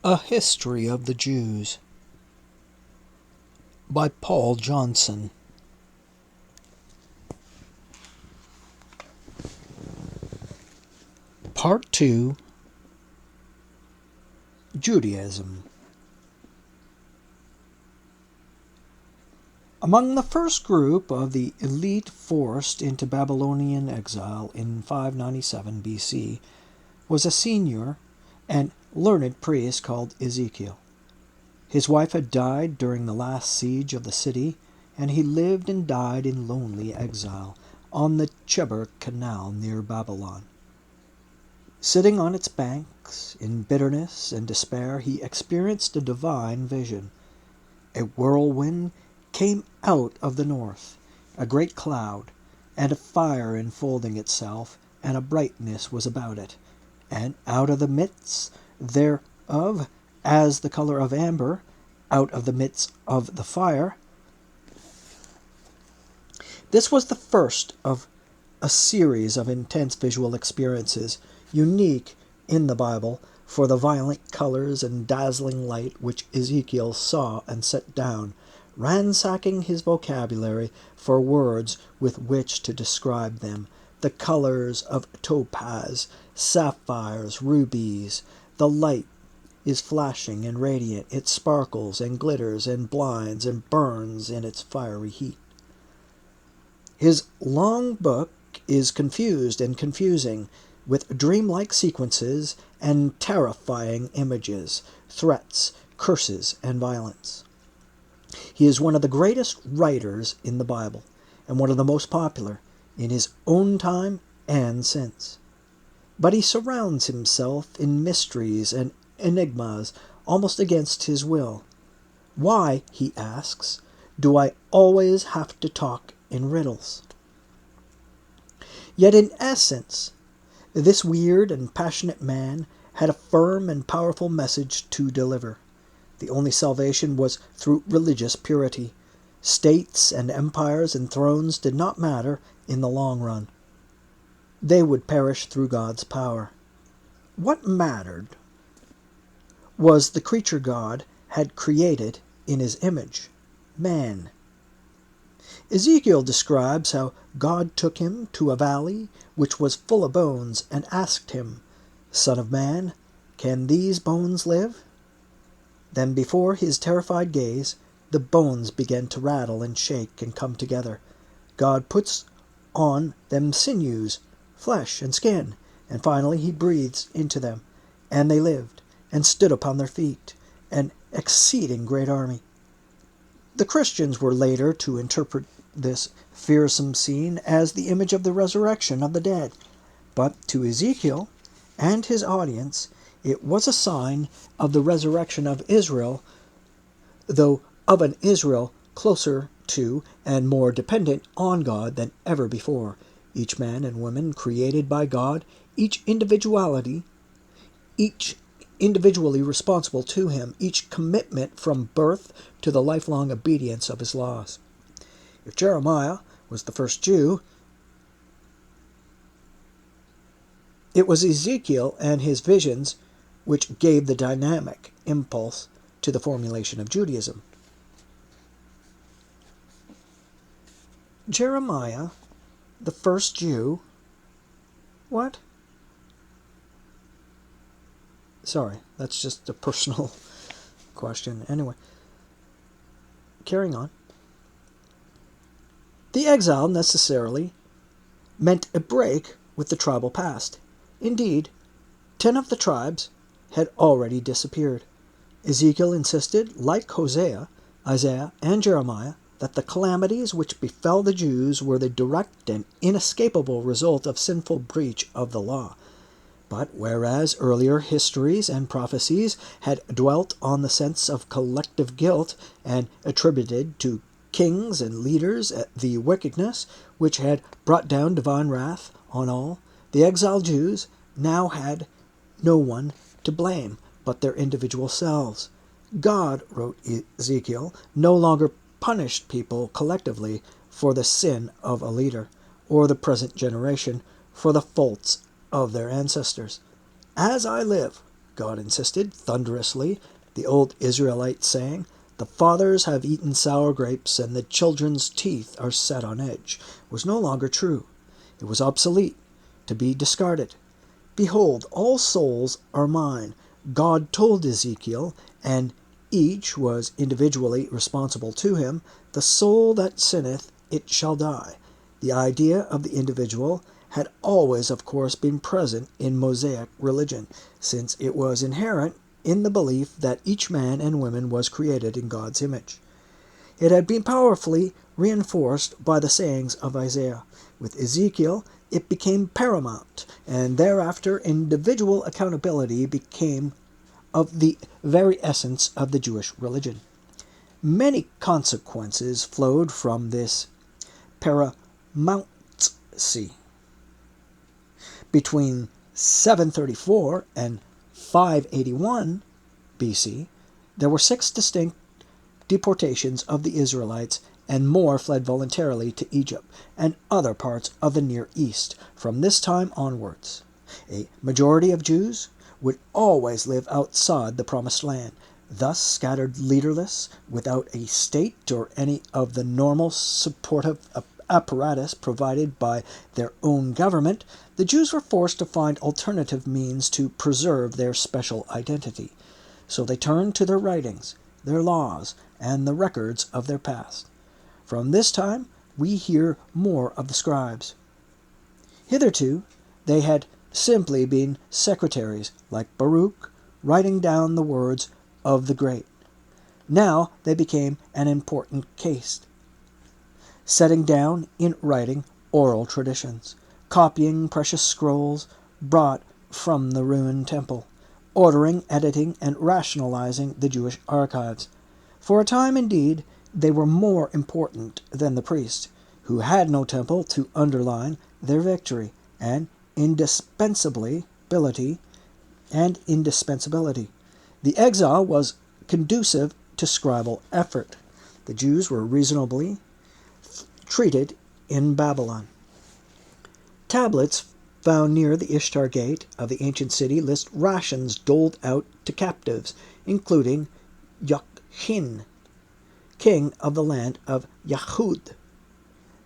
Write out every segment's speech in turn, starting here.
A History of the Jews by Paul Johnson. Part 2. Judaism. Among the first group of the elite forced into Babylonian exile in 597 BC was a senior and learned priest called Ezekiel. His wife had died during the last siege of the city, and he lived and died in lonely exile on the Chebar Canal near Babylon. Sitting on its banks, in bitterness and despair, he experienced a divine vision. A whirlwind came out of the north, a great cloud, and a fire enfolding itself, and a brightness was about it. And out of the midst thereof, as the color of amber, out of the midst of the fire. This was the first of a series of intense visual experiences, unique in the Bible for the violent colors and dazzling light which Ezekiel saw and set down, ransacking his vocabulary for words with which to describe them. The colors of topaz, sapphires, rubies. The light is flashing and radiant. It sparkles and glitters and blinds and burns in its fiery heat. His long book is confused and confusing, with dreamlike sequences and terrifying images, threats, curses, and violence. He is one of the greatest writers in the Bible, and one of the most popular in his own time and since. But he surrounds himself in mysteries and enigmas almost against his will. Why, he asks, do I always have to talk in riddles? Yet in essence, this weird and passionate man had a firm and powerful message to deliver. The only salvation was through religious purity. States and empires and thrones did not matter in the long run. They would perish through God's power. What mattered was the creature God had created in his image, man. Ezekiel describes how God took him to a valley which was full of bones and asked him, "Son of man, can these bones live?" Then before his terrified gaze, the bones began to rattle and shake and come together. God puts on them sinews, flesh, and skin, and finally he breathes into them, and they lived, and stood upon their feet, an exceeding great army. The Christians were later to interpret this fearsome scene as the image of the resurrection of the dead, but to Ezekiel and his audience it was a sign of the resurrection of Israel, though of an Israel closer to and more dependent on God than ever before. Each man and woman created by God, each individually responsible to him, each commitment from birth to the lifelong obedience of his laws. If Jeremiah was the first Jew, it was Ezekiel and his visions which gave the dynamic impulse to the formulation of Judaism. Jeremiah, the first Jew? What? Sorry, that's just a personal question. Anyway, carrying on. The exile necessarily meant a break with the tribal past. Indeed, 10 of the tribes had already disappeared. Ezekiel insisted, like Hosea, Isaiah, and Jeremiah, that the calamities which befell the Jews were the direct and inescapable result of sinful breach of the law. But whereas earlier histories and prophecies had dwelt on the sense of collective guilt and attributed to kings and leaders the wickedness which had brought down divine wrath on all, the exiled Jews now had no one to blame but their individual selves. God, wrote Ezekiel, no longer punished people collectively for the sin of a leader, or the present generation for the faults of their ancestors. As I live, God insisted, thunderously. The old Israelite saying, "The fathers have eaten sour grapes, and the children's teeth are set on edge," was no longer true. It was obsolete, to be discarded. "Behold, all souls are mine," God told Ezekiel, and each was individually responsible to him. "The soul that sinneth, it shall die." The idea of the individual had always, of course, been present in Mosaic religion, since it was inherent in the belief that each man and woman was created in God's image. It had been powerfully reinforced by the sayings of Isaiah. With Ezekiel, it became paramount, and thereafter individual accountability became of the very essence of the Jewish religion. Many consequences flowed from this paramountcy. Between 734 and 581 BC, there were 6 distinct deportations of the Israelites, and more fled voluntarily to Egypt and other parts of the Near East from this time onwards. A majority of Jews would always live outside the Promised Land. Thus scattered leaderless, without a state or any of the normal supportive apparatus provided by their own government, the Jews were forced to find alternative means to preserve their special identity. So they turned to their writings, their laws, and the records of their past. From this time we hear more of the scribes. Hitherto they had simply been secretaries, like Baruch, writing down the words of the great. Now they became an important caste, setting down in writing oral traditions, copying precious scrolls brought from the ruined temple, ordering, editing, and rationalizing the Jewish archives. For a time, indeed, they were more important than the priests, who had no temple to underline their victory and indispensability. The exile was conducive to scribal effort. The Jews were reasonably treated in Babylon. Tablets found near the Ishtar Gate of the ancient city list rations doled out to captives, including Jachin, king of the land of Yahud.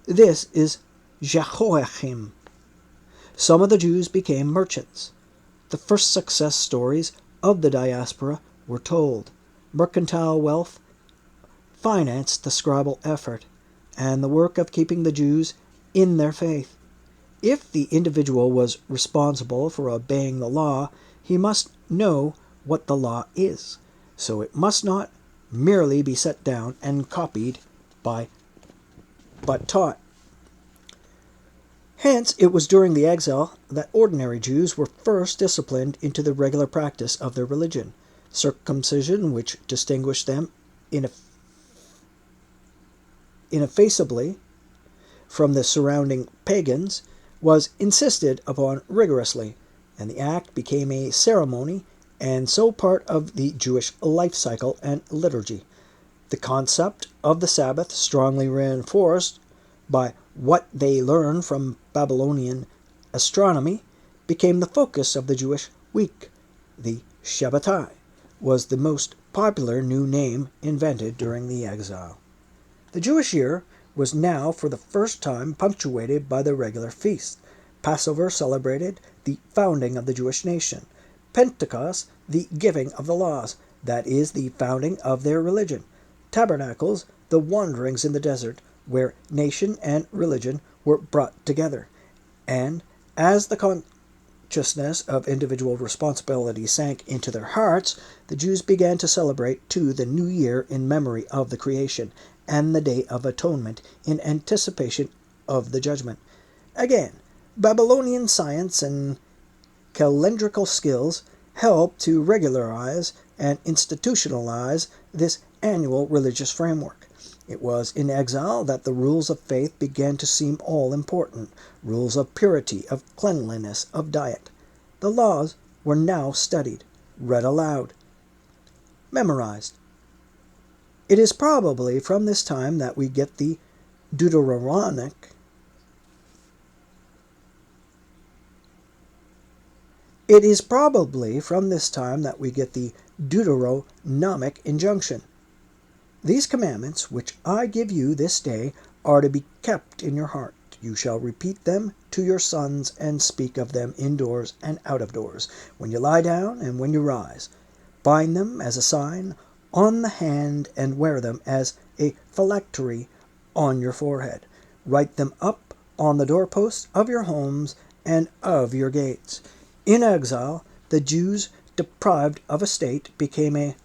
This is Jehoiachim. Some of the Jews became merchants. The first success stories of the diaspora were told. Mercantile wealth financed the scribal effort and the work of keeping the Jews in their faith. If the individual was responsible for obeying the law, he must know what the law is, so it must not merely be set down and copied but taught. Hence, it was during the exile that ordinary Jews were first disciplined into the regular practice of their religion. Circumcision, which distinguished them ineffaceably from the surrounding pagans, was insisted upon rigorously, and the act became a ceremony and so part of the Jewish life cycle and liturgy. The concept of the Sabbath, strongly reinforced by what they learned from Babylonian astronomy, became the focus of the Jewish week. The Shabbatai was the most popular new name invented during the exile. The Jewish year was now for the first time punctuated by the regular feasts. Passover celebrated the founding of the Jewish nation. Pentecost, the giving of the laws, that is, the founding of their religion. Tabernacles, the wanderings in the desert, where nation and religion were brought together. And as the consciousness of individual responsibility sank into their hearts, the Jews began to celebrate too the new year in memory of the creation, and the Day of Atonement in anticipation of the judgment. Again, Babylonian science and calendrical skills helped to regularize and institutionalize this annual religious framework. It was in exile that the rules of faith began to seem all important, rules of purity, of cleanliness, of diet. The laws were now studied, read aloud, memorized. It is probably from this time that we get the Deuteronomic It is probably from this time that we get the Deuteronomic injunction. These commandments which I give you this day are to be kept in your heart. You shall repeat them to your sons and speak of them indoors and out of doors, when you lie down and when you rise. Bind them as a sign on the hand and wear them as a phylactery on your forehead. Write them up on the doorposts of your homes and of your gates. In exile, the Jews deprived of a state became a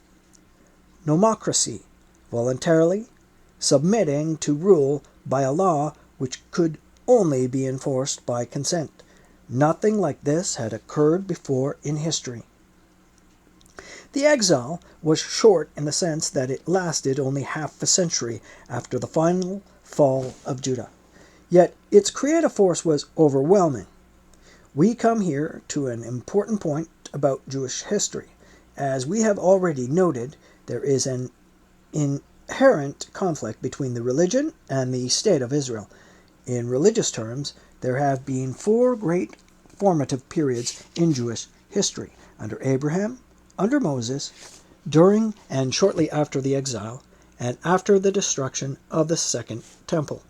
nomocracy, voluntarily submitting to rule by a law which could only be enforced by consent. Nothing like this had occurred before in history. The exile was short in the sense that it lasted only half a century after the final fall of Judah. Yet its creative force was overwhelming. We come here to an important point about Jewish history. As we have already noted, there is an inherent conflict between the religion and the state of Israel. In religious terms, there have been four great formative periods in Jewish history: under Abraham, under Moses, during and shortly after the exile, and after the destruction of the Second Temple.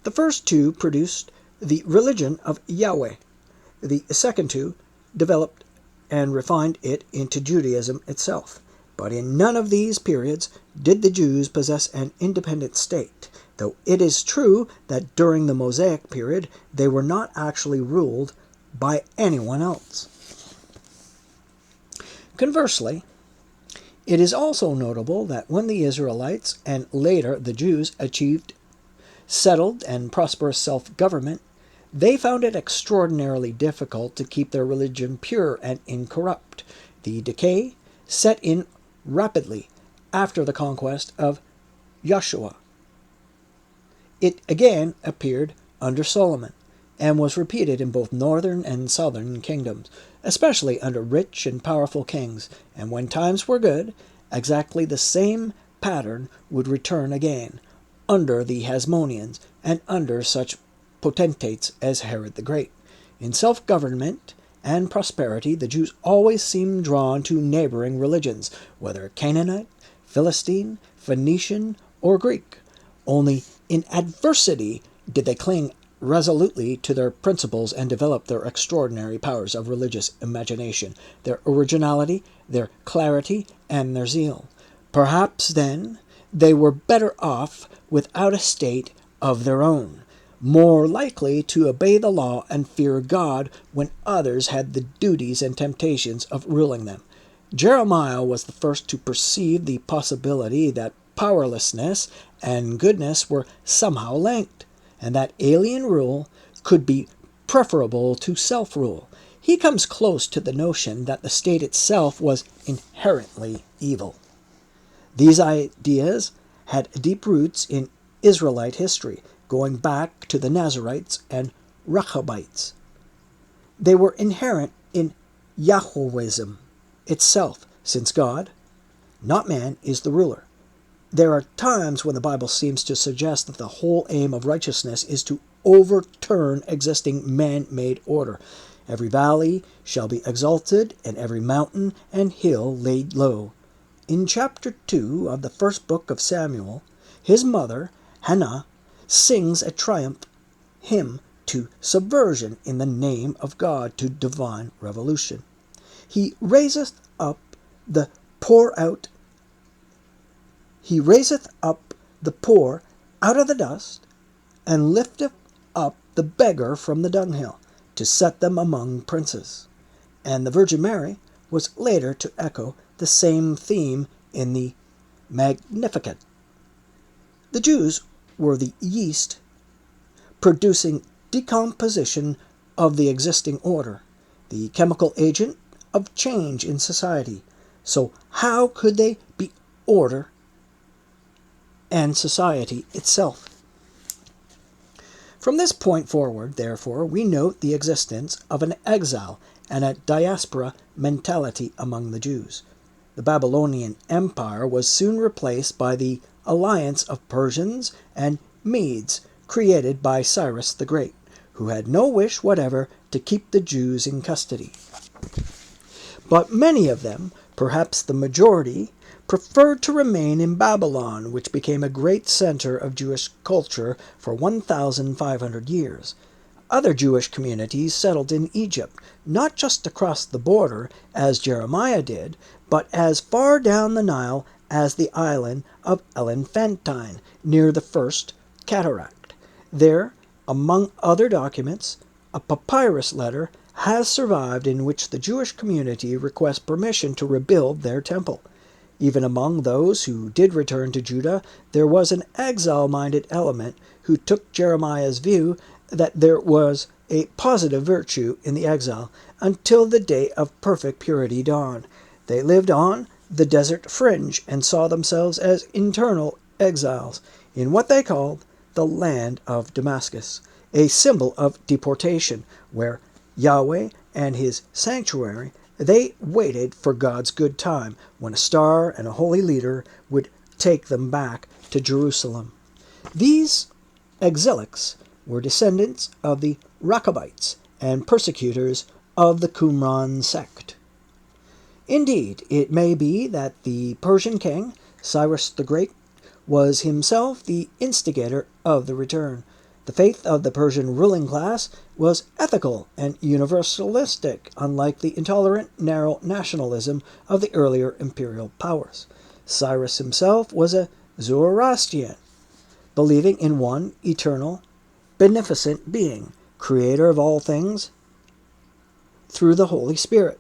The first two produced the religion of Yahweh. The second two developed and refined it into Judaism itself. But in none of these periods did the Jews possess an independent state, though it is true that during the Mosaic period they were not actually ruled by anyone else. Conversely, it is also notable that when the Israelites and later the Jews achieved settled and prosperous self-government, they found it extraordinarily difficult to keep their religion pure and incorrupt. The decay set in rapidly after the conquest of Joshua. It again appeared under Solomon, and was repeated in both northern and southern kingdoms, especially under rich and powerful kings, and when times were good, exactly the same pattern would return again, under the Hasmoneans, and under such potentates as Herod the Great. In self-government and prosperity, the Jews always seemed drawn to neighboring religions, whether Canaanite, Philistine, Phoenician, or Greek. Only in adversity did they cling resolutely to their principles and develop their extraordinary powers of religious imagination, their originality, their clarity, and their zeal. Perhaps, then, they were better off without a state of their own, more likely to obey the law and fear God when others had the duties and temptations of ruling them. Jeremiah was the first to perceive the possibility that powerlessness and goodness were somehow linked, and that alien rule could be preferable to self-rule. He comes close to the notion that the state itself was inherently evil. These ideas had deep roots in Israelite history, going back to the Nazarites and Rechabites. They were inherent in Yahwehism itself, since God, not man, is the ruler. There are times when the Bible seems to suggest that the whole aim of righteousness is to overturn existing man-made order. Every valley shall be exalted, and every mountain and hill laid low. In chapter 2 of the first book of Samuel, his mother, Hannah, sings a triumph hymn to subversion in the name of God, to divine revolution. He raiseth up the poor out of the dust, and lifteth up the beggar from the dunghill, to set them among princes. And the Virgin Mary was later to echo the same theme in the Magnificat. The Jews were the yeast producing decomposition of the existing order, the chemical agent of change in society. So how could they be order and society itself? From this point forward, therefore, we note the existence of an exile and a diaspora mentality among the Jews. The Babylonian Empire was soon replaced by the alliance of Persians and Medes created by Cyrus the Great, who had no wish whatever to keep the Jews in custody. But many of them, perhaps the majority, preferred to remain in Babylon, which became a great center of Jewish culture for 1,500 years. Other Jewish communities settled in Egypt, not just across the border, as Jeremiah did, but as far down the Nile as the island of Elephantine, near the first cataract. There, among other documents, a papyrus letter has survived in which the Jewish community requests permission to rebuild their temple. Even among those who did return to Judah, there was an exile-minded element who took Jeremiah's view that there was a positive virtue in the exile until the day of perfect purity dawned. They lived on the desert fringe and saw themselves as internal exiles in what they called the land of Damascus, a symbol of deportation, where Yahweh and his sanctuary, they waited for God's good time when a star and a holy leader would take them back to Jerusalem. These exilics were descendants of the Rechabites and persecutors of the Qumran sect. Indeed, it may be that the Persian king, Cyrus the Great, was himself the instigator of the return. The faith of the Persian ruling class was ethical and universalistic, unlike the intolerant, narrow nationalism of the earlier imperial powers. Cyrus himself was a Zoroastrian, believing in one eternal, beneficent being, creator of all things through the Holy Spirit.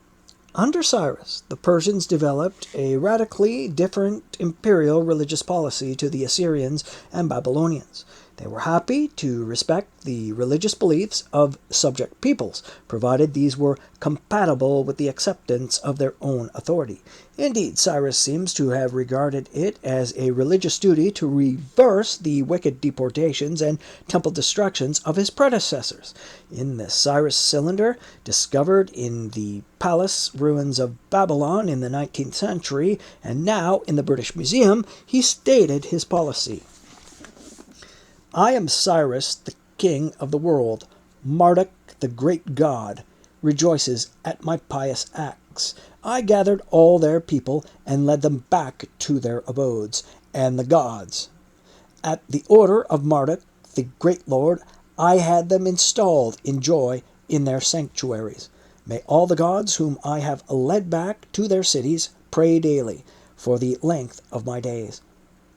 Under Cyrus, the Persians developed a radically different imperial religious policy to the Assyrians and Babylonians. They were happy to respect the religious beliefs of subject peoples, provided these were compatible with the acceptance of their own authority. Indeed, Cyrus seems to have regarded it as a religious duty to reverse the wicked deportations and temple destructions of his predecessors. In the Cyrus cylinder, discovered in the palace ruins of Babylon in the 19th century, and now in the British Museum, he stated his policy. I am Cyrus, the king of the world. Marduk, the great god, rejoices at my pious acts. I gathered all their people and led them back to their abodes, and the gods. At the order of Marduk, the great lord, I had them installed in joy in their sanctuaries. May all the gods whom I have led back to their cities pray daily for the length of my days.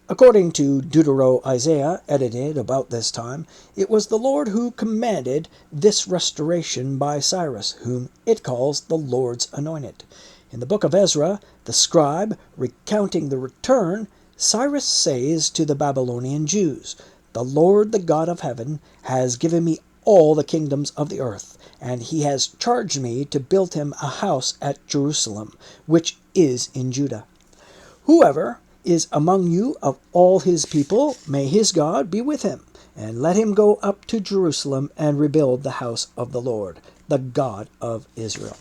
According to Deutero-Isaiah, edited about this time, it was the Lord who commanded this restoration by Cyrus, whom it calls the Lord's anointed. In the book of Ezra, the scribe, recounting the return, Cyrus says to the Babylonian Jews, "The Lord, the God of heaven, has given me all the kingdoms of the earth, and he has charged me to build him a house at Jerusalem, which is in Judah. Whoever is among you of all his people, may his God be with him, and let him go up to Jerusalem and rebuild the house of the Lord, the God of Israel."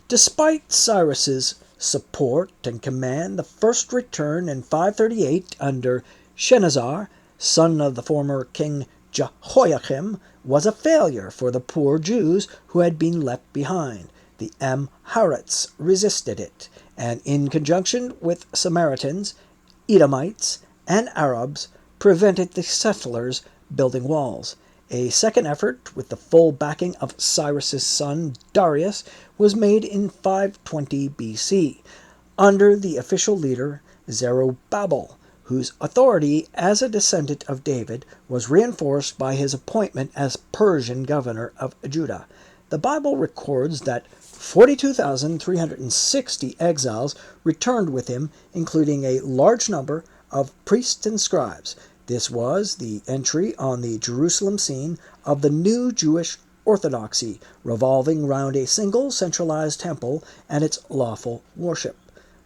Despite Cyrus's support and command, the first return in 538 under Shenazar, son of the former king Jehoiakim, was a failure for the poor Jews who had been left behind. The Amharites resisted it, and in conjunction with Samaritans, Edomites, and Arabs, prevented the settlers building walls. A second effort, with the full backing of Cyrus's son Darius, was made in 520 BC, under the official leader Zerubbabel, whose authority as a descendant of David was reinforced by his appointment as Persian governor of Judah. The Bible records that 42,360 exiles returned with him, including a large number of priests and scribes. This was the entry on the Jerusalem scene of the new Jewish orthodoxy, revolving round a single centralized temple and its lawful worship.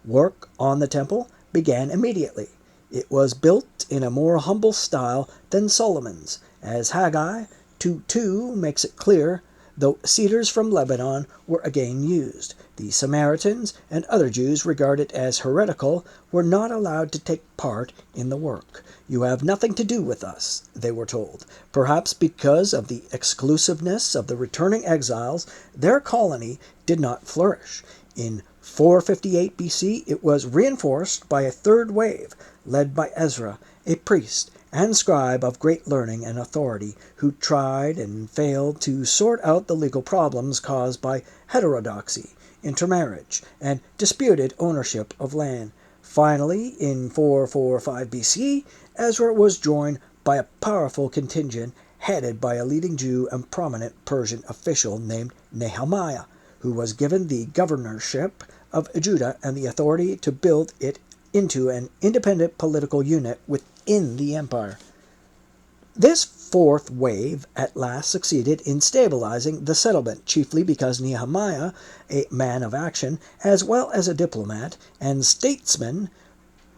Work on the temple began immediately. It was built in a more humble style than Solomon's, as Haggai 2:2 makes it clear. though cedars from Lebanon were again used. The Samaritans and other Jews regarded as heretical were not allowed to take part in the work. You have nothing to do with us, they were told. Perhaps because of the exclusiveness of the returning exiles, their colony did not flourish. In 458 BC, it was reinforced by a third wave, led by Ezra, a priest and scribe of great learning and authority, who tried and failed to sort out the legal problems caused by heterodoxy, intermarriage, and disputed ownership of land. Finally, in 445 BC, Ezra was joined by a powerful contingent headed by a leading Jew and prominent Persian official named Nehemiah, who was given the governorship of Judah and the authority to build it into an independent political unit within the empire. This fourth wave at last succeeded in stabilizing the settlement, chiefly because Nehemiah, a man of action, as well as a diplomat and statesman,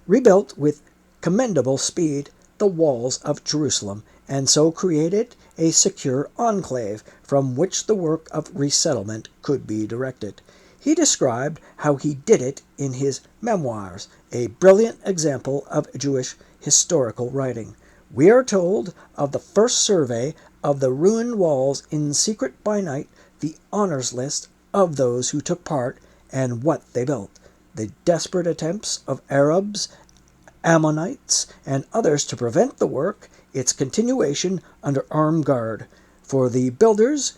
rebuilt with commendable speed the walls of Jerusalem, and so created a secure enclave from which the work of resettlement could be directed. He described how he did it in his memoirs, a brilliant example of Jewish historical writing. We are told of the first survey of the ruined walls in secret by night, the honors list of those who took part, and what they built, the desperate attempts of Arabs, Ammonites, and others to prevent the work, its continuation under armed guard. For the builders,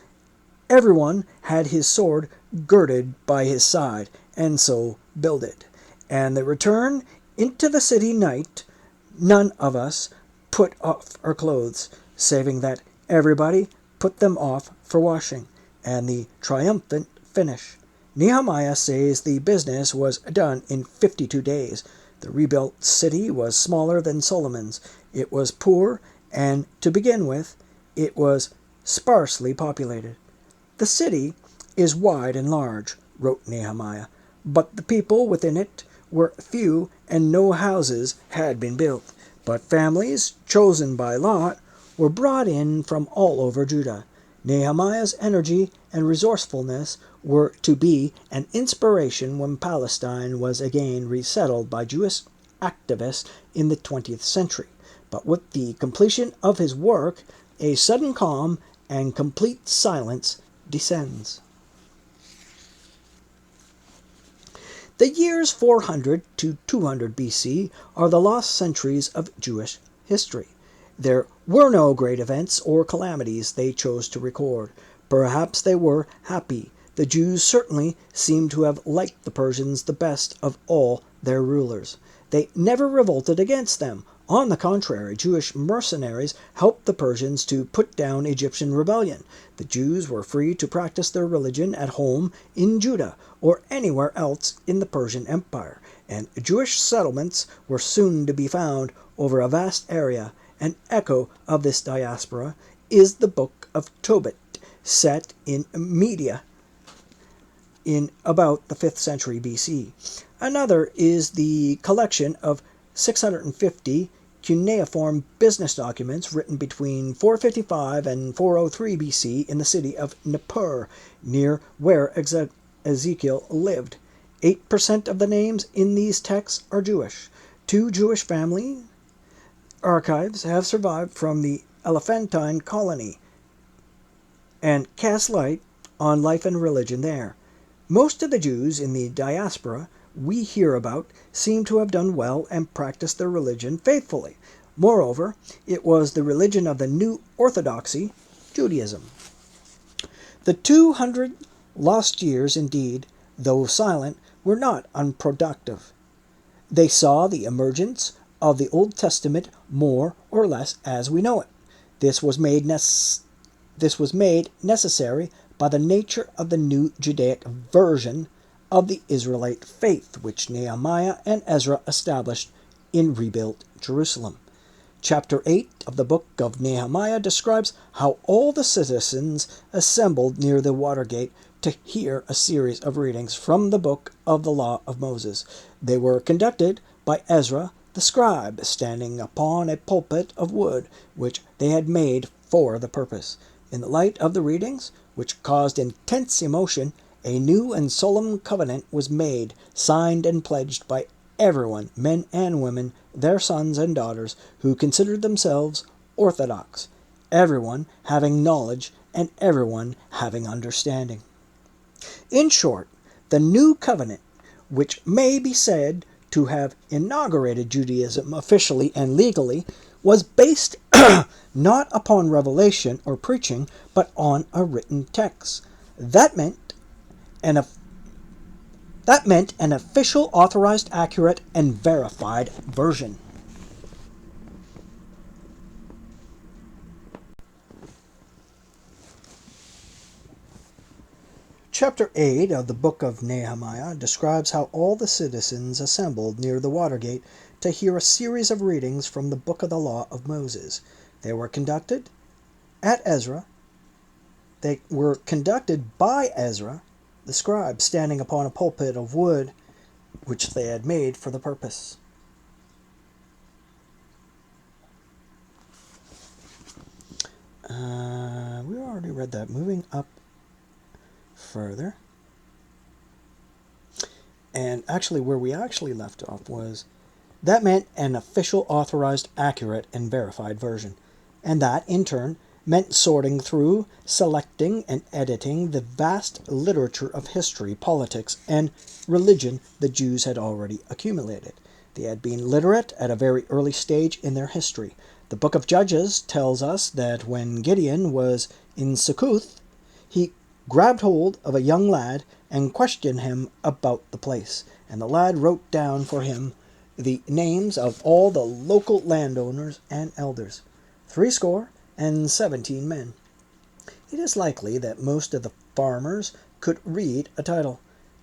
everyone had his sword girded by his side, and so builded. And the return into the city night, none of us put off our clothes, saving that everybody put them off for washing, and the triumphant finish. Nehemiah says the business was done in 52 days. The rebuilt city was smaller than Solomon's. It was poor, and to begin with, it was sparsely populated. The city is wide and large, wrote Nehemiah, but the people within it were few, and no houses had been built. But families, chosen by lot, were brought in from all over Judah. Nehemiah's energy and resourcefulness were to be an inspiration when Palestine was again resettled by Jewish activists in the 20th century. But with the completion of his work, a sudden calm and complete silence descends. The years 400 to 200 BC are the lost centuries of Jewish history. There were no great events or calamities they chose to record. Perhaps they were happy. The Jews certainly seem to have liked the Persians the best of all their rulers. They never revolted against them. On the contrary, Jewish mercenaries helped the Persians to put down Egyptian rebellion. The Jews were free to practice their religion at home in Judah or anywhere else in the Persian Empire, and Jewish settlements were soon to be found over a vast area. An echo of this diaspora is the Book of Tobit, set in Media in about the 5th century BC. Another is the collection of 650 cuneiform business documents written between 455 and 403 BC in the city of Nippur, near where Ezekiel lived. 8% of the names in these texts are Jewish. 2 Jewish family archives have survived from the Elephantine colony and cast light on life and religion there. Most of the Jews in the diaspora we hear about seem to have done well and practiced their religion faithfully. Moreover, it was the religion of the new orthodoxy, Judaism. The 200 lost years, indeed, though silent, were not unproductive. They saw the emergence of the Old Testament more or less as we know it. This was made necessary by the nature of the new Judaic version of the Israelite faith, which Nehemiah and Ezra established in rebuilt Jerusalem. Chapter 8 of the book of Nehemiah describes how all the citizens assembled near the Watergate to hear a series of readings from the book of the law of Moses. They were conducted by Ezra the scribe, standing upon a pulpit of wood which they had made for the purpose. In the light of the readings, which caused intense emotion, a new and solemn covenant was made, signed and pledged by everyone, men and women, their sons and daughters, who considered themselves orthodox, everyone having knowledge and everyone having understanding. In short, the new covenant, which may be said to have inaugurated Judaism officially and legally, was based not upon revelation or preaching, but on a written text. That meant an official, authorized, accurate, and verified version. Chapter 8 of the book of Nehemiah describes how all the citizens assembled near the Watergate to hear a series of readings from the book of the law of Moses. They were conducted by Ezra, the scribe, standing upon a pulpit of wood which they had made for the purpose. We already read that. Moving up further. And actually, where we actually left off was, that meant an official, authorized, accurate, and verified version. And that, in turn, meant sorting through, selecting, and editing the vast literature of history, politics, and religion the Jews had already accumulated. They had been literate at a very early stage in their history. The book of Judges tells us that when Gideon was in Succoth, he grabbed hold of a young lad and questioned him about the place. And the lad wrote down for him the names of all the local landowners and elders, 70 men. It is likely that most of the farmers could read a title.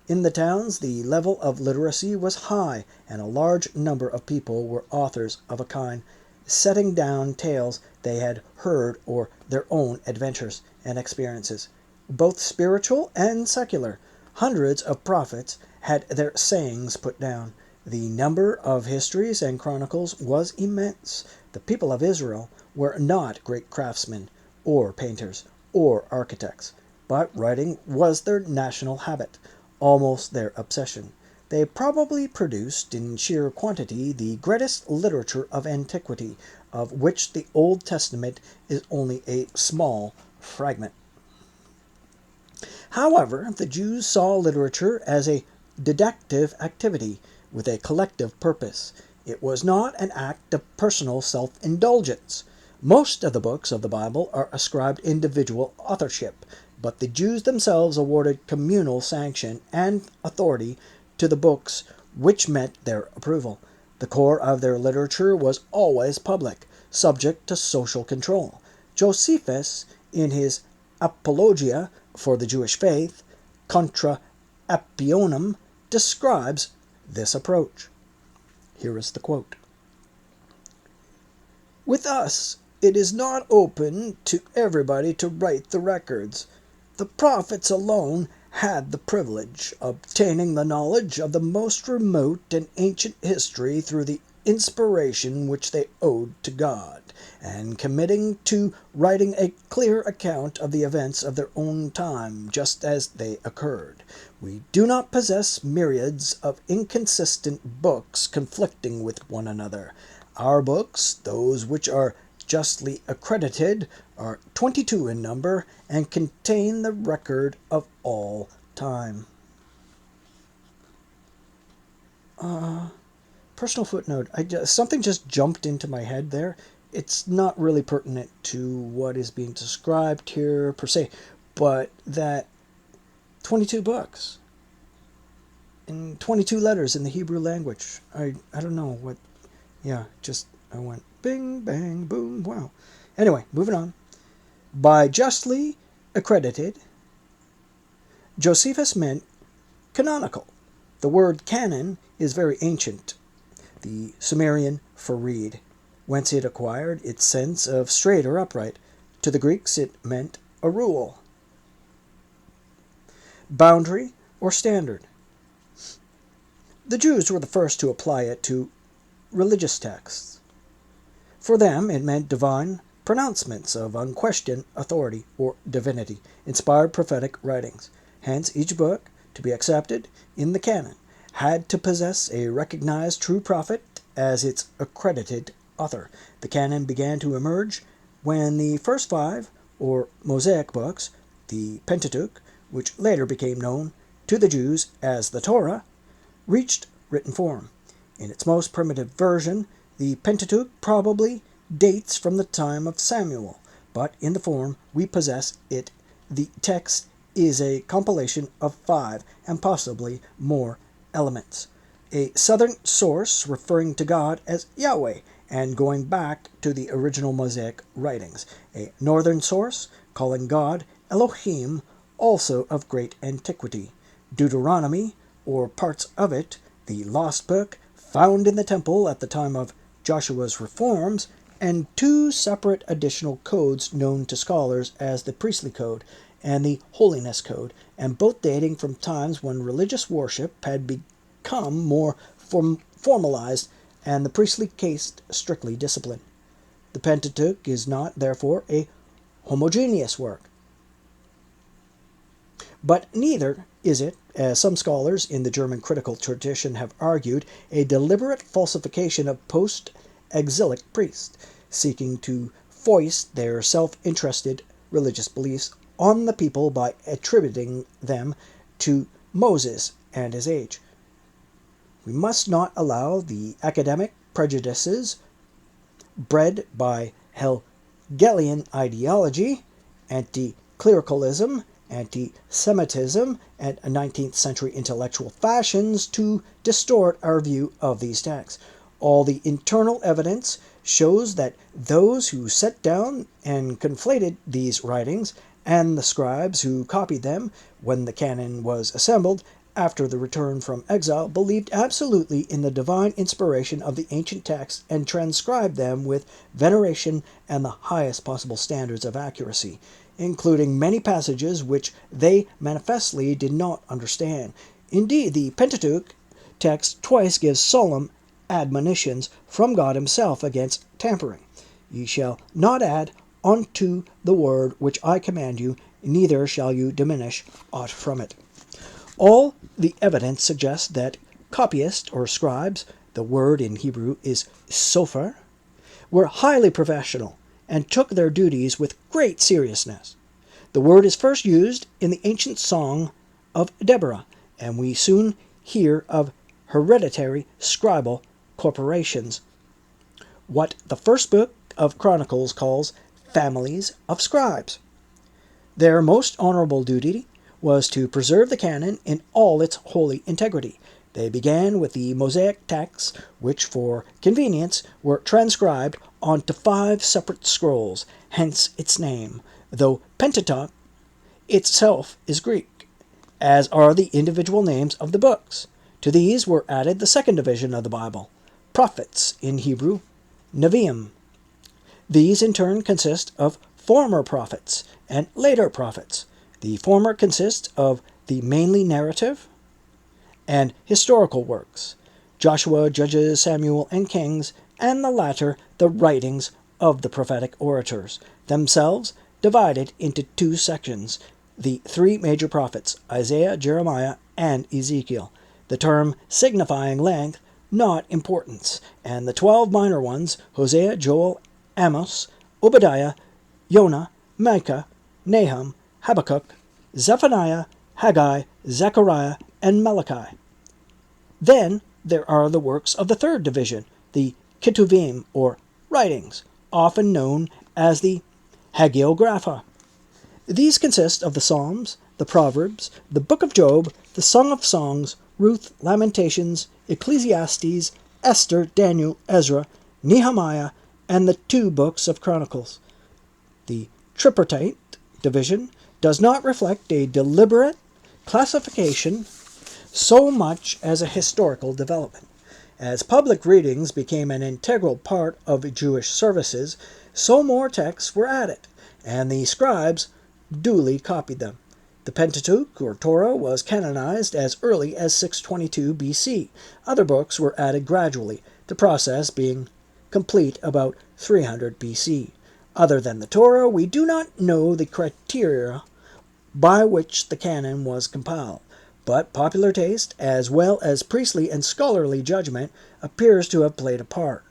In the towns, the level of literacy was high, and a large number of people were authors of a kind, setting down tales they had heard or their own adventures and experiences, both spiritual and secular. Hundreds of prophets had their sayings put down. The number of histories and chronicles was immense. The people of Israel were not great craftsmen, or painters, or architects, but writing was their national habit, almost their obsession. They probably produced in sheer quantity the greatest literature of antiquity, of which the Old Testament is only a small fragment. However, the Jews saw literature as a deductive activity with a collective purpose. It was not an act of personal self-indulgence. Most of the books of the Bible are ascribed individual authorship, but the Jews themselves awarded communal sanction and authority to the books, which meant their approval. The core of their literature was always public, subject to social control. Josephus, in his Apologia for the Jewish Faith, Contra Appionum, describes this approach. Here is the quote. "With us, it is not open to everybody to write the records. The prophets alone had the privilege of obtaining the knowledge of the most remote and ancient history through the inspiration which they owed to God, and committing to writing a clear account of the events of their own time, just as they occurred. We do not possess myriads of inconsistent books conflicting with one another. Our books, those which are justly accredited, are 22 in number, and contain the record of all time." Personal footnote. Something just jumped into my head there. It's not really pertinent to what is being described here per se, but that 22 books and 22 letters in the Hebrew language. I don't know what. Yeah, I went bing, bang, boom, wow. Anyway, moving on. By justly accredited, Josephus meant canonical. The word canon is very ancient, the Sumerian fareed, whence it acquired its sense of straight or upright. To the Greeks it meant a rule, boundary, or standard. The Jews were the first to apply it to religious texts. For them it meant divine pronouncements of unquestioned authority or divinity, inspired prophetic writings. Hence, each book, to be accepted in the canon, had to possess a recognized true prophet as its accredited author. The canon began to emerge when the first 5, or Mosaic books, the Pentateuch, which later became known to the Jews as the Torah, reached written form. In its most primitive version, the Pentateuch probably dates from the time of Samuel, but in the form we possess it, the text is a compilation of 5 and possibly more elements. A southern source referring to God as Yahweh and going back to the original Mosaic writings. A northern source calling God Elohim, also of great antiquity. Deuteronomy, or parts of it, the lost book found in the temple at the time of Joshua's reforms, and 2 separate additional codes known to scholars as the Priestly Code and the Holiness Code, and both dating from times when religious worship had become more formalized and the priestly case strictly disciplined. The Pentateuch is not, therefore, a homogeneous work. But neither is it, as some scholars in the German critical tradition have argued, a deliberate falsification of post-exilic priests seeking to foist their self-interested religious beliefs on the people by attributing them to Moses and his age. We must not allow the academic prejudices bred by Hegelian ideology, anti-clericalism, anti-Semitism, and 19th century intellectual fashions to distort our view of these texts. All the internal evidence shows that those who set down and conflated these writings, and the scribes who copied them when the canon was assembled after the return from exile, believed absolutely in the divine inspiration of the ancient texts and transcribed them with veneration and the highest possible standards of accuracy, including many passages which they manifestly did not understand. Indeed, the Pentateuch text twice gives solemn admonitions from God himself against tampering. Ye shall not add unto the word which I command you, neither shall you diminish aught from it. All the evidence suggests that copyists or scribes, the word in Hebrew is sofer, were highly professional and took their duties with great seriousness. The word is first used in the ancient song of Deborah, and we soon hear of hereditary scribal corporations, what the first book of Chronicles calls families of scribes. Their most honorable duty was to preserve the canon in all its holy integrity. They began with the Mosaic texts, which for convenience were transcribed onto 5 separate scrolls, hence its name, though Pentateuch itself is Greek, as are the individual names of the books. To these were added the second division of the Bible, prophets in Hebrew, Nevi'im. These in turn consist of former prophets and later prophets. The former consists of the mainly narrative and historical works, Joshua, Judges, Samuel, and Kings, and the latter the writings of the prophetic orators, themselves divided into 2 sections, the 3 major prophets, Isaiah, Jeremiah, and Ezekiel, the term signifying length, not importance, and the 12 minor ones, Hosea, Joel, Amos, Obadiah, Jonah, Micah, Nahum, Habakkuk, Zephaniah, Haggai, Zechariah, and Malachi. Then there are the works of the third division, the Ketuvim, or writings, often known as the Hagiographa. These consist of the Psalms, the Proverbs, the Book of Job, the Song of Songs, Ruth, Lamentations, Ecclesiastes, Esther, Daniel, Ezra, Nehemiah, and the 2 books of Chronicles. The tripartite division does not reflect a deliberate classification so much as a historical development. As public readings became an integral part of Jewish services, so more texts were added, and the scribes duly copied them. The Pentateuch, or Torah, was canonized as early as 622 BC. Other books were added gradually, the process being complete about 300 BC. Other than the Torah, we do not know the criteria by which the canon was compiled, but popular taste, as well as priestly and scholarly judgment, appears to have played a part.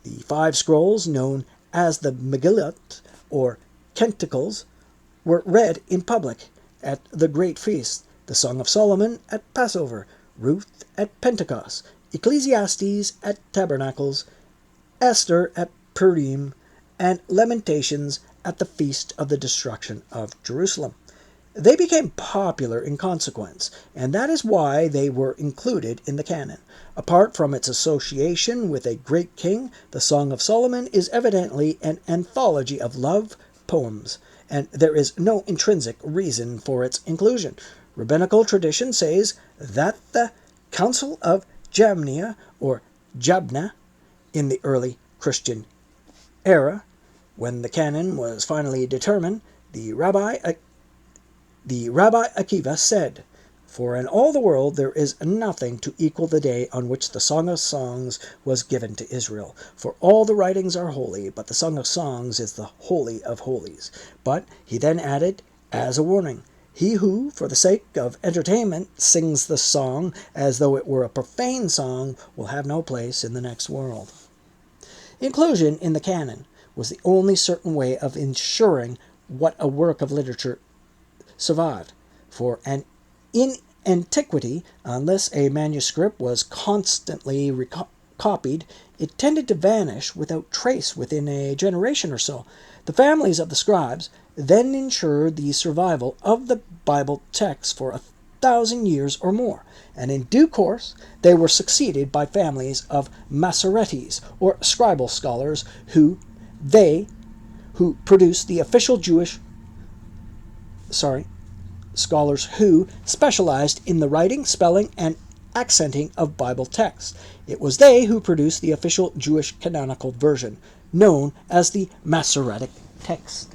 The 5 scrolls, known as the Megillot, or Canticles, were read in public at the great feasts, the Song of Solomon at Passover, Ruth at Pentecost, Ecclesiastes at Tabernacles, Esther at Purim, and Lamentations at the Feast of the Destruction of Jerusalem. They became popular in consequence, and that is why they were included in the canon. Apart from its association with a great king, the Song of Solomon is evidently an anthology of love poems, and there is no intrinsic reason for its inclusion. Rabbinical tradition says that the Council of Jamnia, or Jabna, in the early Christian era, when the canon was finally determined, the Rabbi Akiva said, "For in all the world there is nothing to equal the day on which the Song of Songs was given to Israel. For all the writings are holy, but the Song of Songs is the holy of holies." But he then added, as a warning, "He who, for the sake of entertainment, sings the song as though it were a profane song will have no place in the next world." Inclusion in the canon was the only certain way of ensuring what a work of literature survived. For in antiquity, unless a manuscript was constantly copied, it tended to vanish without trace within a generation or so. The families of the scribes then ensured the survival of the Bible text for 1,000 years or more, and in due course they were succeeded by families of Masoretes, or scribal scholars, who produced the official scholars who specialized in the writing, spelling, and accenting of Bible texts. It was they who produced the official Jewish canonical version, known as the Masoretic text.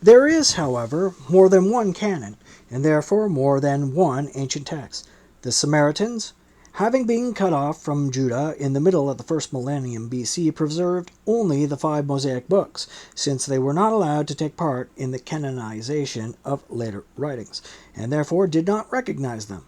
There is, however, more than one canon, and therefore more than one ancient text. The Samaritans, having been cut off from Judah in the middle of the first millennium BC, preserved only the 5 Mosaic books, since they were not allowed to take part in the canonization of later writings, and therefore did not recognize them.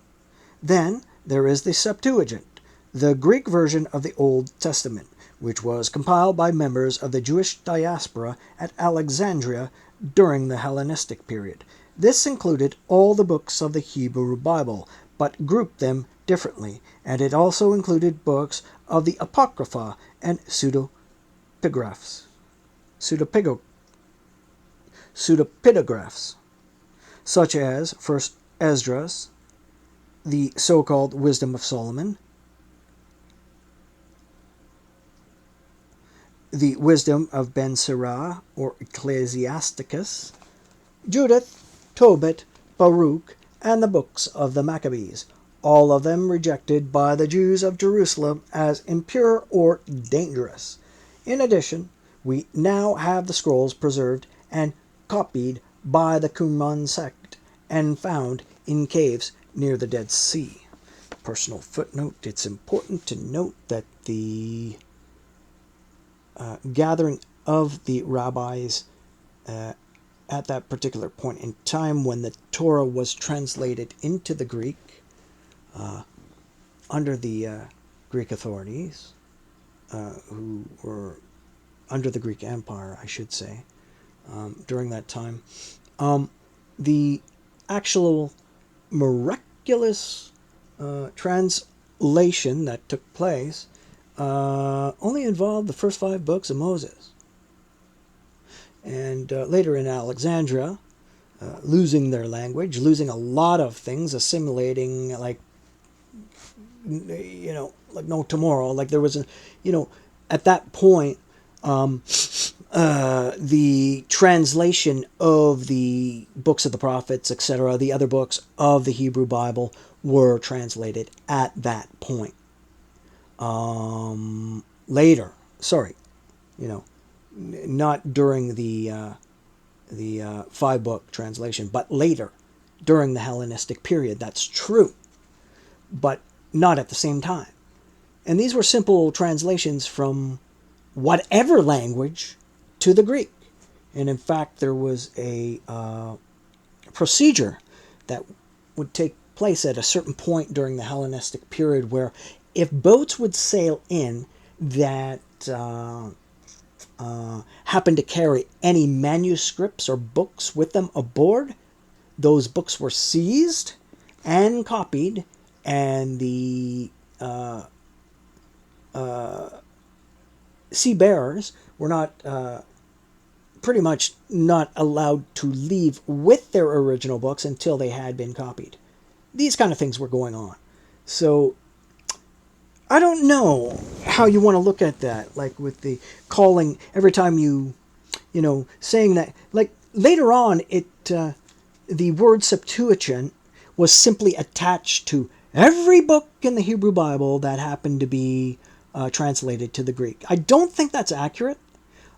Then there is the Septuagint, the Greek version of the Old Testament, which was compiled by members of the Jewish diaspora at Alexandria during the Hellenistic period. This included all the books of the Hebrew Bible, but grouped them differently, and it also included books of the Apocrypha and pseudepigraphs, such as First Esdras, the so-called Wisdom of Solomon, the Wisdom of Ben Sirah, or Ecclesiasticus, Judith, Tobit, Baruch, and the books of the Maccabees, all of them rejected by the Jews of Jerusalem as impure or dangerous. In addition, we now have the scrolls preserved and copied by the Qumran sect and found in caves near the Dead Sea. Personal footnote: it's important to note that the gathering of the rabbis at that particular point in time, when the Torah was translated into the Greek under the Greek authorities, who were under the Greek Empire, I should say, during that time, the actual miraculous translation that took place only involved the first 5 books of Moses. And later in Alexandria, losing their language, losing a lot of things, assimilating like no tomorrow. Like there was at that point, the translation of the books of the prophets, etc., the other books of the Hebrew Bible were translated at that point. Later, not during the 5-book translation, but later, during the Hellenistic period. That's true, but not at the same time. And these were simple translations from whatever language to the Greek. And in fact, there was a procedure that would take place at a certain point during the Hellenistic period where if boats would sail in that happened to carry any manuscripts or books with them aboard, those books were seized and copied, and the seafarers were not pretty much not allowed to leave with their original books until they had been copied. These kind of things were going on. So I don't know how you want to look at that, like with the calling every time saying that, like later on the word Septuagint was simply attached to every book in the Hebrew Bible that happened to be translated to the Greek. I don't think that's accurate,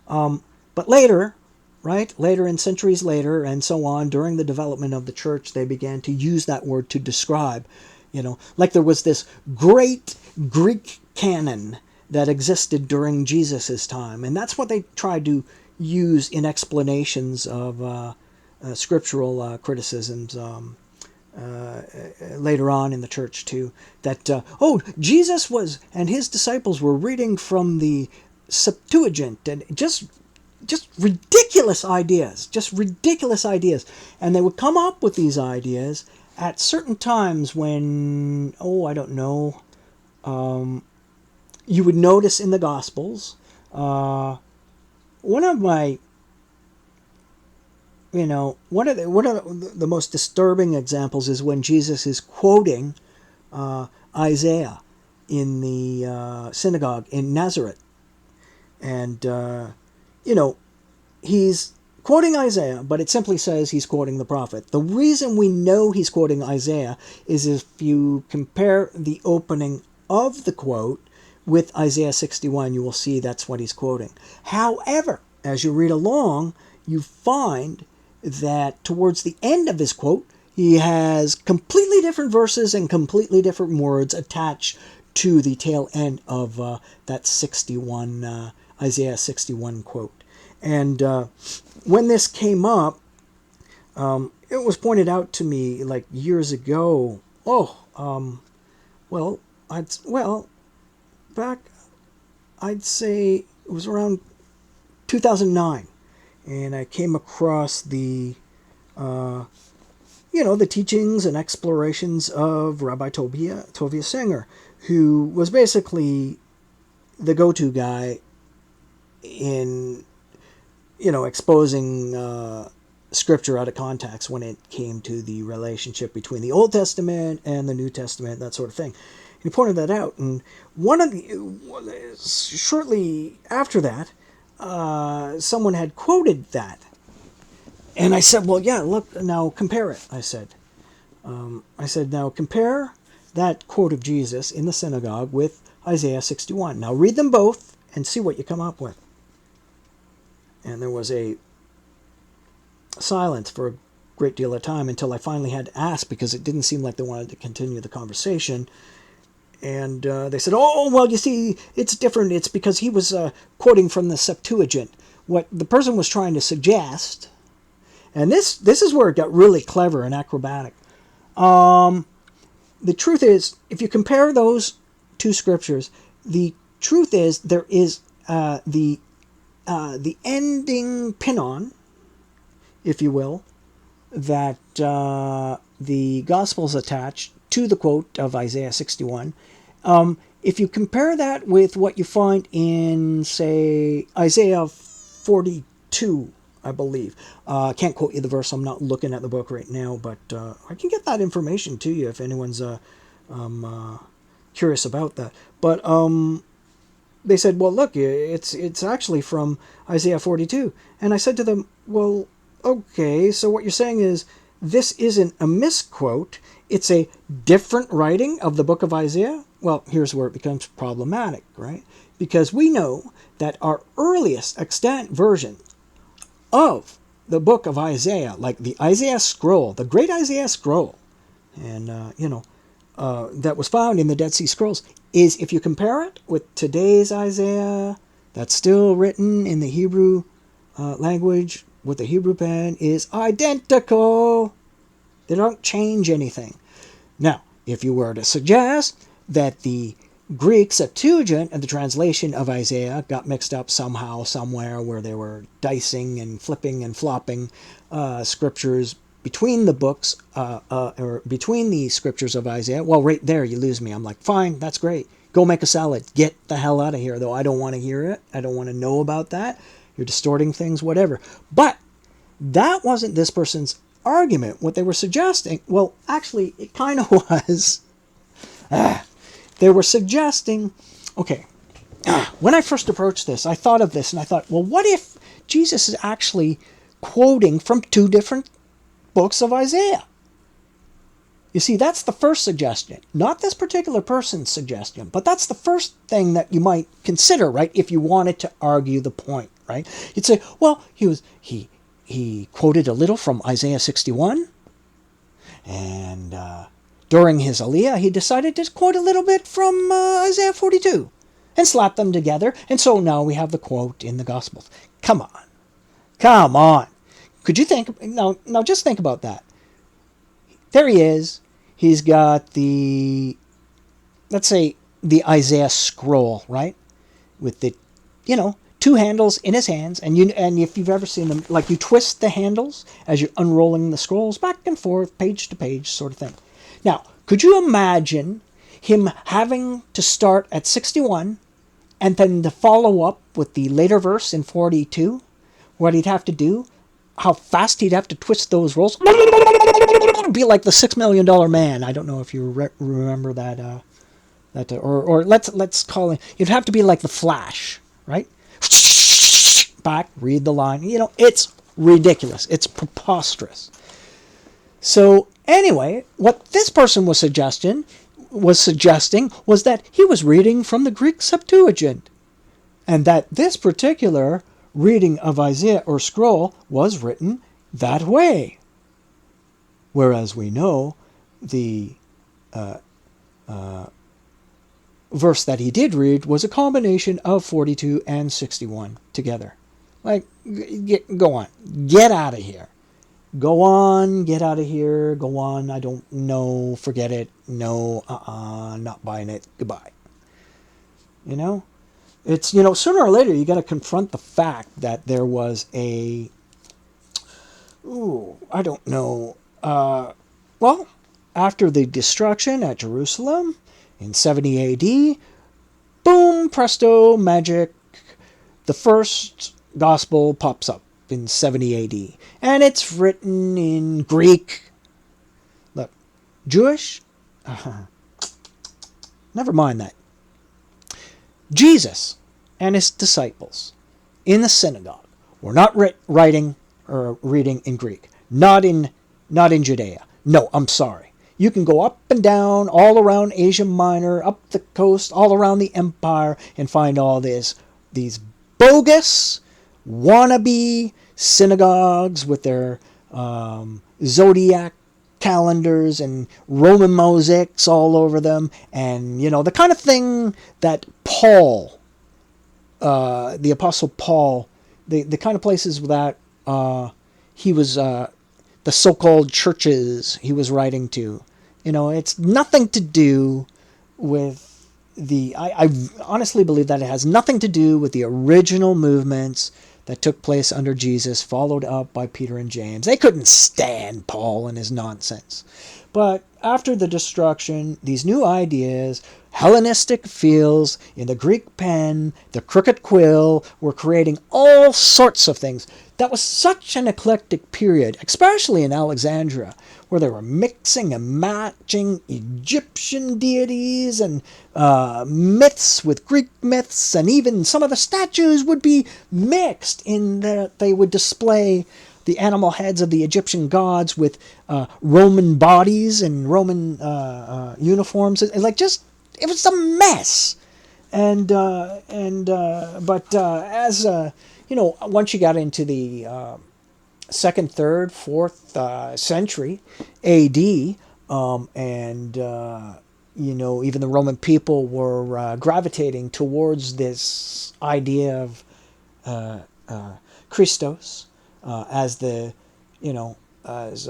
but later, right, later and centuries later and so on, during the development of the church, they began to use that word to describe, like there was this great Greek canon that existed during Jesus' time, and that's what they tried to use in explanations of scriptural criticisms later on in the church too. That Jesus and his disciples were reading from the Septuagint, and just ridiculous ideas, and they would come up with these ideas at certain times when I don't know. You would notice in the Gospels, one of the most disturbing examples is when Jesus is quoting Isaiah in the synagogue in Nazareth, and he's quoting Isaiah, but it simply says he's quoting the prophet. The reason we know he's quoting Isaiah is if you compare the opening of the quote with Isaiah 61, you will see that's what he's quoting. However, as you read along, you find that towards the end of his quote, he has completely different verses and completely different words attached to the tail end of that Isaiah 61 quote. And when this came up, it was pointed out to me like years ago. Back, I'd say it was around 2009, and I came across the the teachings and explorations of Rabbi Tovia Singer, who was basically the go-to guy in exposing scripture out of context when it came to the relationship between the Old Testament and the New Testament, that sort of thing. He pointed that out, and shortly after that, someone had quoted that, and I said, "Well, yeah, look, now compare it." I said, "Now compare that quote of Jesus in the synagogue with Isaiah 61. Now read them both and see what you come up with." And there was a silence for a great deal of time until I finally had to ask, because it didn't seem like they wanted to continue the conversation. And they said, "Oh, well, you see, it's different. It's because he was quoting from the Septuagint." What the person was trying to suggest, and this is where it got really clever and acrobatic. The truth is, if you compare those two scriptures, the truth is there is the ending pin-on, if you will, that the Gospels attached to the quote of Isaiah 61. If you compare that with what you find in, say, Isaiah 42, I believe. I can't quote you the verse. I'm not looking at the book right now, but I can get that information to you if anyone's curious about that. But they said, "Well, look, it's actually from Isaiah 42. And I said to them, "Well, okay, so what you're saying is this isn't a misquote, it's a different writing of the book of Isaiah?" Well, here's where it becomes problematic, right? Because we know that our earliest extant version of the book of Isaiah, like the Isaiah scroll, the great Isaiah scroll, and that was found in the Dead Sea Scrolls is, if you compare it with today's Isaiah, that's still written in the Hebrew language with the Hebrew pen, is identical. They don't change anything. Now, if you were to suggest that the Greek Septuagint and the translation of Isaiah got mixed up somehow, somewhere, where they were dicing and flipping and flopping scriptures between the books, or between the scriptures of Isaiah, well, right there you lose me. I'm like, fine, that's great. Go make a salad. Get the hell out of here, though. I don't want to hear it. I don't want to know about that. You're distorting things, whatever. But that wasn't this person's argument. What they were suggesting, well, actually, it kind of was. They were suggesting, okay, when I first approached this, I thought of this and I thought, well, what if Jesus is actually quoting from two different books of Isaiah? You see, that's the first suggestion. Not this particular person's suggestion, but that's the first thing that you might consider, right? If you wanted to argue the point, right? You'd say, well, he quoted a little from Isaiah 61, and during his Aliyah, he decided to quote a little bit from Isaiah 42 and slap them together. And so now we have the quote in the Gospels. Come on. Come on. Could you think, now just think about that. There he is. He's got the, let's say, the Isaiah scroll, right? With the, two handles in his hands. And if you've ever seen them, like you twist the handles as you're unrolling the scrolls back and forth, page to page sort of thing. Now, could you imagine him having to start at 61 and then to follow up with the later verse in 42? What he'd have to do? How fast he'd have to twist those rolls? Be like the $6 Million Man. I don't know if you remember that. Or let's call it. You'd have to be like the Flash, right? Back, read the line. It's ridiculous. It's preposterous. So anyway, what this person was suggesting was that he was reading from the Greek Septuagint, and that this particular reading of Isaiah or scroll was written that way. Whereas we know the verse that he did read was a combination of 42 and 61 together. Like, go on. Get out of here. Go on, get out of here. Go on, I don't know. Forget it. No, not buying it. Goodbye. It's, sooner or later you got to confront the fact that there was I don't know. Well, after the destruction at Jerusalem in 70 AD, boom, presto, magic, the first gospel pops up in 70 AD. And it's written in Greek. Look, Jewish? Never mind that. Jesus and his disciples in the synagogue were not writing or reading in Greek. Not in Judea. No, I'm sorry. You can go up and down all around Asia Minor, up the coast, all around the empire, and find all these bogus, wannabe synagogues with their zodiac calendars and Roman mosaics all over them, and the kind of thing that Paul, the Apostle Paul, the kind of places that he was, the so-called churches he was writing to. It's nothing to do with I honestly believe that it has nothing to do with the original movements that took place under Jesus, followed up by Peter and James. They couldn't stand Paul and his nonsense. But after the destruction, these new ideas, Hellenistic feels in the Greek pen, the crooked quill, were creating all sorts of things. That was such an eclectic period, especially in Alexandria, where they were mixing and matching Egyptian deities and myths with Greek myths, and even some of the statues would be mixed in that they would display the animal heads of the Egyptian gods with Roman bodies and Roman uniforms. It was a mess. But as once you got into the 2nd, 3rd, 4th century AD, and even the Roman people were gravitating towards this idea of Christos as the, as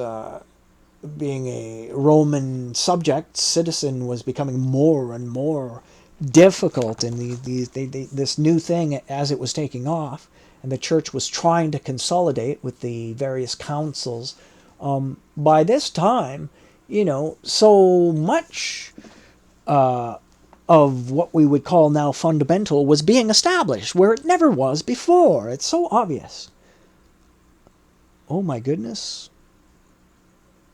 being a Roman subject, citizen was becoming more and more difficult in this new thing as it was taking off, and the church was trying to consolidate with the various councils. By this time, so much of what we would call now fundamental was being established where it never was before. It's so obvious. Oh my goodness.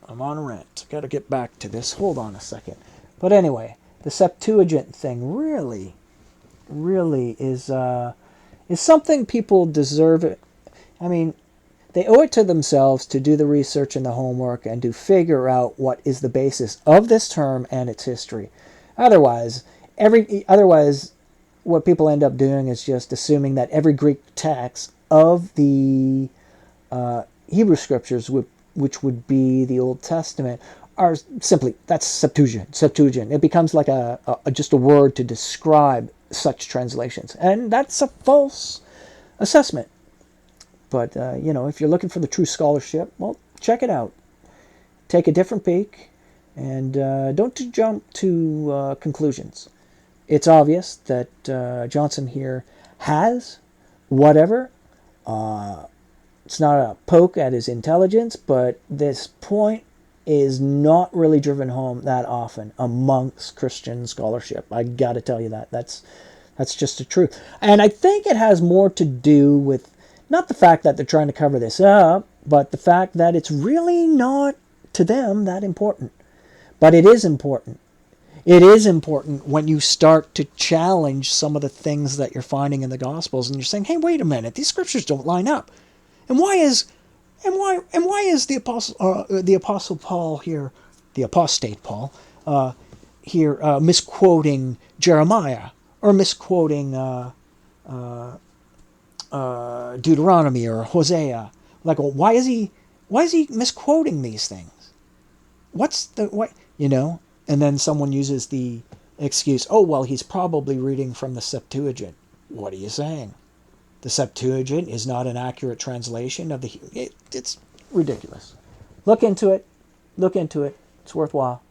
I'm on a rant. Got to get back to this. Hold on a second. But anyway, the Septuagint thing really is something people deserve. I mean, they owe it to themselves to do the research and the homework and to figure out what is the basis of this term and its history. Otherwise, what people end up doing is just assuming that every Greek text of the Hebrew scriptures, which would be the Old Testament, are simply, that's Septuagint. It becomes like just a word to describe such translations, and that's a false assessment. But if you're looking for the true scholarship, well, check it out. Take a different peek, and don't jump to conclusions. It's obvious that Johnson here has whatever. It's not a poke at his intelligence, but this point is not really driven home that often amongst Christian scholarship. I got to tell you that. That's just the truth. And I think it has more to do with not the fact that they're trying to cover this up, but the fact that it's really not to them that important. But it is important. It is important when you start to challenge some of the things that you're finding in the Gospels, and you're saying, "Hey, wait a minute! These scriptures don't line up." And why is the apostle Paul here, the apostate Paul here, misquoting Jeremiah or misquoting Deuteronomy or Hosea? Like, well, why is he misquoting these things? What's the what? And then someone uses the excuse, "Oh, well, he's probably reading from the Septuagint." What are you saying? The Septuagint is not an accurate translation of it's ridiculous. Look into it. It's worthwhile.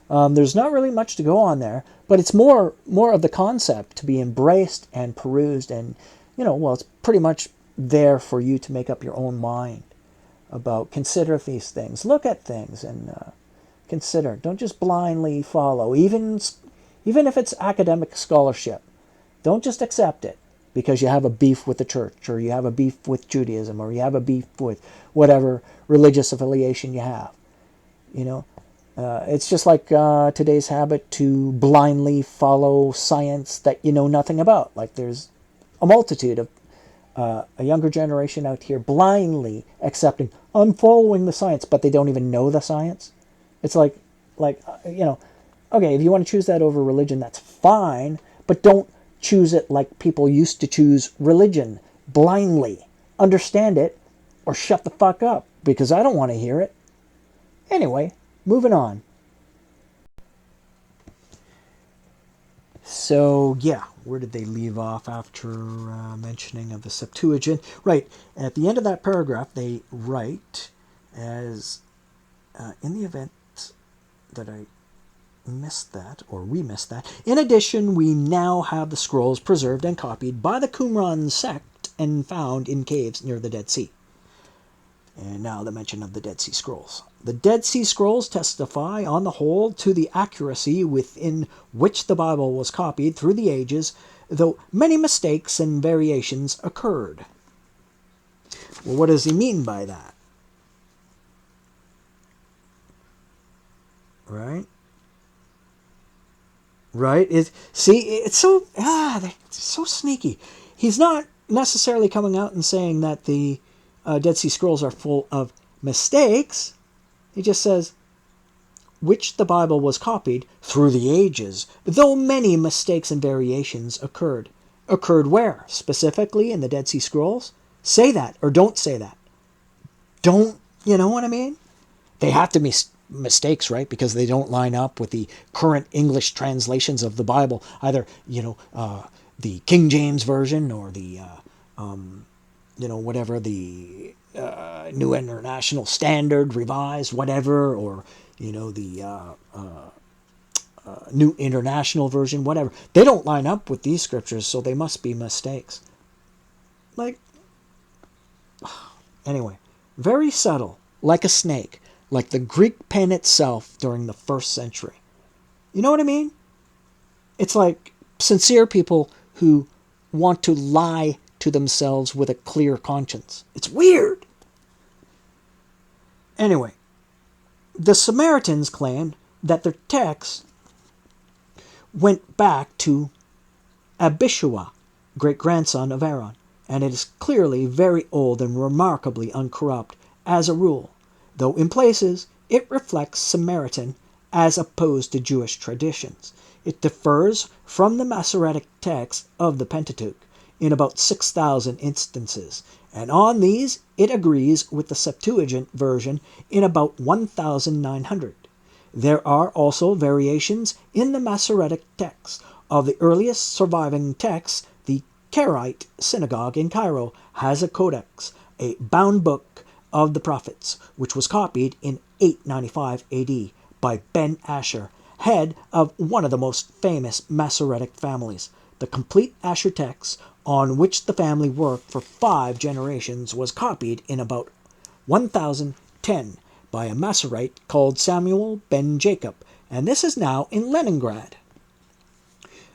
There's not really much to go on there, but it's more of the concept to be embraced and perused, and it's pretty much there for you to make up your own mind about. Consider these things. Look at things and consider. Don't just blindly follow, even if it's academic scholarship. Don't just accept it because you have a beef with the church, or you have a beef with Judaism, or you have a beef with whatever religious affiliation you have. It's just like today's habit to blindly follow science that you know nothing about. Like, there's a multitude of a younger generation out here blindly accepting, "I'm following the science," but they don't even know the science. It's like okay, if you want to choose that over religion, that's fine, but don't choose it like people used to choose religion, blindly. Understand it, or shut the fuck up, because I don't want to hear it. Anyway, moving on. So, yeah, where did they leave off after mentioning of the Septuagint? Right, at the end of that paragraph, they write, as in the event that I missed that, or we missed that. In addition, we now have the scrolls preserved and copied by the Qumran sect and found in caves near the Dead Sea. And now the mention of the Dead Sea Scrolls. The Dead Sea Scrolls testify, on the whole, to the accuracy within which the Bible was copied through the ages, though many mistakes and variations occurred. Well, what does he mean by that? Right? It's so sneaky. He's not necessarily coming out and saying that the Dead Sea Scrolls are full of mistakes. He just says, which the Bible was copied through the ages, though many mistakes and variations occurred. Occurred where? Specifically in the Dead Sea Scrolls? Say that, or don't say that. Don't, you know what I mean? They have to be mistakes, right? Because they don't line up with the current English translations of the Bible, either the King James version or the whatever the New International Standard, Revised, whatever, or the New International Version, whatever. They don't line up with these scriptures, so they must be mistakes. Anyway, very subtle, like a snake, like the Greek pen itself during the first century. You know what I mean? It's like sincere people who want to lie to themselves with a clear conscience. It's weird. Anyway, the Samaritans claimed that their text went back to Abishua, great-grandson of Aaron, and it is clearly very old and remarkably uncorrupt as a rule, though in places it reflects Samaritan as opposed to Jewish traditions. It differs from the Masoretic text of the Pentateuch in about 6,000 instances, and on these it agrees with the Septuagint version in about 1,900. There are also variations in the Masoretic text. Of the earliest surviving texts, the Karaite synagogue in Cairo has a codex, a bound book of the prophets, which was copied in 895 AD by Ben Asher, head of one of the most famous Masoretic families. The complete Asher text, on which the family worked for 5 generations, was copied in about 1010 by a Masorite called Samuel ben Jacob, and this is now in Leningrad.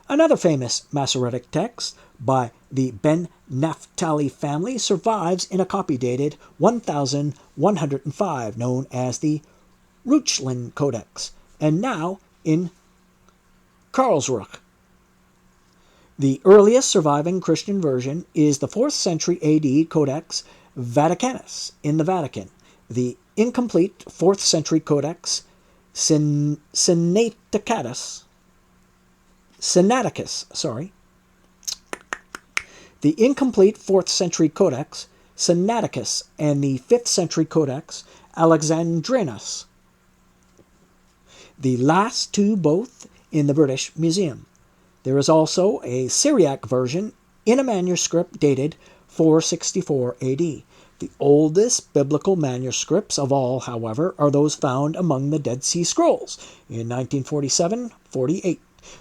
Another famous Masoretic text by the Ben Naphtali family survives in a copy dated 1105, known as the Reuchlin Codex, and now in Karlsruhe. The earliest surviving Christian version is the 4th century AD Codex Vaticanus in the Vatican. The incomplete 4th century Codex Sinaiticus, The incomplete 4th century Codex Sinaiticus and the 5th century Codex Alexandrinus. The last two both in the British Museum. There is also a Syriac version in a manuscript dated 464 AD. The oldest biblical manuscripts of all, however, are those found among the Dead Sea Scrolls in 1947-48,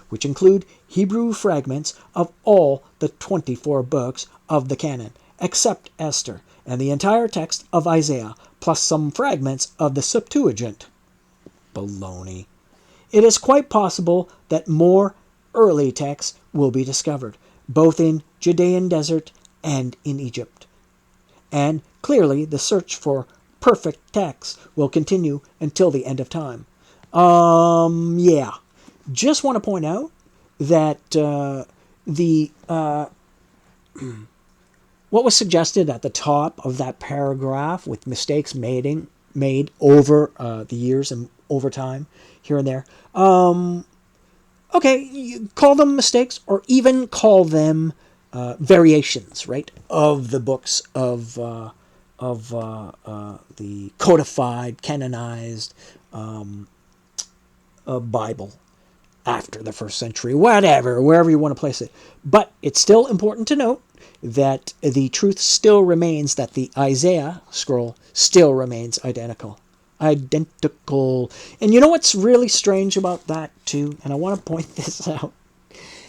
which include Hebrew fragments of all the 24 books of the canon, except Esther, and the entire text of Isaiah, plus some fragments of the Septuagint. Baloney. It is quite possible that more early texts will be discovered, both in Judean desert and in Egypt. And clearly the search for perfect texts will continue until the end of time. Just want to point out that what was suggested at the top of that paragraph with mistakes made over the years and over time, here and there. Okay, you call them mistakes or even call them variations, right, of the books of the codified, canonized Bible after the 1st century, whatever, wherever you want to place it. But it's still important to note that the truth still remains that the Isaiah scroll still remains identical. And you know what's really strange about that too, and I want to point this out,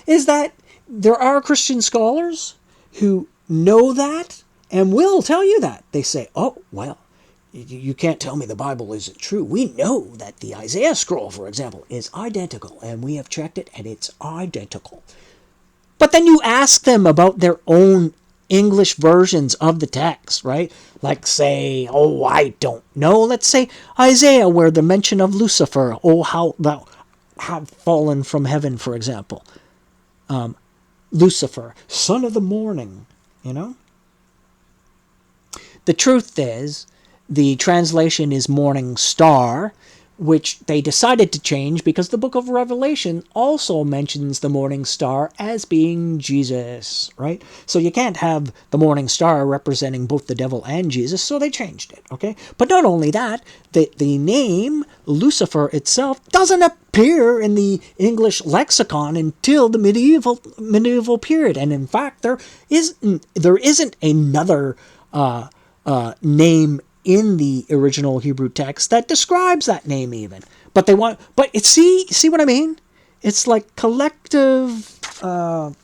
is that there are Christian scholars who know that and will tell you that. They say, oh, well, you can't tell me the Bible isn't true. We know that the Isaiah scroll, for example, is identical, and we have checked it, and it's identical. But then you ask them about their own English versions of the text, right? Like, say, I don't know. Let's say Isaiah, where the mention of Lucifer, how thou have fallen from heaven, for example. Lucifer, son of the morning, The truth is, the translation is morning star, which they decided to change because the book of Revelation also mentions the morning star as being Jesus, right? So you can't have the morning star representing both the devil and Jesus, so they changed it, okay? But not only that, the name Lucifer itself doesn't appear in the English lexicon until the medieval period, and in fact, there isn't another name in the original Hebrew text that describes that name even. But see what I mean? It's like collective, what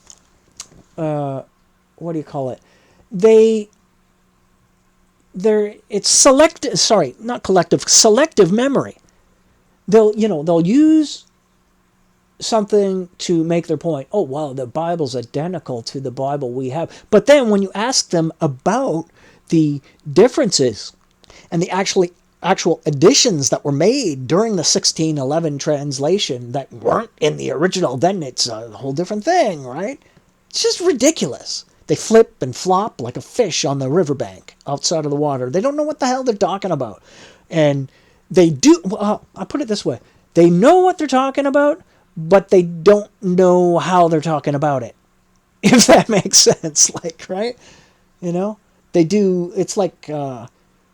do you call it? It's selective, sorry, not collective, selective memory. They'll use something to make their point. Oh, well, the Bible's identical to the Bible we have. But then when you ask them about the differences and the actual additions that were made during the 1611 translation that weren't in the original, then it's a whole different thing, right? It's just ridiculous. They flip and flop like a fish on the riverbank outside of the water. They don't know what the hell they're talking about. And they do, well, I'll put it this way. They know what they're talking about, but they don't know how they're talking about it. If that makes sense, like, right? They do, it's like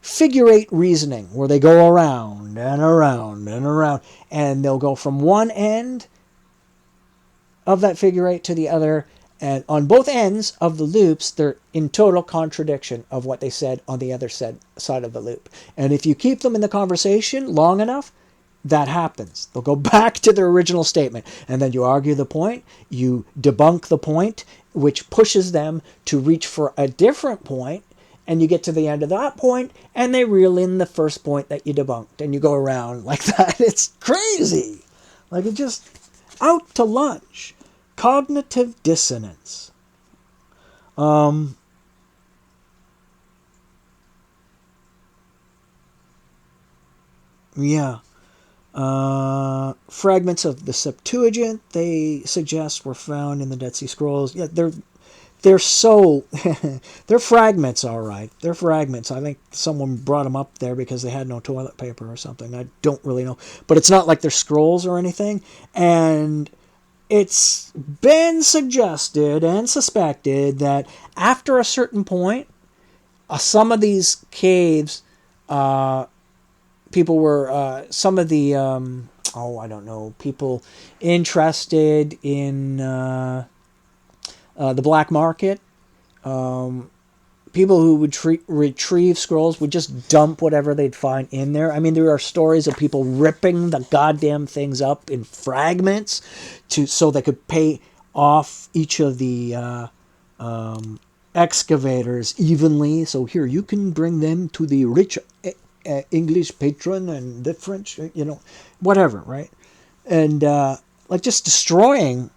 figure eight reasoning, where they go around and around and around, and they'll go from one end of that figure eight to the other, and on both ends of the loops, they're in total contradiction of what they said on the other side of the loop. And if you keep them in the conversation long enough, that happens. They'll go back to their original statement, and then you argue the point, you debunk the point, which pushes them to reach for a different point, and you get to the end of that point, and they reel in the first point that you debunked, and you go around like that. It's crazy. Like, it just out to lunch. Cognitive dissonance. Yeah. Fragments of the Septuagint, they suggest, were found in the Dead Sea Scrolls. Yeah, they're so they're fragments, all right. They're fragments. I think someone brought them up there because they had no toilet paper or something. I don't really know, but it's not like they're scrolls or anything. And it's been suggested and suspected that after a certain point, some of these caves, people were, some of the, I don't know, people interested in the black market, people who would retrieve scrolls would just dump whatever they'd find in there. I mean, there are stories of people ripping the goddamn things up in fragments so they could pay off each of the excavators evenly. So here, you can bring them to the rich English patron and the French, whatever, right? And like just destroying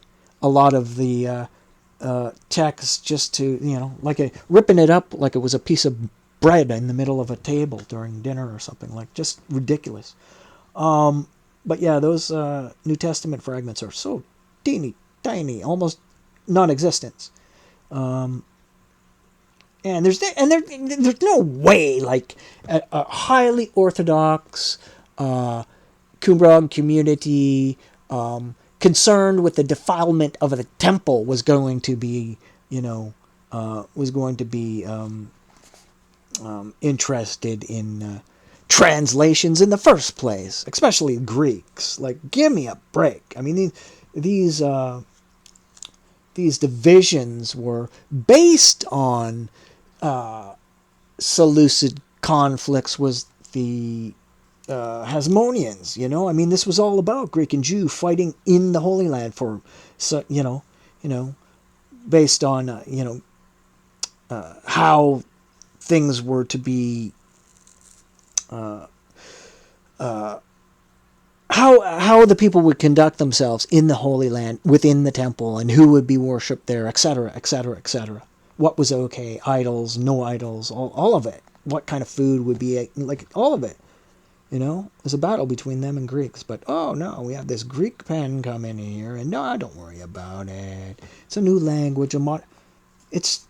a lot of the text just to, ripping it up like it was a piece of bread in the middle of a table during dinner or something, like just ridiculous. But yeah, those New Testament fragments are so teeny tiny, almost non-existent. And there's no way, like a highly Orthodox Qumran community concerned with the defilement of the temple was going to be, interested in translations in the first place, especially Greeks. Like, give me a break. I mean, these divisions were based on Seleucid conflicts with the Hasmoneans. I mean, this was all about Greek and Jew fighting in the Holy Land for, based on how things were to be, how the people would conduct themselves in the Holy Land within the temple, and who would be worshipped there, etc., etc., etc. What was okay, idols, no idols, all of it. What kind of food would be, like, all of it. There's a battle between them and Greeks. But, oh no, we have this Greek pen come in here, and no, don't worry about it. It's a new language. It's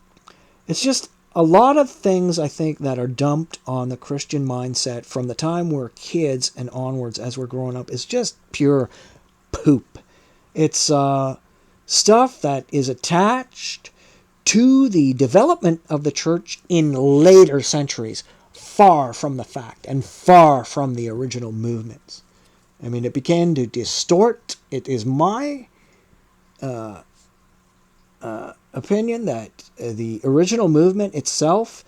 just a lot of things I think that are dumped on the Christian mindset from the time we're kids and onwards as we're growing up is just pure poop. It's stuff that is attached to the development of the church in later centuries, far from the fact and far from the original movements. I mean, it began to distort. It is my opinion that the original movement itself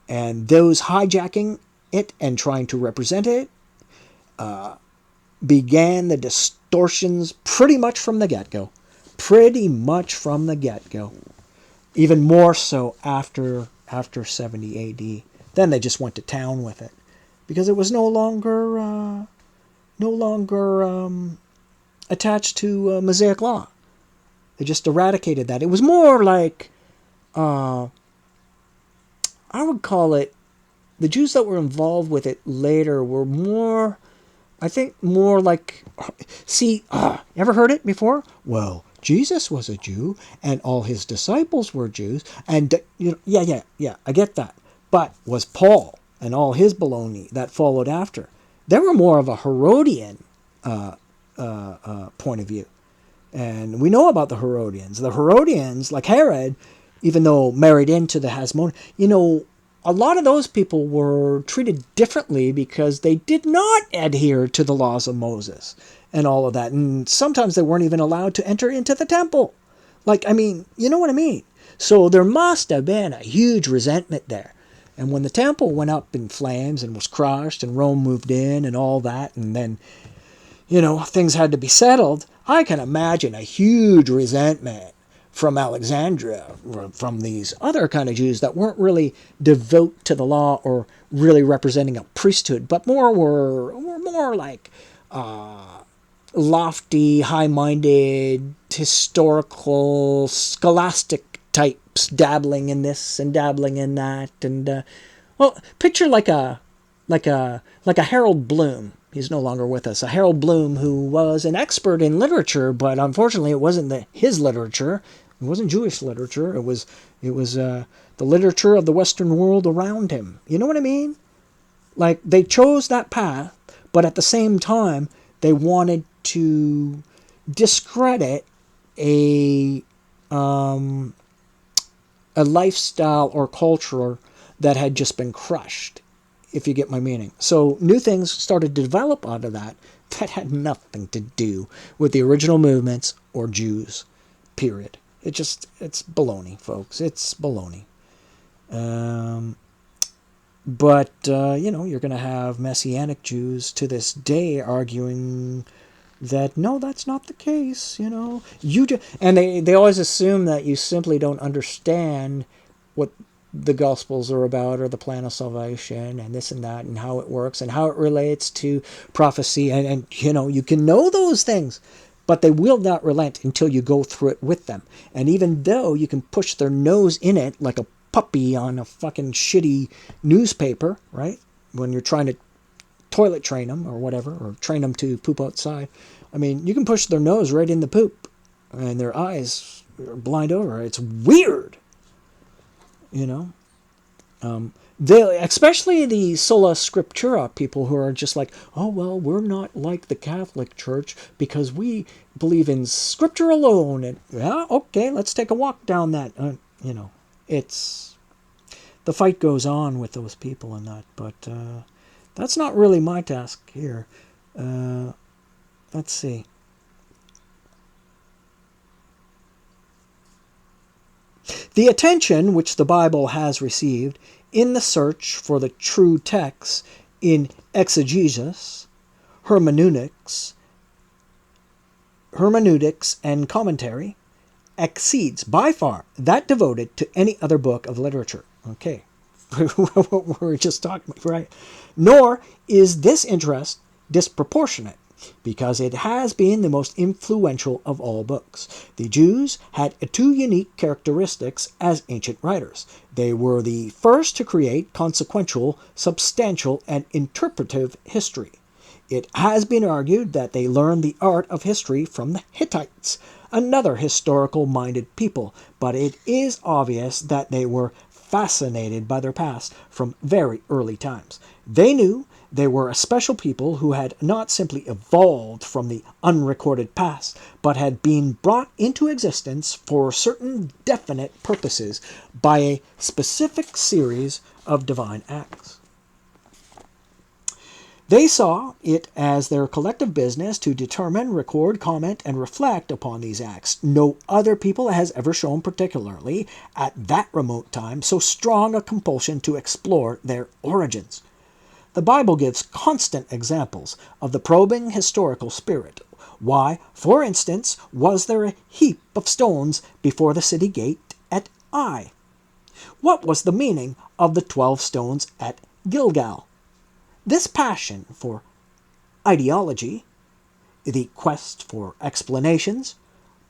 and those hijacking it and trying to represent it began the distortions pretty much from the get-go. Pretty much from the get-go. Even more so after 70 AD. Then they just went to town with it. Because it was no longer attached to Mosaic law. They just eradicated that. It was more like, I would call it, the Jews that were involved with it later were more, I think, more like, see, ever heard it before? Well, Jesus was a Jew, and all his disciples were Jews, and, yeah, I get that. But was Paul and all his baloney that followed after? They were more of a Herodian point of view. And we know about the Herodians. The Herodians, like Herod, even though married into the Hasmonean, a lot of those people were treated differently because they did not adhere to the laws of Moses and all of that. And sometimes they weren't even allowed to enter into the temple. You know what I mean? So there must have been a huge resentment there. And when the temple went up in flames and was crushed and Rome moved in and all that, and then, things had to be settled, I can imagine a huge resentment from Alexandria, from these other kind of Jews that weren't really devout to the law or really representing a priesthood, but were more like lofty, high-minded, historical, scholastic types, dabbling in this and dabbling in that, and picture like a Harold Bloom. He's no longer with us. A Harold Bloom who was an expert in literature, but unfortunately it wasn't his literature. It wasn't Jewish literature. It was the literature of the Western world around him. You know what I mean? Like, they chose that path, but at the same time they wanted to discredit a lifestyle or culture that had just been crushed, if you get my meaning. So new things started to develop out of that had nothing to do with the original movements or Jews, period. It's baloney, folks. It's baloney. But you're going to have Messianic Jews to this day arguing that, no, that's not the case, and they always assume that you simply don't understand what the Gospels are about, or the plan of salvation, and this and that, and how it works, and how it relates to prophecy, and you can know those things, but they will not relent until you go through it with them. And even though you can push their nose in it like a puppy on a fucking shitty newspaper, right? When you're trying to toilet train them or whatever, or train them to poop outside. I mean, you can push their nose right in the poop, and their eyes are blind over. It's weird. Especially the sola scriptura people who are just like, oh, well, we're not like the Catholic Church because we believe in Scripture alone. And, yeah, okay, let's take a walk down that. It's, the fight goes on with those people and that, but that's not really my task here. Let's see. The attention which the Bible has received in the search for the true text in exegesis, hermeneutics, and commentary exceeds by far that devoted to any other book of literature. Okay, what we're just talking about, right? Nor is this interest disproportionate, because it has been the most influential of all books. The Jews had two unique characteristics as ancient writers. They were the first to create consequential, substantial, and interpretive history. It has been argued that they learned the art of history from the Hittites, another historical-minded people, but it is obvious that they were fascinated by their past from very early times. They knew they were a special people who had not simply evolved from the unrecorded past, but had been brought into existence for certain definite purposes by a specific series of divine acts. They saw it as their collective business to determine, record, comment, and reflect upon these acts. No other people has ever shown, particularly at that remote time, so strong a compulsion to explore their origins. The Bible gives constant examples of the probing historical spirit. Why, for instance, was there a heap of stones before the city gate at Ai? What was the meaning of the 12 stones at Gilgal? This passion for ideology, the quest for explanations,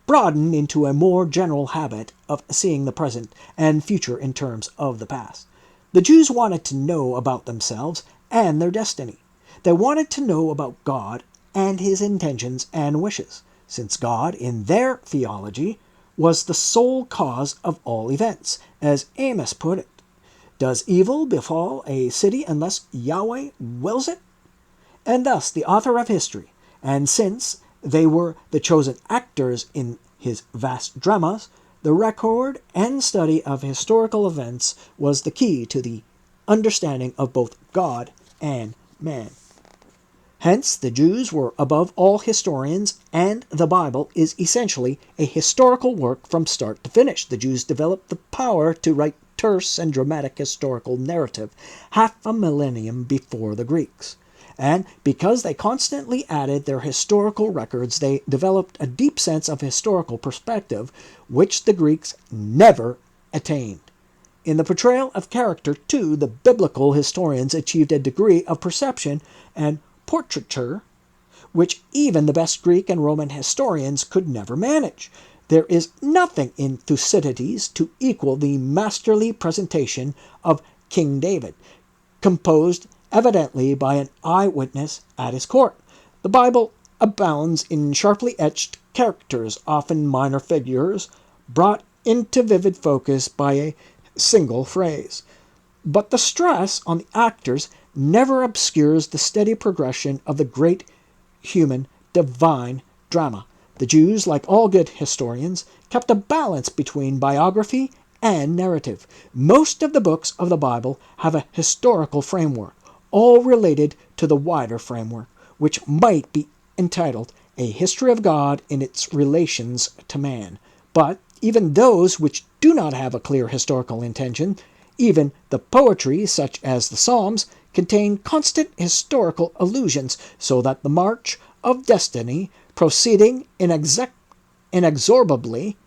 broadened into a more general habit of seeing the present and future in terms of the past. The Jews wanted to know about themselves and their destiny. They wanted to know about God and his intentions and wishes, since God, in their theology, was the sole cause of all events, as Amos put it. Does evil befall a city unless Yahweh wills it? And thus the author of history, and since they were the chosen actors in his vast dramas, the record and study of historical events was the key to the understanding of both God and man. Hence, the Jews were above all historians, and the Bible is essentially a historical work from start to finish. The Jews developed the power to write terse and dramatic historical narrative half a millennium before the Greeks. And because they constantly added their historical records, they developed a deep sense of historical perspective, which the Greeks never attained. In the portrayal of character, too, the biblical historians achieved a degree of perception and portraiture which even the best Greek and Roman historians could never manage. There is nothing in Thucydides to equal the masterly presentation of King David, composed evidently by an eyewitness at his court. The Bible abounds in sharply etched characters, often minor figures, brought into vivid focus by a single phrase. But the stress on the actors never obscures the steady progression of the great human divine drama. The Jews, like all good historians, kept a balance between biography and narrative. Most of the books of the Bible have a historical framework, all related to the wider framework, which might be entitled A History of God in its Relations to Man. But even those which do not have a clear historical intention, even the poetry, such as the Psalms, contain constant historical allusions, so that the march of destiny, proceeding inexorably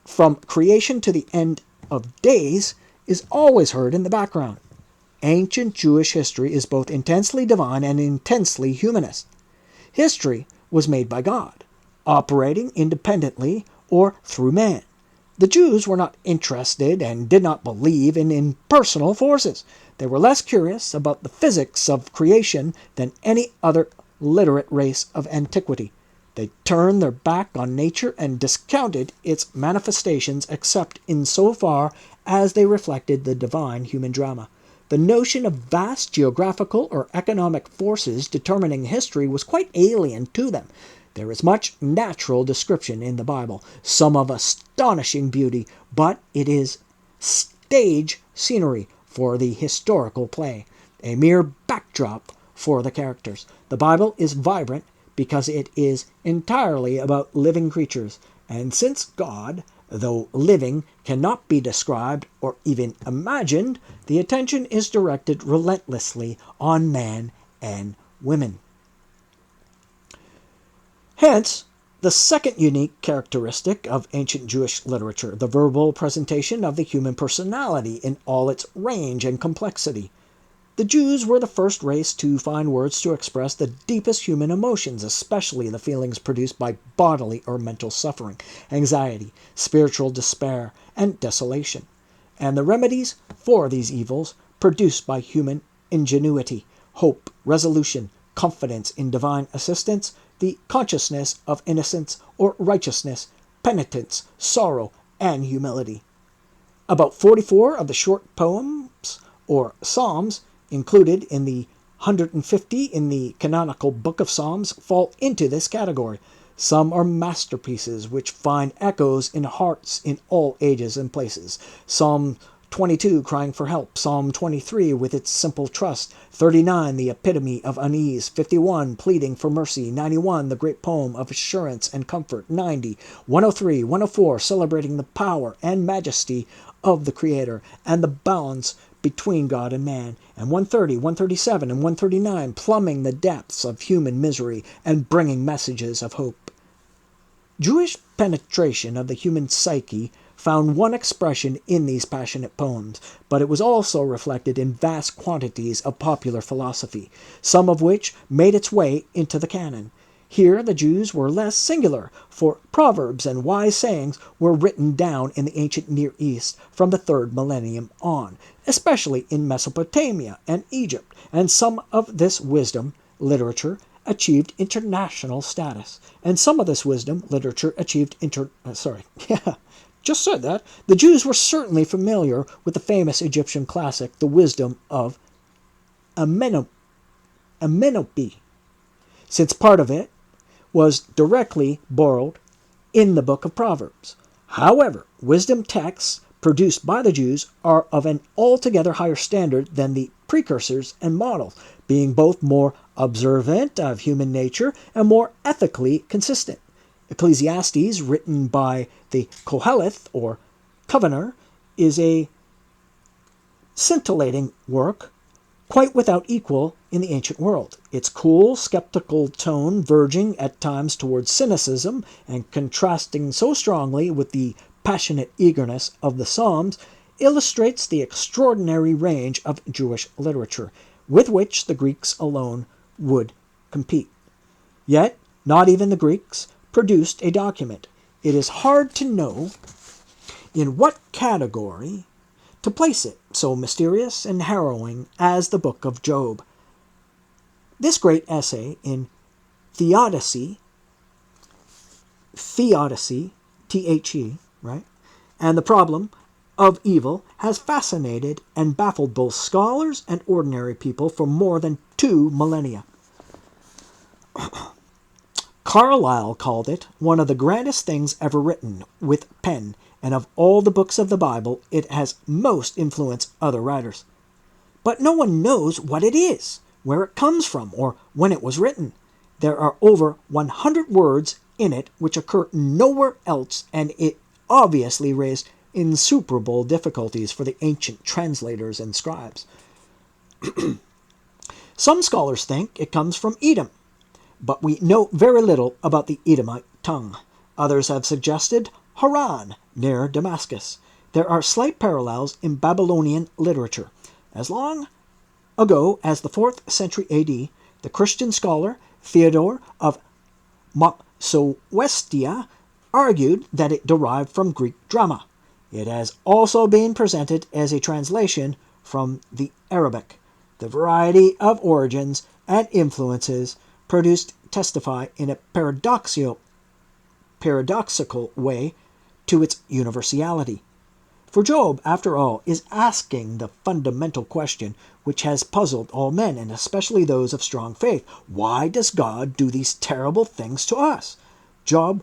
from creation to the end of days, is always heard in the background. Ancient Jewish history is both intensely divine and intensely humanist. History was made by God, operating independently or through man. The Jews were not interested and did not believe in impersonal forces. They were less curious about the physics of creation than any other literate race of antiquity. They turned their back on nature and discounted its manifestations except in so far as they reflected the divine human drama. The notion of vast geographical or economic forces determining history was quite alien to them. There is much natural description in the Bible, some of astonishing beauty, but it is stage scenery for the historical play, a mere backdrop for the characters. The Bible is vibrant because it is entirely about living creatures, and since God, though living, cannot be described or even imagined, the attention is directed relentlessly on man and women. Hence, the second unique characteristic of ancient Jewish literature, the verbal presentation of the human personality in all its range and complexity. The Jews were the first race to find words to express the deepest human emotions, especially the feelings produced by bodily or mental suffering, anxiety, spiritual despair, and desolation, and the remedies for these evils produced by human ingenuity, hope, resolution, confidence in divine assistance, the consciousness of innocence or righteousness, penitence, sorrow, and humility. About 44 of the short poems, or psalms, included in the 150 in the canonical Book of Psalms fall into this category. Some are masterpieces which find echoes in hearts in all ages and places. Psalm 22, crying for help. Psalm 23, with its simple trust. 39, the epitome of unease. 51, pleading for mercy. 91, the great poem of assurance and comfort. 90, 103, 104, celebrating the power and majesty of the Creator and the balance between God and man. And 130, 137, and 139, plumbing the depths of human misery and bringing messages of hope. Jewish penetration of the human psyche found one expression in these passionate poems, but it was also reflected in vast quantities of popular philosophy, some of which made its way into the canon. Here the Jews were less singular, for proverbs and wise sayings were written down in the ancient Near East from the 3rd millennium on, especially in Mesopotamia and Egypt, and some of this wisdom literature achieved international status. And some of this wisdom literature achieved just said that. The Jews were certainly familiar with the famous Egyptian classic, The Wisdom of Amenhotep, since part of it was directly borrowed in the book of Proverbs. However, wisdom texts produced by the Jews are of an altogether higher standard than the precursors and models, being both more observant of human nature and more ethically consistent. Ecclesiastes, written by the Koheleth, or Covener, is a scintillating work quite without equal in the ancient world. Its cool, skeptical tone, verging at times towards cynicism and contrasting so strongly with the passionate eagerness of the Psalms, illustrates the extraordinary range of Jewish literature, with which the Greeks alone would compete. Yet, not even the Greeks produced a document. It is hard to know in what category to place it, so mysterious and harrowing as the book of Job. This great essay in theodicy, T-H-E, right, and the problem of evil has fascinated and baffled both scholars and ordinary people for more than 2 millennia. Carlyle called it one of the grandest things ever written with pen, and of all the books of the Bible, it has most influenced other writers. But no one knows what it is, where it comes from, or when it was written. There are over 100 words in it which occur nowhere else, and it obviously raised insuperable difficulties for the ancient translators and scribes. Some scholars think it comes from Edom, but we know very little about the Edomite tongue. Others have suggested Haran, near Damascus. There are slight parallels in Babylonian literature. As long ago as the 4th century A.D., the Christian scholar Theodore of Mopsuestia argued that it derived from Greek drama. It has also been presented as a translation from the Arabic. The variety of origins and influences produced testify in a paradoxical way to its universality. For Job, after all, is asking the fundamental question which has puzzled all men, and especially those of strong faith. Why does God do these terrible things to us? Job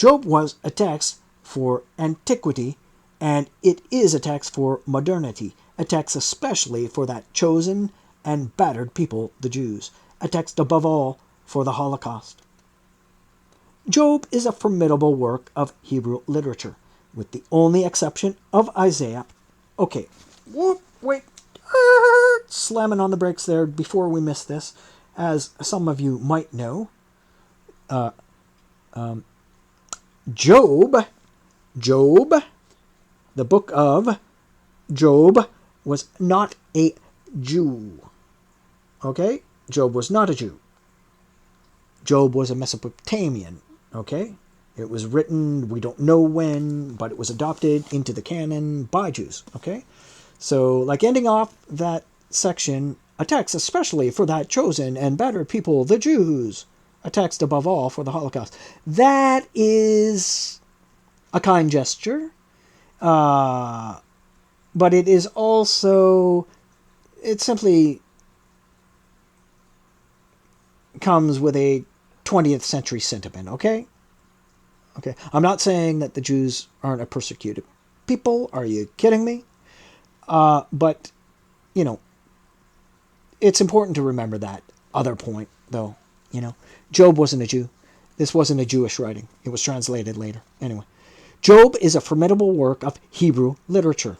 was a text for antiquity, and it is a text for modernity, a text especially for that chosen and battered people, the Jews, a text above all for the Holocaust. Job is a formidable work of Hebrew literature, with the only exception of Isaiah. Okay, wait, slamming on the brakes there before we miss this. As some of you might know, Job, the book of Job, was not a Jew. Okay? Job was not a Jew. Job was a Mesopotamian. Okay? It was written, we don't know when, but it was adopted into the canon by Jews. Okay? So, like ending off that section, a text especially for that chosen and battered people, the Jews. A text above all for the Holocaust. That is a kind gesture. but it is also, it simply comes with a 20th century sentiment, okay? Okay. I'm not saying that the Jews aren't a persecuted people. Are you kidding me? But, you know, it's important to remember that other point, though. You know, Job wasn't a Jew. This wasn't a Jewish writing. It was translated later. Anyway, Job is a formidable work of Hebrew literature.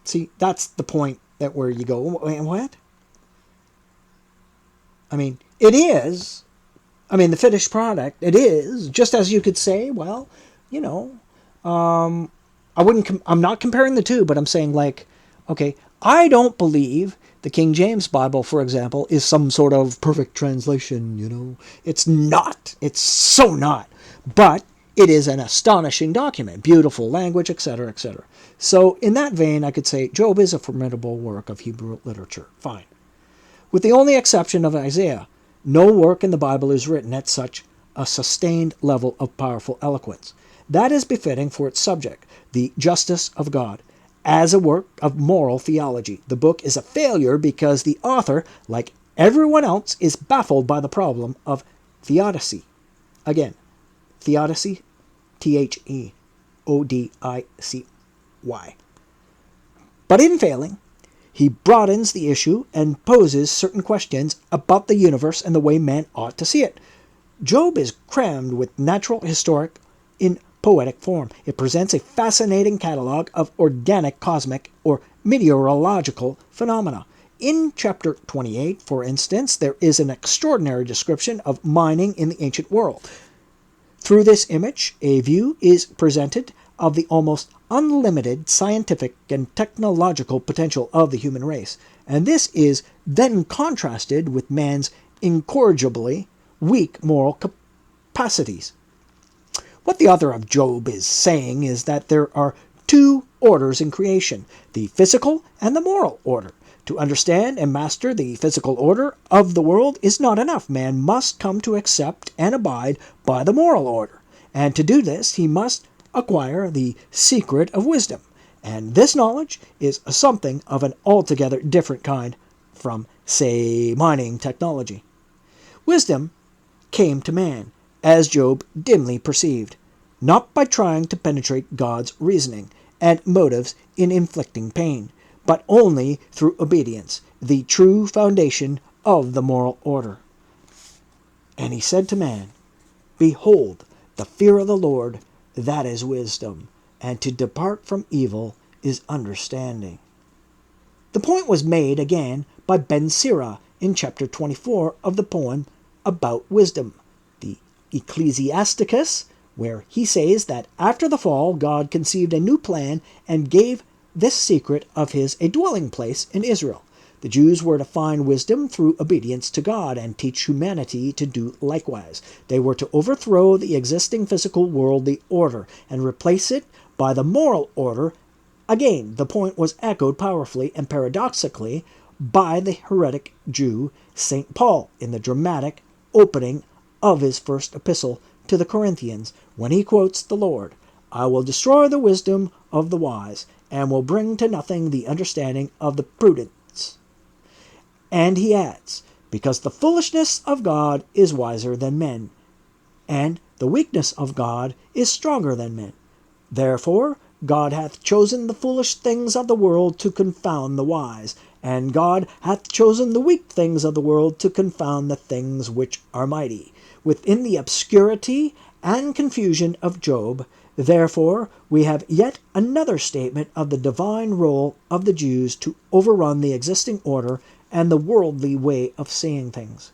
See, that's the point that where you go, what? I mean, it is. I mean, the finished product, it is. Just as you could say, well, you know, I'm not comparing the two, but I'm saying like, okay, I don't believe the King James Bible, for example, is some sort of perfect translation, you know. It's not. It's so not. But it is an astonishing document, beautiful language, etc., etc. So in that vein, I could say Job is a formidable work of Hebrew literature. Fine. With the only exception of Isaiah, no work in the Bible is written at such a sustained level of powerful eloquence. That is befitting for its subject, the justice of God. As a work of moral theology, the book is a failure because the author, like everyone else, is baffled by the problem of theodicy. Again, theodicy, Theodicy. But in failing, he broadens the issue and poses certain questions about the universe and the way man ought to see it. Job is crammed with natural, historic, in poetic form. It presents a fascinating catalog of organic, cosmic, or meteorological phenomena. In chapter 28, for instance, there is an extraordinary description of mining in the ancient world. Through this image, a view is presented of the almost unlimited scientific and technological potential of the human race, and this is then contrasted with man's incorrigibly weak moral capacities. What the author of Job is saying is that there are two orders in creation, the physical and the moral order. To understand and master the physical order of the world is not enough. Man must come to accept and abide by the moral order, and to do this he must acquire the secret of wisdom, and this knowledge is something of an altogether different kind from, say, mining technology. Wisdom came to man, as Job dimly perceived, not by trying to penetrate God's reasoning and motives in inflicting pain, but only through obedience, the true foundation of the moral order. And he said to man, Behold, the fear of the Lord, that is wisdom, and to depart from evil is understanding. The point was made again by Ben Sira in chapter 24 of the poem about wisdom, the Ecclesiasticus, where he says that after the fall, God conceived a new plan and gave this secret of his a dwelling place in Israel. The Jews were to find wisdom through obedience to God and teach humanity to do likewise. They were to overthrow the existing physical worldly order and replace it by the moral order. Again, the point was echoed powerfully and paradoxically by the heretic Jew St. Paul in the dramatic opening of his first epistle to the Corinthians, when he quotes the Lord, I will destroy the wisdom of the wise, and will bring to nothing the understanding of the prudent. And he adds, because the foolishness of God is wiser than men, and the weakness of God is stronger than men. Therefore God hath chosen the foolish things of the world to confound the wise, and God hath chosen the weak things of the world to confound the things which are mighty. Within the obscurity and confusion of Job, therefore, we have yet another statement of the divine role of the Jews to overrun the existing order and the worldly way of seeing things.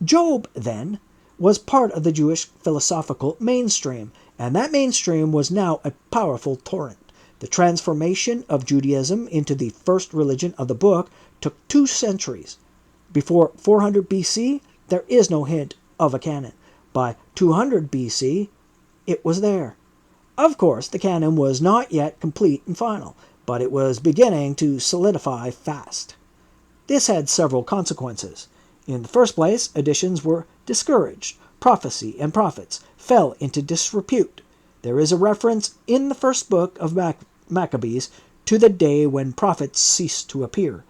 Job, then, was part of the Jewish philosophical mainstream, and that mainstream was now a powerful torrent. The transformation of Judaism into the first religion of the book took 2 centuries. Before 400 BC, there is no hint of a canon. By 200 BC, it was there. Of course, the canon was not yet complete and final, but it was beginning to solidify fast. This had several consequences. In the first place, editions were discouraged. Prophecy and prophets fell into disrepute. There is a reference in the first book of Maccabees to the day when prophets ceased to appear.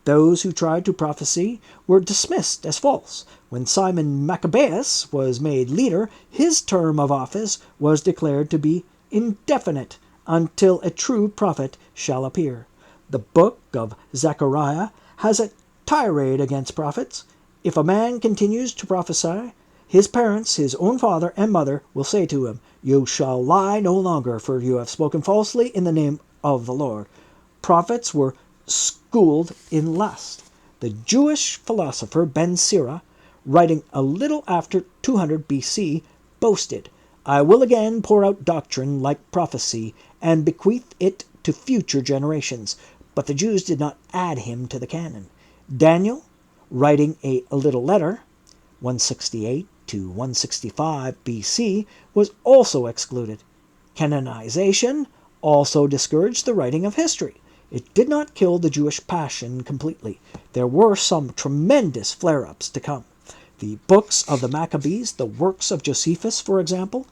Those who tried to prophesy were dismissed as false. When Simon Maccabeus was made leader, his term of office was declared to be indefinite until a true prophet shall appear. The book of Zechariah has a tirade against prophets. If a man continues to prophesy, his parents, his own father and mother, will say to him, "You shall lie no longer, for you have spoken falsely in the name of the Lord." Prophets were schooled in lust. The Jewish philosopher Ben Sira, writing a little after 200 BC, boasted, "I will again pour out doctrine like prophecy and bequeath it to future generations." But the Jews did not add him to the canon. Daniel, writing a little letter, 168 to 165 BC, was also excluded. Canonization also discouraged the writing of history. It did not kill the Jewish passion completely. There were some tremendous flare-ups to come. The books of the Maccabees, the works of Josephus, for example.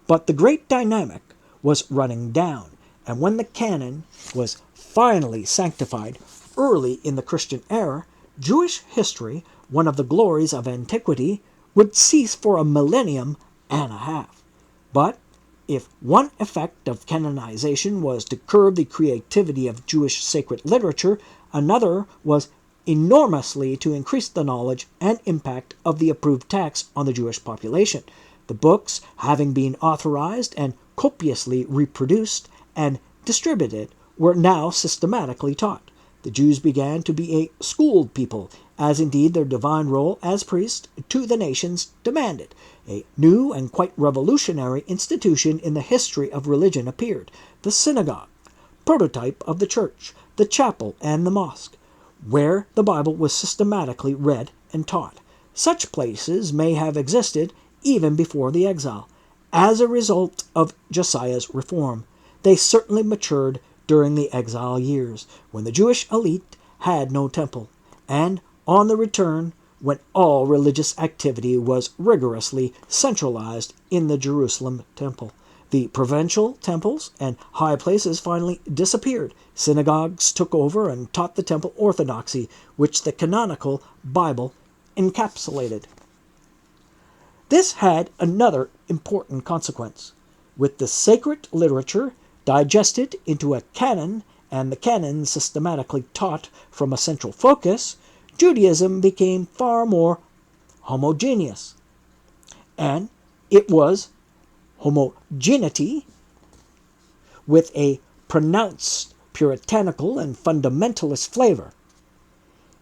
But the great dynamic was running down, and when the canon was finally sanctified early in the Christian era, Jewish history, one of the glories of antiquity, would cease for a millennium and a half. But if one effect of canonization was to curb the creativity of Jewish sacred literature, another was enormously to increase the knowledge and impact of the approved texts on the Jewish population. The books, having been authorized and copiously reproduced and distributed, were now systematically taught. The Jews began to be a schooled people, as indeed their divine role as priests to the nations demanded. A new and quite revolutionary institution in the history of religion appeared: the synagogue, prototype of the church, the chapel, and the mosque, where the Bible was systematically read and taught. Such places may have existed even before the exile. As a result of Josiah's reform, they certainly matured during the exile years, when the Jewish elite had no temple, and on the return, when all religious activity was rigorously centralized in the Jerusalem temple. The provincial temples and high places finally disappeared. Synagogues took over and taught the temple orthodoxy, which the canonical Bible encapsulated. This had another important consequence. With the sacred literature digested into a canon, and the canon systematically taught from a central focus, Judaism became far more homogeneous. And it was homogeneity with a pronounced puritanical and fundamentalist flavor.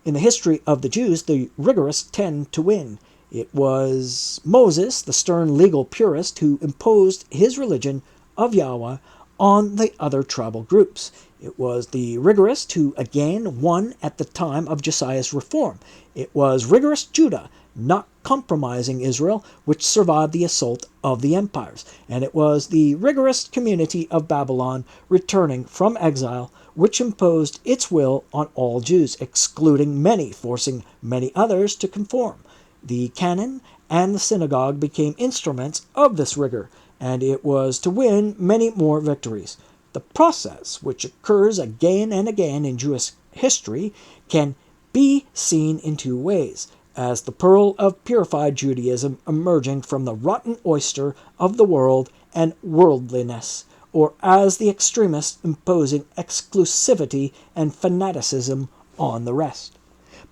In the history of the Jews, the rigorous tend to win. It was Moses, the stern legal purist, who imposed his religion of Yahweh on the other tribal groups. It was the rigorist who again won at the time of Josiah's reform. It was rigorous Judah, not compromising Israel, which survived the assault of the empires. And it was the rigorous community of Babylon returning from exile, which imposed its will on all Jews, excluding many, forcing many others to conform. The canon and the synagogue became instruments of this rigor, and it was to win many more victories. The process, which occurs again and again in Jewish history, can be seen in two ways: as the pearl of purified Judaism emerging from the rotten oyster of the world and worldliness, or as the extremists imposing exclusivity and fanaticism on the rest.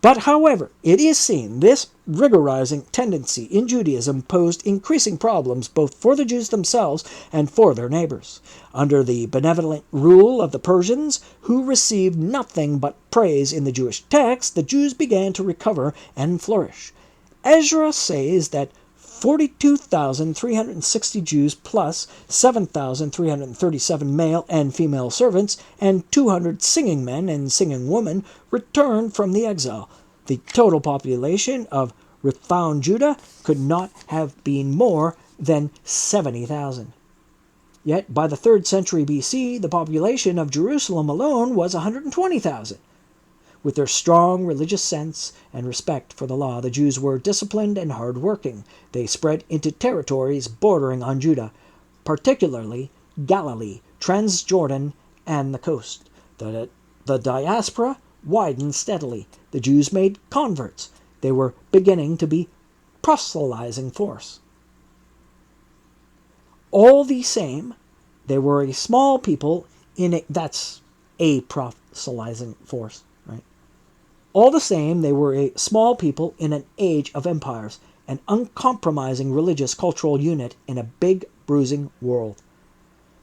But however it is seen, this rigorizing tendency in Judaism posed increasing problems both for the Jews themselves and for their neighbors. Under the benevolent rule of the Persians, who received nothing but praise in the Jewish text, the Jews began to recover and flourish. Ezra says that 42,360 Jews plus 7,337 male and female servants and 200 singing men and singing women returned from the exile. The total population of refound Judah could not have been more than 70,000. Yet by the 3rd century BC, the population of Jerusalem alone was 120,000. With their strong religious sense and respect for the law, the Jews were disciplined and hard-working. They spread into territories bordering on Judah, particularly Galilee, Transjordan, and the coast. The diaspora widened steadily. The Jews made converts. They were beginning to be proselytizing force. All the same, they were a small people that's a proselytizing force, right? All the same, they were a small people in an age of empires, an uncompromising religious cultural unit in a big, bruising world.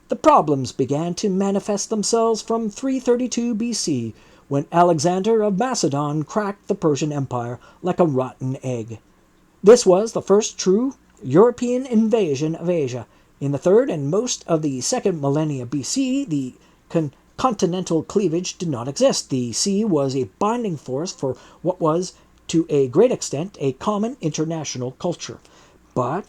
The problems began to manifest themselves from 332 BC, when Alexander of Macedon cracked the Persian Empire like a rotten egg. This was the first true European invasion of Asia. In the third and most of the second millennia BC, the continental cleavage did not exist. The sea was a binding force for what was, to a great extent, a common international culture. But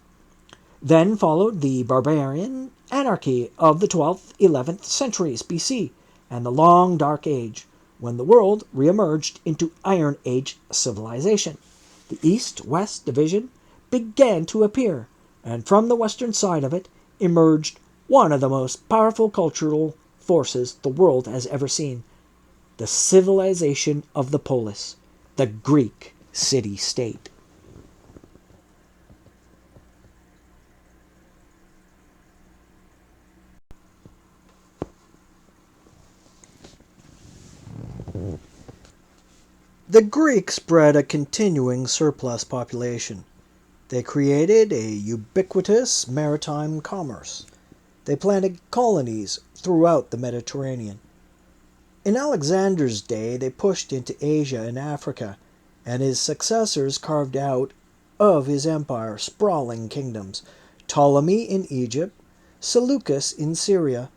then followed the barbarian anarchy of the 12th, 11th centuries BC, and the long dark age, when the world re-emerged into Iron Age civilization. The East-West division began to appear, and from the western side of it emerged one of the most powerful cultural forces the world has ever seen, the civilization of the polis, the Greek city-state. The Greeks bred a continuing surplus population. They created a ubiquitous maritime commerce. They planted colonies throughout the Mediterranean. In Alexander's day, they pushed into Asia and Africa, and his successors carved out of his empire sprawling kingdoms: Ptolemy in Egypt, Seleucus in Syria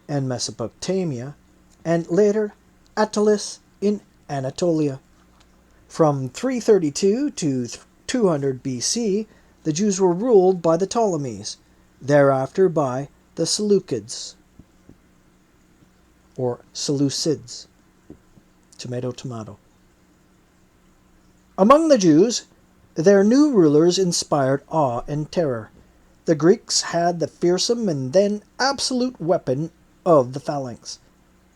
and Mesopotamia, and later Attalus in Anatolia. From 332 to 200 BC, the Jews were ruled by the Ptolemies, thereafter by the Seleucids, or Seleucids. Tomato, tomato. Among the Jews, their new rulers inspired awe and terror. The Greeks had the fearsome and then absolute weapon of the phalanx.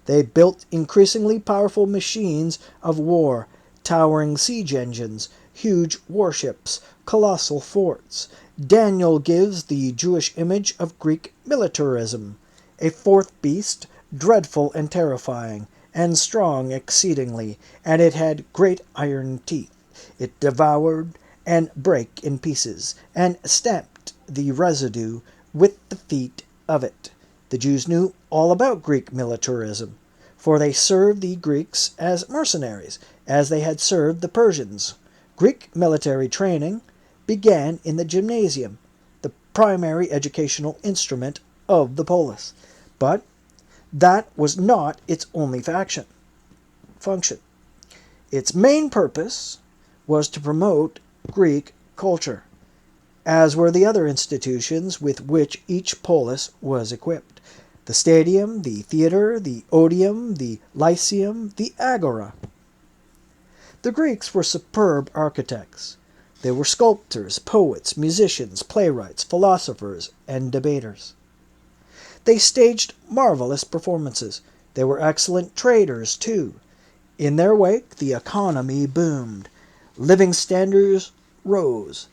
They built increasingly powerful machines of war, towering siege engines, huge warships, colossal forts. Daniel gives the Jewish image of Greek militarism, a fourth beast, dreadful and terrifying, and strong exceedingly, and it had great iron teeth. It devoured and brake in pieces, and stamped the residue with the feet of it. The Jews knew all about Greek militarism, for they served the Greeks as mercenaries, as they had served the Persians. Greek military training began in the gymnasium, the primary educational instrument of the polis. But that was not its only function. Its main purpose was to promote Greek culture, as were the other institutions with which each polis was equipped: the stadium, the theater, the odeum, the lyceum, the agora. The Greeks were superb architects. They were sculptors, poets, musicians, playwrights, philosophers, and debaters. They staged marvelous performances. They were excellent traders, too. In their wake, the economy boomed. Living standards rose.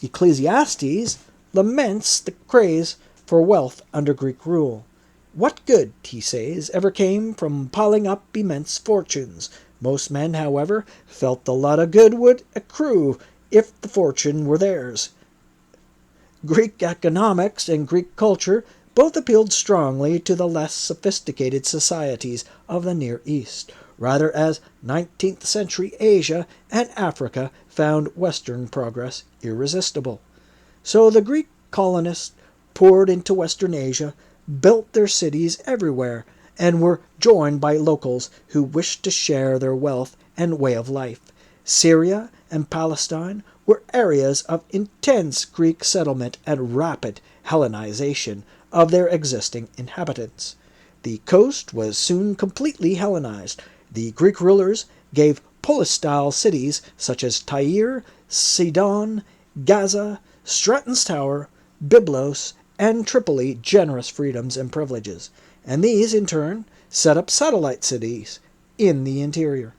Ecclesiastes laments the craze for wealth under Greek rule. What good, he says, ever came from piling up immense fortunes? Most men, however, felt a lot of good would accrue if the fortune were theirs. Greek economics and Greek culture both appealed strongly to the less sophisticated societies of the Near East, rather as 19th century Asia and Africa found Western progress irresistible. So the Greek colonists poured into Western Asia, built their cities everywhere, and were joined by locals who wished to share their wealth and way of life. Syria and Palestine were areas of intense Greek settlement and rapid Hellenization of their existing inhabitants. The coast was soon completely Hellenized. The Greek rulers gave polis-style cities such as Tyre, Sidon, Gaza, Stratton's Tower, Byblos, and Tripoli generous freedoms and privileges, and these, in turn, set up satellite cities in the interior.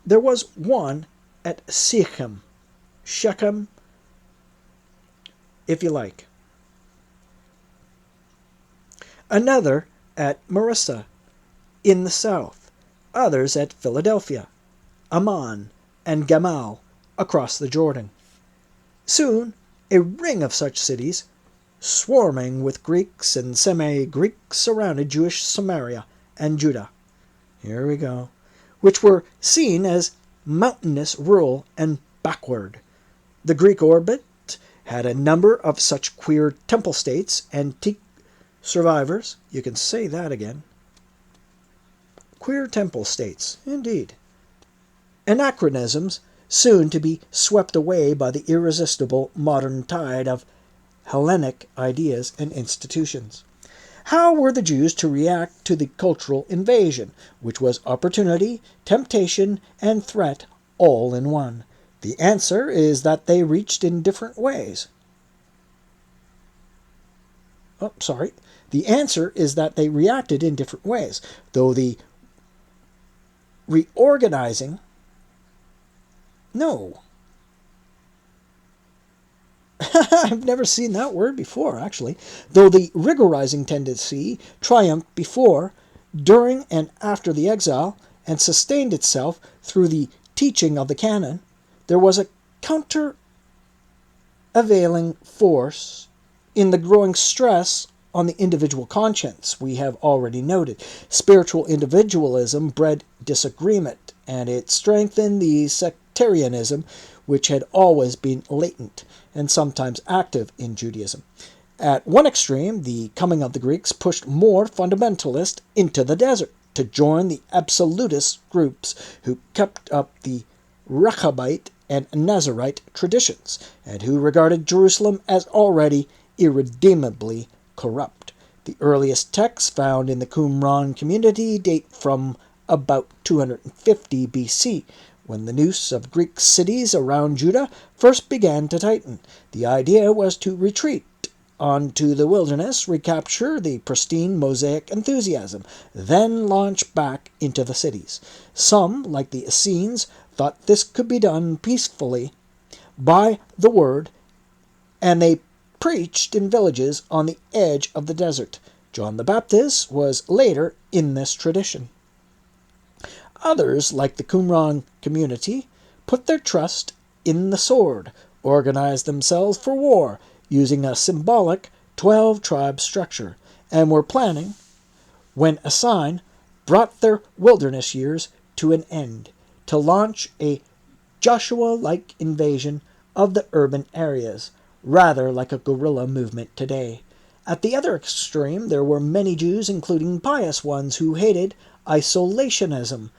There was one at Shechem, if you like. Another at Marissa in the south, others at Philadelphia, Amman, and Gamal across the Jordan. Soon, a ring of such cities, swarming with Greeks and semi-Greeks, surrounded Jewish Samaria and Judah. Here we go. Which were seen as mountainous, rural, and backward. The Greek orbit had a number of such queer temple states, antique survivors. You can say that again. Queer temple states, indeed. Anachronisms soon to be swept away by the irresistible modern tide of Hellenic ideas and institutions. How were the Jews to react to the cultural invasion, which was opportunity, temptation, and threat all in one? The answer is that they reached in different ways. The answer is that they reacted in different ways, though the reorganizing... No. I've never seen that word before, actually. Though the rigorizing tendency triumphed before, during, and after the exile, and sustained itself through the teaching of the canon, there was a counter-availing force in the growing stress on the individual conscience we have already noted. Spiritual individualism bred disagreement, and it strengthened the sectarianism which had always been latent and sometimes active in Judaism. At one extreme, the coming of the Greeks pushed more fundamentalists into the desert to join the absolutist groups who kept up the Rechabite and Nazarite traditions, and who regarded Jerusalem as already irredeemably corrupt. The earliest texts found in the Qumran community date from about 250 BC, when the noose of Greek cities around Judah first began to tighten. The idea was to retreat onto the wilderness, recapture the pristine Mosaic enthusiasm, then launch back into the cities. Some, like the Essenes, thought this could be done peacefully by the word, and they preached in villages on the edge of the desert. John the Baptist was later in this tradition. Others, like the Qumran community, put their trust in the sword, organized themselves for war using a symbolic 12-tribe structure, and were planning, when a sign brought their wilderness years to an end, to launch a Joshua-like invasion of the urban areas, rather like a guerrilla movement today. At the other extreme, there were many Jews, including pious ones, who hated isolationism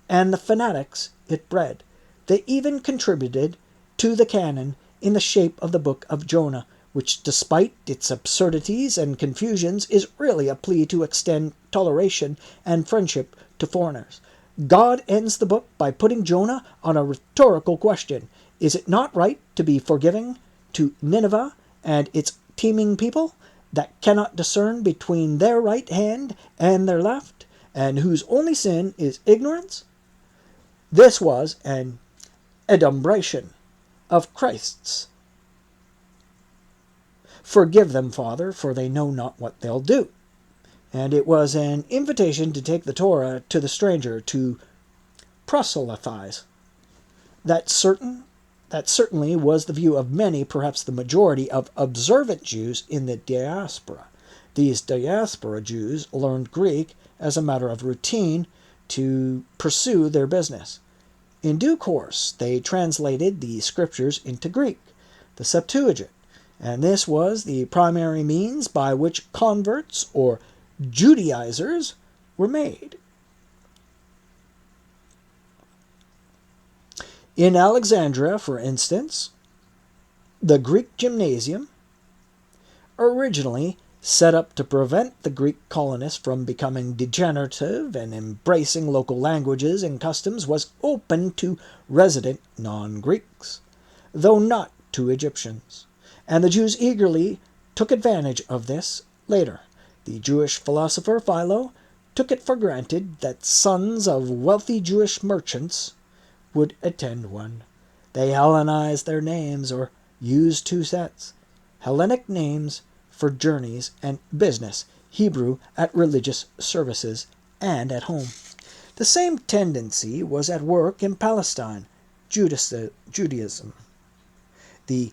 and the fanatics it bred. They even contributed to the canon in the shape of the book of Jonah, which, despite its absurdities and confusions, is really a plea to extend toleration and friendship to foreigners. God ends the book by putting Jonah on a rhetorical question. Is it not right to be forgiving to Nineveh and its teeming people that cannot discern between their right hand and their left, and whose only sin is ignorance? This was an adumbration of Christ's. Forgive them, Father, for they know not what they'll do. And it was an invitation to take the Torah to the stranger, to proselytize. That certainly was the view of many, perhaps the majority, of observant Jews in the diaspora. These diaspora Jews learned Greek as a matter of routine to pursue their business. In due course, they translated the scriptures into Greek, the Septuagint, and this was the primary means by which converts or Judaizers were made. In Alexandria, for instance, the Greek gymnasium, originally set up to prevent the Greek colonists from becoming degenerative and embracing local languages and customs, was open to resident non-Greeks, though not to Egyptians. And the Jews eagerly took advantage of this later. The Jewish philosopher Philo took it for granted that sons of wealthy Jewish merchants would attend one. They Hellenized their names, or used two sets: Hellenic names for journeys and business, Hebrew at religious services and at home. The same tendency was at work in Palestine, Judaism. The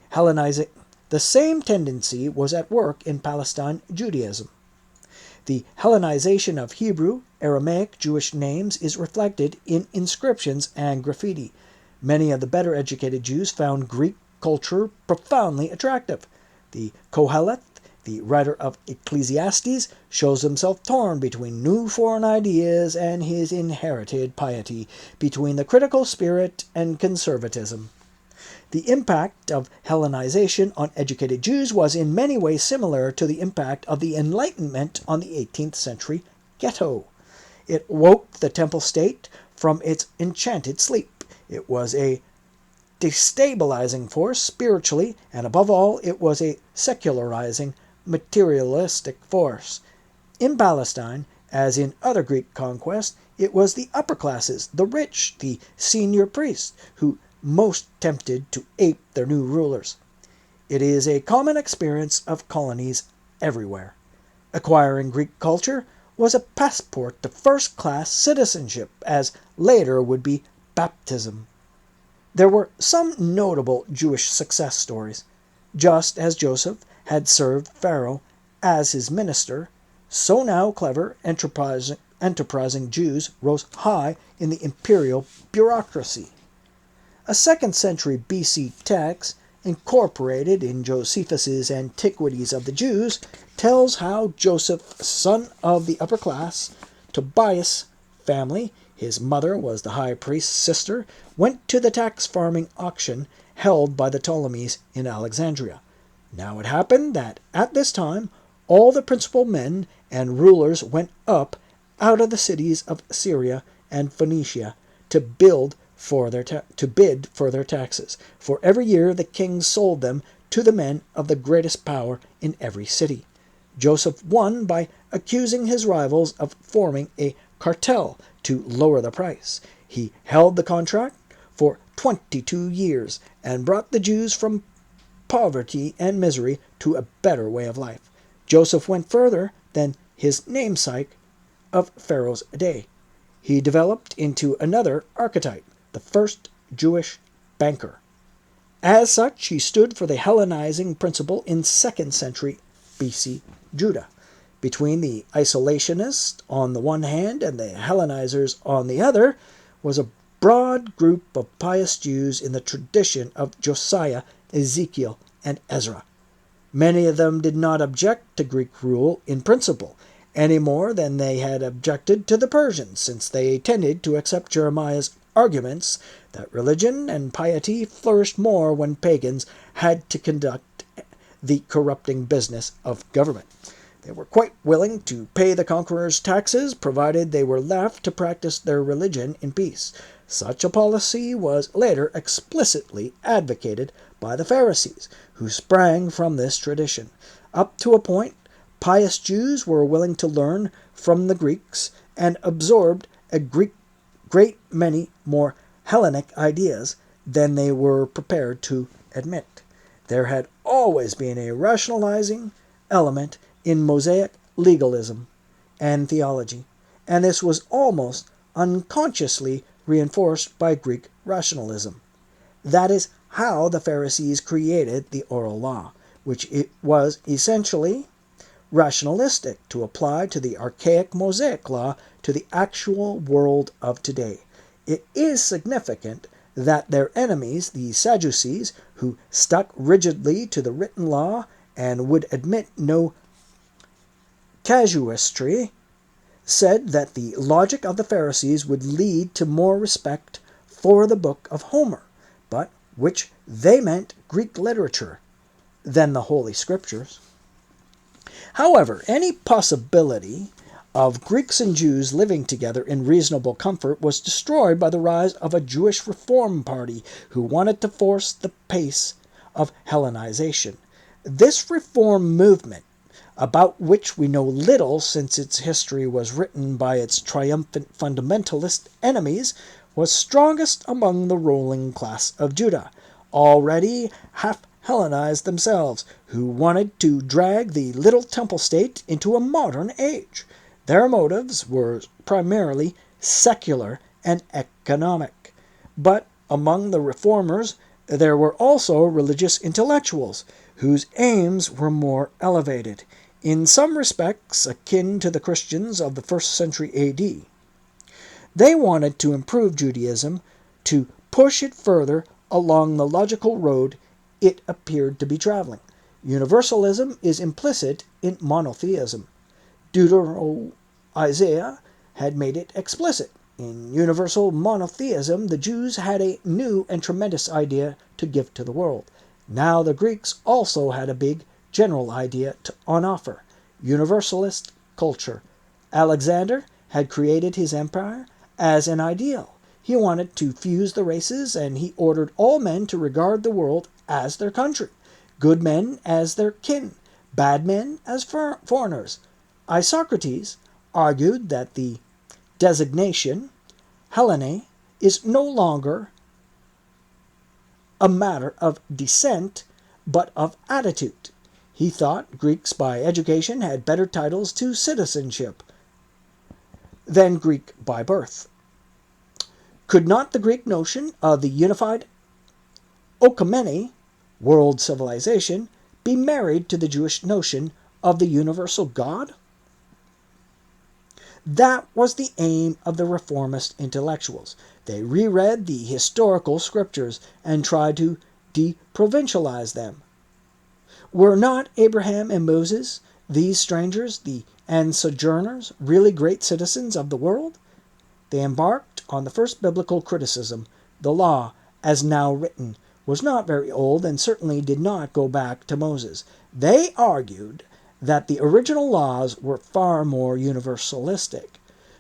same tendency was at work in Palestine, Judaism. The Hellenization of Hebrew, Aramaic, Jewish names is reflected in inscriptions and graffiti. Many of the better educated Jews found Greek culture profoundly attractive. The Kohelet, the writer of Ecclesiastes, shows himself torn between new foreign ideas and his inherited piety, between the critical spirit and conservatism. The impact of Hellenization on educated Jews was in many ways similar to the impact of the Enlightenment on the 18th century ghetto. It woke the temple state from its enchanted sleep. It was a destabilizing force spiritually, and above all, it was a secularizing, materialistic force. In Palestine, as in other Greek conquests, it was the upper classes, the rich, the senior priests, who most tempted to ape their new rulers. It is a common experience of colonies everywhere. Acquiring Greek culture was a passport to first-class citizenship, as later would be baptism. There were some notable Jewish success stories. Just as Joseph had served Pharaoh as his minister, so now clever, enterprising Jews rose high in the imperial bureaucracy. A 2nd century BC text, incorporated in Josephus's Antiquities of the Jews, tells how Joseph, son of the upper class, Tobias family, his mother was the high priest's sister, went to the tax farming auction held by the Ptolemies in Alexandria. Now it happened that at this time all the principal men and rulers went up out of the cities of Syria and Phoenicia to bid for their taxes. For every year the king sold them to the men of the greatest power in every city. Joseph won by accusing his rivals of forming a cartel to lower the price. He held the contract for 22 years and brought the Jews from poverty and misery to a better way of life. Joseph went further than his namesake of Pharaoh's day. He developed into another archetype, the first Jewish banker. As such, he stood for the Hellenizing principle in 2nd century BC Judah. Between the isolationists on the one hand and the Hellenizers on the other was a broad group of pious Jews in the tradition of Josiah, Ezekiel, and Ezra. Many of them did not object to Greek rule in principle, any more than they had objected to the Persians, since they tended to accept Jeremiah's arguments that religion and piety flourished more when pagans had to conduct the corrupting business of government. They were quite willing to pay the conqueror's taxes, provided they were left to practice their religion in peace. Such a policy was later explicitly advocated by the Pharisees, who sprang from this tradition. Up to a point, pious Jews were willing to learn from the Greeks and absorbed a great many more Hellenic ideas than they were prepared to admit. There had always been a rationalizing element in Mosaic legalism and theology, and this was almost unconsciously reinforced by Greek rationalism. That is how the Pharisees created the oral law, which it was essentially rationalistic to apply to the archaic Mosaic law to the actual world of today. It is significant that their enemies, the Sadducees, who stuck rigidly to the written law and would admit no casuistry, said that the logic of the Pharisees would lead to more respect for the book of Homer, but which they meant Greek literature, than the Holy Scriptures. However, any possibility of Greeks and Jews living together in reasonable comfort was destroyed by the rise of a Jewish reform party who wanted to force the pace of Hellenization. This reform movement about which we know little since its history was written by its triumphant fundamentalist enemies, was strongest among the ruling class of Judah, already half Hellenized themselves, who wanted to drag the little temple state into a modern age. Their motives were primarily secular and economic. But among the reformers, there were also religious intellectuals, whose aims were more elevated, in some respects akin to the Christians of the 1st century A.D. They wanted to improve Judaism, to push it further along the logical road it appeared to be traveling. Universalism is implicit in monotheism. Isaiah had made it explicit. In universal monotheism, the Jews had a new and tremendous idea to give to the world. Now the Greeks also had a big, general idea on offer: universalist culture. Alexander had created his empire as an ideal. He wanted to fuse the races, and he ordered all men to regard the world as their country, good men as their kin, bad men as foreigners. Isocrates argued that the designation Hellene is no longer a matter of descent, but of attitude. He thought Greeks by education had better titles to citizenship than Greek by birth. Could not the Greek notion of the unified oikoumene, world civilization, be married to the Jewish notion of the universal God? That was the aim of the reformist intellectuals. They reread the historical scriptures and tried to deprovincialize them. Were not Abraham and Moses, these strangers and sojourners, really great citizens of the world? They embarked on the first biblical criticism. The law, as now written, was not very old and certainly did not go back to Moses. They argued that the original laws were far more universalistic.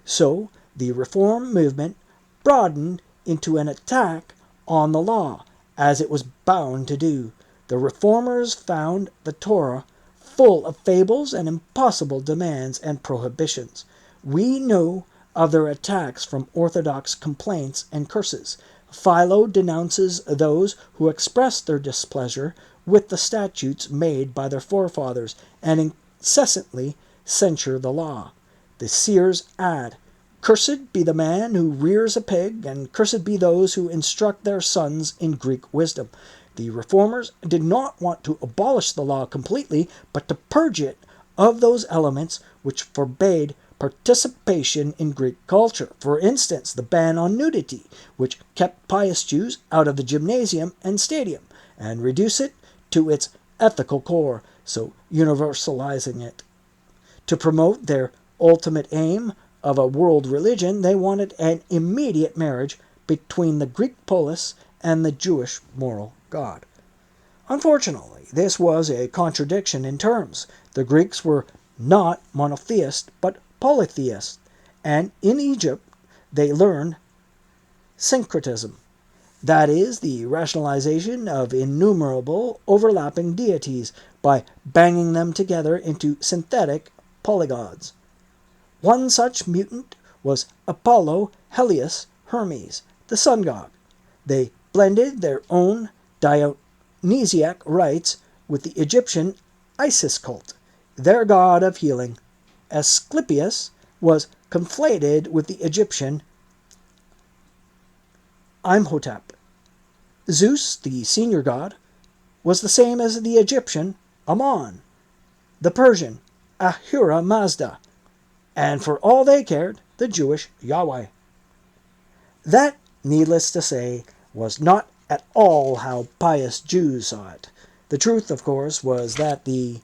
So the reform movement broadened into an attack on the law, as it was bound to do. The reformers found the Torah full of fables and impossible demands and prohibitions. We know of their attacks from orthodox complaints and curses. Philo denounces those who express their displeasure with the statutes made by their forefathers and incessantly censure the law. The seers add, "Cursed be the man who rears a pig, and cursed be those who instruct their sons in Greek wisdom." The reformers did not want to abolish the law completely, but to purge it of those elements which forbade participation in Greek culture. For instance, the ban on nudity, which kept pious Jews out of the gymnasium and stadium, and reduce it to its ethical core, so universalizing it. To promote their ultimate aim of a world religion, they wanted an immediate marriage between the Greek polis and the Jewish moral God. Unfortunately, this was a contradiction in terms. The Greeks were not monotheist, but polytheist, and in Egypt they learned syncretism. That is, the rationalization of innumerable overlapping deities by banging them together into synthetic polygods. One such mutant was Apollo, Helios, Hermes, the sun god. They blended their own Dionysiac rites with the Egyptian Isis cult, their god of healing. Asclepius was conflated with the Egyptian Imhotep. Zeus, the senior god, was the same as the Egyptian Ammon, the Persian Ahura Mazda, and for all they cared, the Jewish Yahweh. That, needless to say, was not at all how pious Jews saw it. The truth, of course, was that the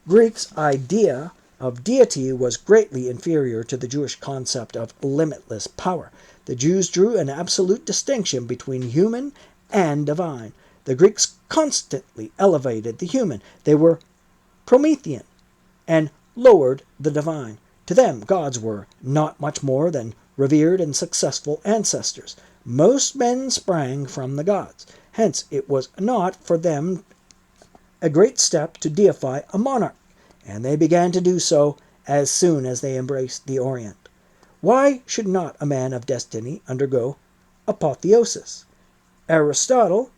Greeks' idea of deity was greatly inferior to the Jewish concept of limitless power. The Jews drew an absolute distinction between human and divine. The Greeks constantly elevated the human. They were Promethean and lowered the divine. To them, gods were not much more than revered and successful ancestors. Most men sprang from the gods. Hence, it was not for them a great step to deify a monarch. and they began to do so as soon as they embraced the Orient. Why should not a man of destiny undergo apotheosis? Aristotle,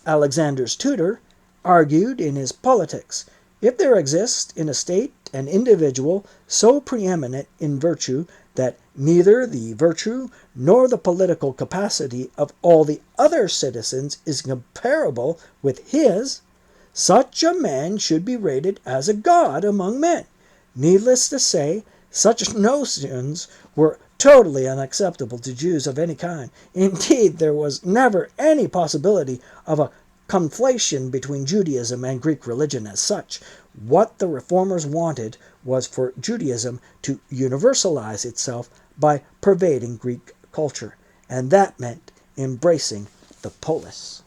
Alexander's tutor, argued in his Politics, if there exists in a state an individual so preeminent in virtue that neither the virtue nor the political capacity of all the other citizens is comparable with his, such a man should be rated as a god among men. Needless to say, such notions were totally unacceptable to Jews of any kind. Indeed, there was never any possibility of a conflation between Judaism and Greek religion as such. What the reformers wanted was for Judaism to universalize itself by pervading Greek culture, and that meant embracing the polis.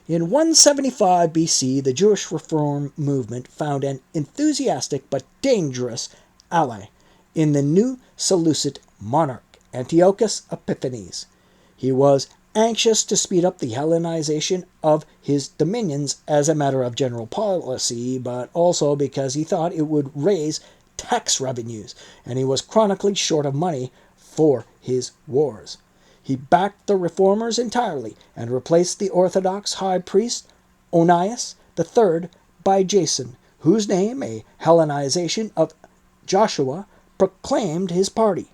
In 175 BC, the Jewish reform movement found an enthusiastic but dangerous ally in the new Seleucid monarch, Antiochus Epiphanes. He was anxious to speed up the Hellenization of his dominions as a matter of general policy, but also because he thought it would raise tax revenues, and he was chronically short of money for his wars. He backed the reformers entirely and replaced the Orthodox high priest Onias III by Jason, whose name, a Hellenization of Joshua, proclaimed his party.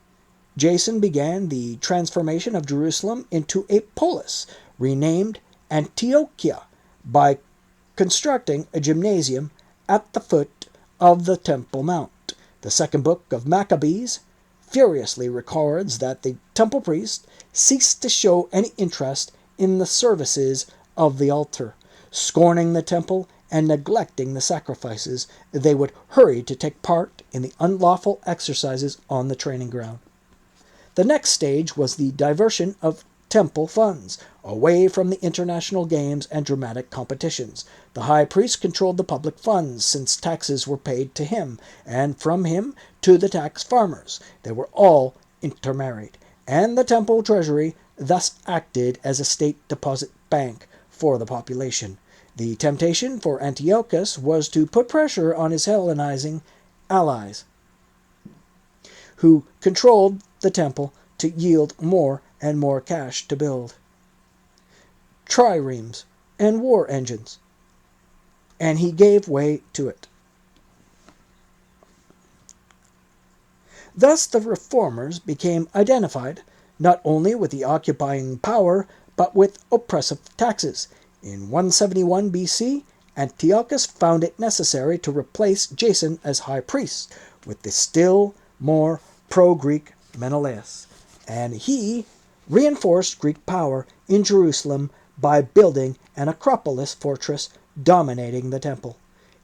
Jason began the transformation of Jerusalem into a polis, renamed Antiochia, by constructing a gymnasium at the foot of the Temple Mount. The second book of Maccabees furiously records that the temple priests ceased to show any interest in the services of the altar. Scorning the temple and neglecting the sacrifices, they would hurry to take part in the unlawful exercises on the training ground. The next stage was the diversion of temple funds away from the international games and dramatic competitions. The high priest controlled the public funds, since taxes were paid to him, and from him to the tax farmers. They were all intermarried, and the temple treasury thus acted as a state deposit bank for the population. The temptation for Antiochus was to put pressure on his Hellenizing allies, who controlled the temple, to yield more and more cash to build triremes and war engines, and he gave way to it. Thus the reformers became identified not only with the occupying power, but with oppressive taxes. In 171 BC, Antiochus found it necessary to replace Jason as high priest with the still more pro-Greek Menelaus, and he reinforced Greek power in Jerusalem by building an Acropolis fortress dominating the temple.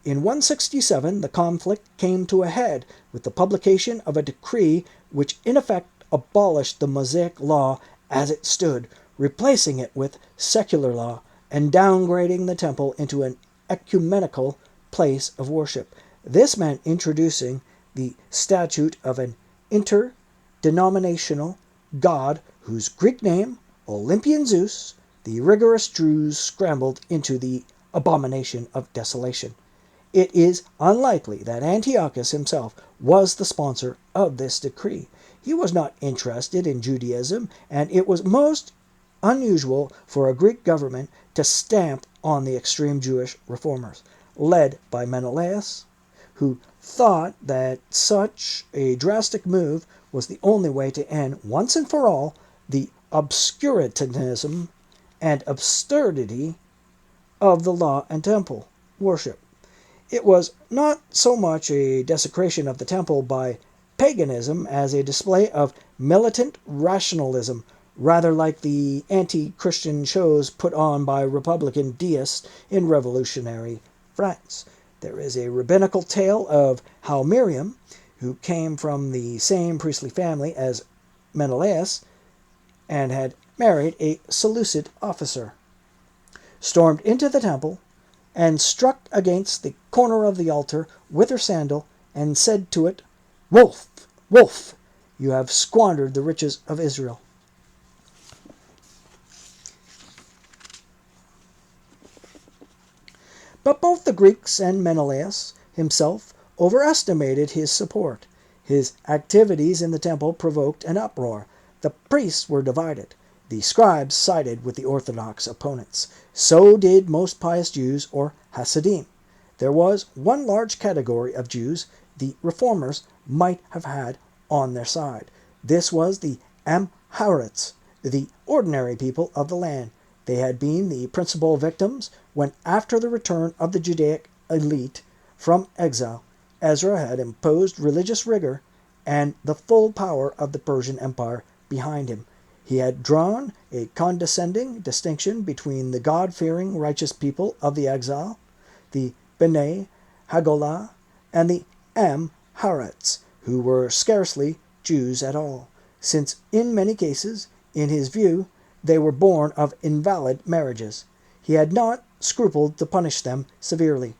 In 167, the conflict came to a head with the publication of a decree which in effect abolished the Mosaic law as it stood, replacing it with secular law, and downgrading the temple into an ecumenical place of worship. This meant introducing the statute of an interdenominational god whose Greek name, Olympian Zeus, the rigorous Jews scrambled into the abomination of desolation. It is unlikely that Antiochus himself was the sponsor of this decree. He was not interested in Judaism, and it was most unusual for a Greek government to stamp on the extreme Jewish reformers, led by Menelaus, who thought that such a drastic move was the only way to end once and for all the obscurantism and absurdity of the law and temple worship. It was not so much a desecration of the temple by paganism as a display of militant rationalism, rather like the anti-Christian shows put on by Republican deists in revolutionary France. There is a rabbinical tale of how Miriam, who came from the same priestly family as Menelaus and had married a Seleucid officer, stormed into the temple and struck against the corner of the altar with her sandal and said to it, "Wolf, wolf, you have squandered the riches of Israel." But both the Greeks and Menelaus himself overestimated his support. His activities in the temple provoked an uproar. The priests were divided. The scribes sided with the Orthodox opponents. So did most pious Jews, or Hasidim. There was one large category of Jews the reformers might have had on their side. This was the Amharites, the ordinary people of the land. They had been the principal victims when, after the return of the Judaic elite from exile, Ezra had imposed religious rigor and the full power of the Persian Empire behind him. He had drawn a condescending distinction between the God-fearing righteous people of the exile, the Bnei Hagolah, and the Amharites, who were scarcely Jews at all, since in many cases, in his view, they were born of invalid marriages. He had not scrupled to punish them severely.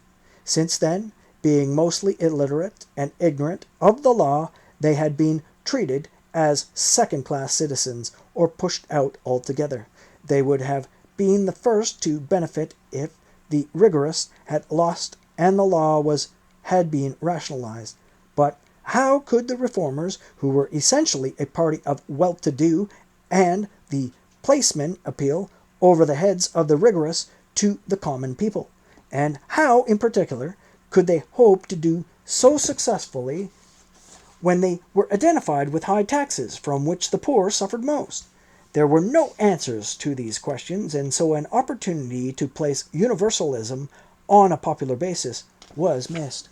Since then, being mostly illiterate and ignorant of the law, they had been treated as second-class citizens or pushed out altogether. They would have been the first to benefit if the rigorists had lost and the law had been rationalized. But how could the reformers, who were essentially a party of well-to-do and the placemen, appeal over the heads of the rigorists to the common people? And how, in particular, could they hope to do so successfully when they were identified with high taxes, from which the poor suffered most? There were no answers to these questions, and so an opportunity to place universalism on a popular basis was missed.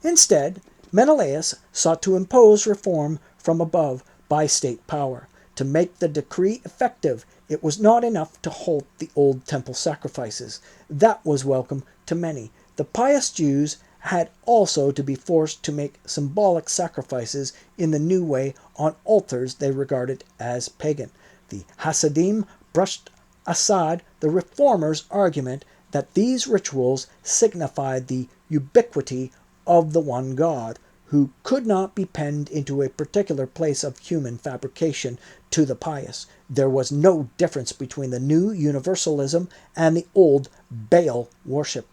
Instead, Menelaus sought to impose reform from above by state power. To make the decree effective, it was not enough to halt the old temple sacrifices. That was welcome to many. The pious Jews had also to be forced to make symbolic sacrifices in the new way on altars they regarded as pagan. The Hasidim brushed aside the reformers' argument that these rituals signified the ubiquity of the one God, who could not be penned into a particular place of human fabrication. To the pious, there was no difference between the new universalism and the old Baal worship,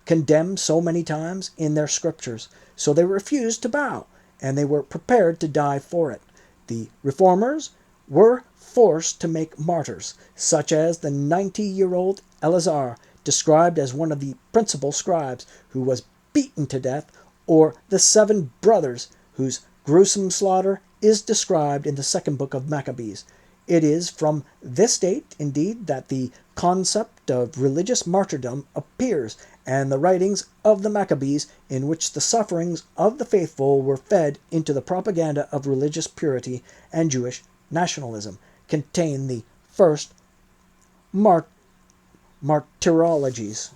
condemned so many times in their scriptures. So they refused to bow, and they were prepared to die for it. The reformers were forced to make martyrs, such as the 90-year-old Eleazar, described as one of the principal scribes, who was beaten to death, or the 7 brothers, whose gruesome slaughter is described in the second book of Maccabees. It is from this date, indeed, that the concept of religious martyrdom appears, and the writings of the Maccabees, in which the sufferings of the faithful were fed into the propaganda of religious purity and Jewish nationalism, contain the first martyrologies.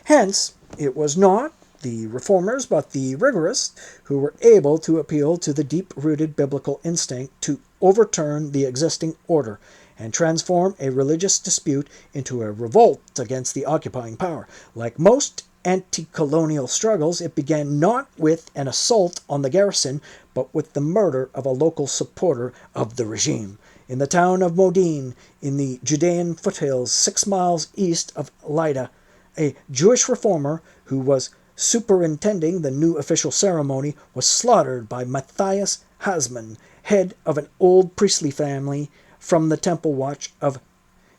Hence, it was not the reformers, but the rigorists, who were able to appeal to the deep-rooted biblical instinct to overturn the existing order and transform a religious dispute into a revolt against the occupying power. Like most anti-colonial struggles, it began not with an assault on the garrison, but with the murder of a local supporter of the regime. In the town of Modin, in the Judean foothills 6 miles east of Lydda, a Jewish reformer who was superintending the new official ceremony was slaughtered by Matthias Hasman, head of an old priestly family from the temple watch of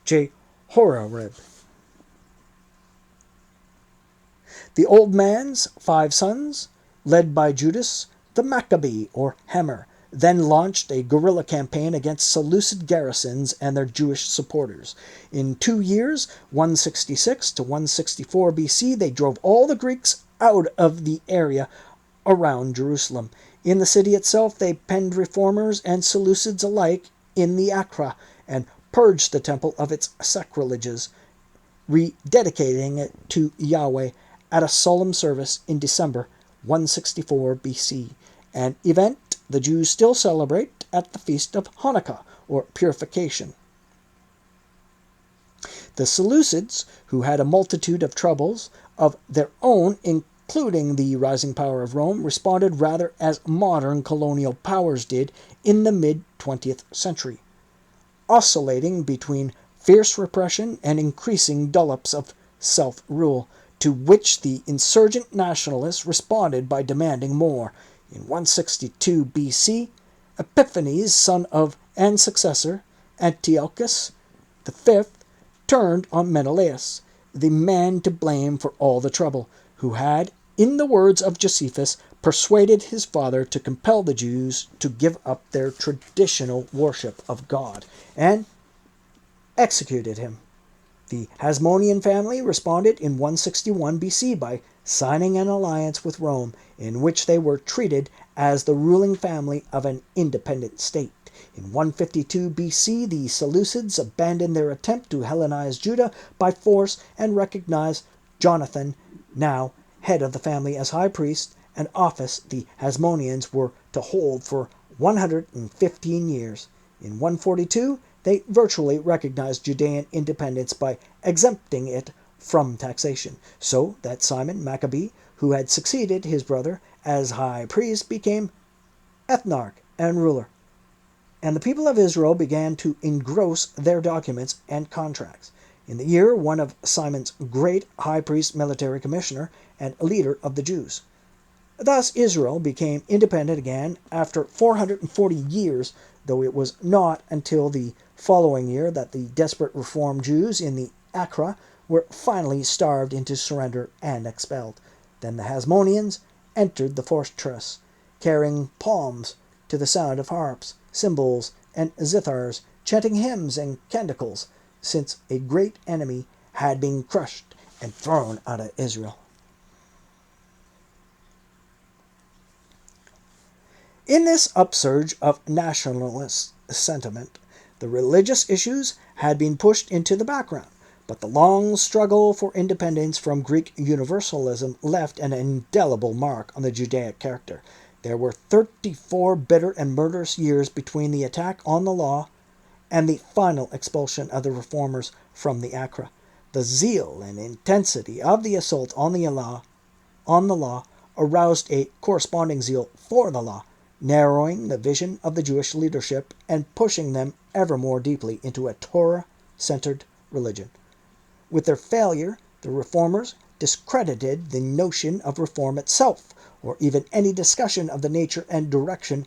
Jehoiarib. The old man's 5 sons, led by Judas the Maccabee, or Hammer, then launched a guerrilla campaign against Seleucid garrisons and their Jewish supporters. In 2 years, 166 to 164 BC, they drove all the Greeks out of the area around Jerusalem. In the city itself, they penned reformers and Seleucids alike in the Acra and purged the temple of its sacrileges, rededicating it to Yahweh at a solemn service in December 164 BC, an event the Jews still celebrate at the Feast of Hanukkah, or Purification. The Seleucids, who had a multitude of troubles of their own, including the rising power of Rome, responded rather as modern colonial powers did in the mid-20th century, oscillating between fierce repression and increasing dollops of self-rule, to which the insurgent nationalists responded by demanding more. In 162 BC, Epiphanes, son of and successor, Antiochus V, turned on Menelaus, the man to blame for all the trouble, who had, in the words of Josephus, persuaded his father to compel the Jews to give up their traditional worship of God, and executed him. The Hasmonean family responded in 161 BC by signing an alliance with Rome, in which they were treated as the ruling family of an independent state. In 152 BC, the Seleucids abandoned their attempt to Hellenize Judah by force and recognized Jonathan, now head of the family, as high priest, an office the Hasmoneans were to hold for 115 years. In 142, they virtually recognized Judean independence by exempting it from taxation, so that Simon Maccabee, who had succeeded his brother as high priest, became ethnarch and ruler, and the people of Israel began to engross their documents and contracts. In the year, one of Simon's great high priest, military commissioner, and leader of the Jews. Thus Israel became independent again after 440 years, though it was not until the following year that the desperate reform Jews in the Acra were finally starved into surrender and expelled. Then the Hasmoneans entered the fortress, carrying palms to the sound of harps, cymbals, and zithars, chanting hymns and canticles, since a great enemy had been crushed and thrown out of Israel. In this upsurge of nationalist sentiment, the religious issues had been pushed into the background, but the long struggle for independence from Greek universalism left an indelible mark on the Judaic character. There were 34 bitter and murderous years between the attack on the law and the final expulsion of the reformers from the Acra. The zeal and intensity of the assault on the law aroused a corresponding zeal for the law, narrowing the vision of the Jewish leadership and pushing them ever more deeply into a Torah-centered religion. With their failure, the reformers discredited the notion of reform itself, or even any discussion of the nature and direction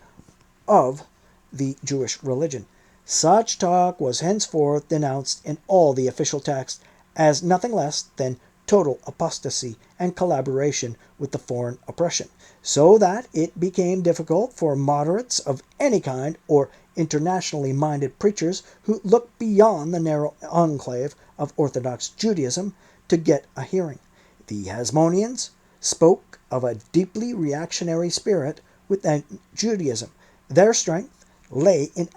of the Jewish religion. Such talk was henceforth denounced in all the official texts as nothing less than total apostasy and collaboration with the foreign oppression, so that it became difficult for moderates of any kind or internationally minded preachers who looked beyond the narrow enclave of Orthodox Judaism to get a hearing. The Hasmoneans spoke of a deeply reactionary spirit within Judaism. Their strength lay in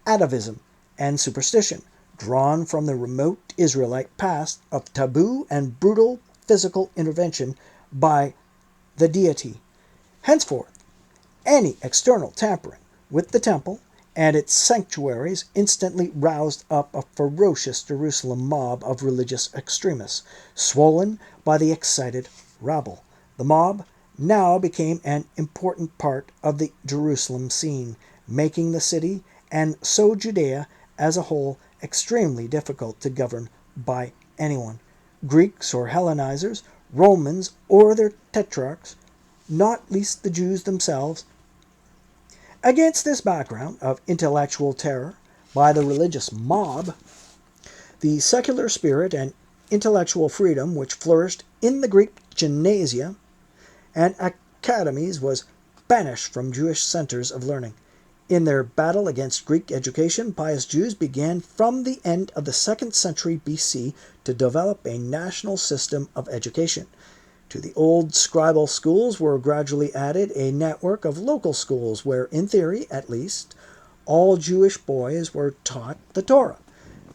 atavism and superstition, drawn from the remote Israelite past of taboo and brutal physical intervention by the deity. Henceforth, any external tampering with the temple and its sanctuaries instantly roused up a ferocious Jerusalem mob of religious extremists, swollen by the excited rabble. The mob now became an important part of the Jerusalem scene, making the city, and so Judea as a whole, extremely difficult to govern by anyone. Greeks or Hellenizers, Romans or their tetrarchs, not least the Jews themselves. Against this background of intellectual terror by the religious mob, the secular spirit and intellectual freedom which flourished in the Greek gymnasia and academies was banished from Jewish centers of learning. In their battle against Greek education, pious Jews began from the end of the 2nd century BC to develop a national system of education. To the old scribal schools were gradually added a network of local schools where, in theory at least, all Jewish boys were taught the Torah.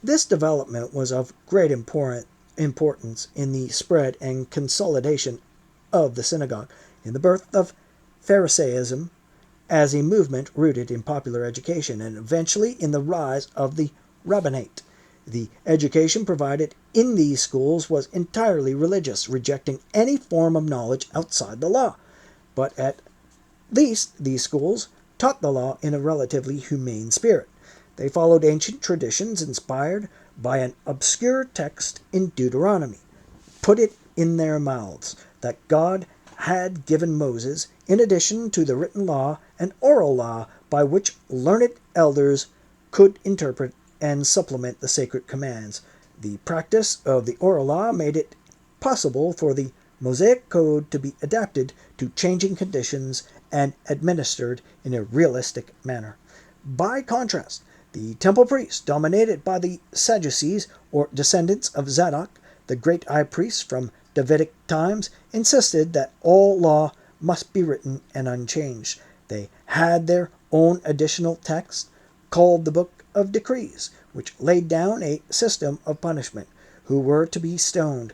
This development was of great importance in the spread and consolidation of the synagogue, in the birth of Pharisaism as a movement rooted in popular education, and eventually in the rise of the rabbinate. The education provided in these schools was entirely religious, rejecting any form of knowledge outside the law. But at least these schools taught the law in a relatively humane spirit. They followed ancient traditions inspired by an obscure text in Deuteronomy, put it in their mouths that God had given Moses, in addition to the written law and oral law by which learned elders could interpret and supplement the sacred commands. The practice of the oral law made it possible for the Mosaic Code to be adapted to changing conditions and administered in a realistic manner. By contrast, the temple priests, dominated by the Sadducees, or descendants of Zadok, the great high priest from Davidic times, insisted that all law must be written and unchanged. They had their own additional text, called the Book of Decrees, which laid down a system of punishment: who were to be stoned,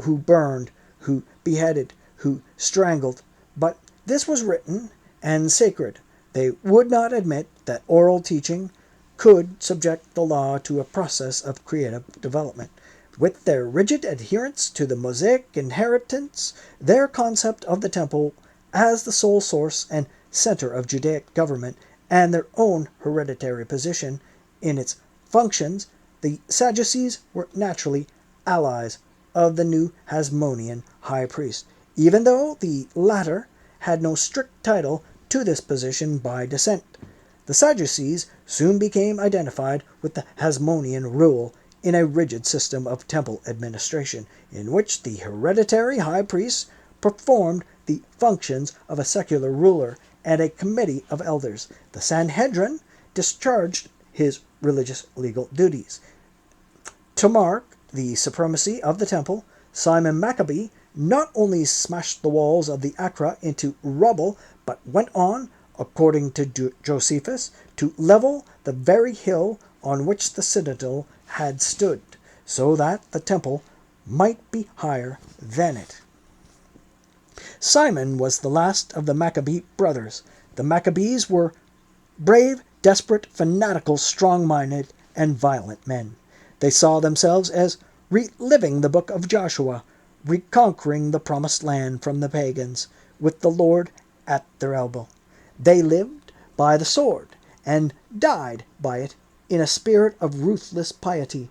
who burned, who beheaded, who strangled. But this was written and sacred. They would not admit that oral teaching could subject the law to a process of creative development. With their rigid adherence to the Mosaic inheritance, their concept of the temple as the sole source and center of Judaic government, and their own hereditary position in its functions, the Sadducees were naturally allies of the new Hasmonean high priest, even though the latter had no strict title to this position by descent. The Sadducees soon became identified with the Hasmonean rule in a rigid system of temple administration, in which the hereditary high priest performed the functions of a secular ruler and a committee of elders. The Sanhedrin discharged his religious legal duties. To mark the supremacy of the temple, Simon Maccabee not only smashed the walls of the Acra into rubble, but went on, according to Josephus, to level the very hill on which the citadel had stood, so that the temple might be higher than it. Simon was the last of the Maccabee brothers. The Maccabees were brave, desperate, fanatical, strong-minded, and violent men. They saw themselves as reliving the book of Joshua, reconquering the promised land from the pagans, with the Lord at their elbow. They lived by the sword and died by it in a spirit of ruthless piety.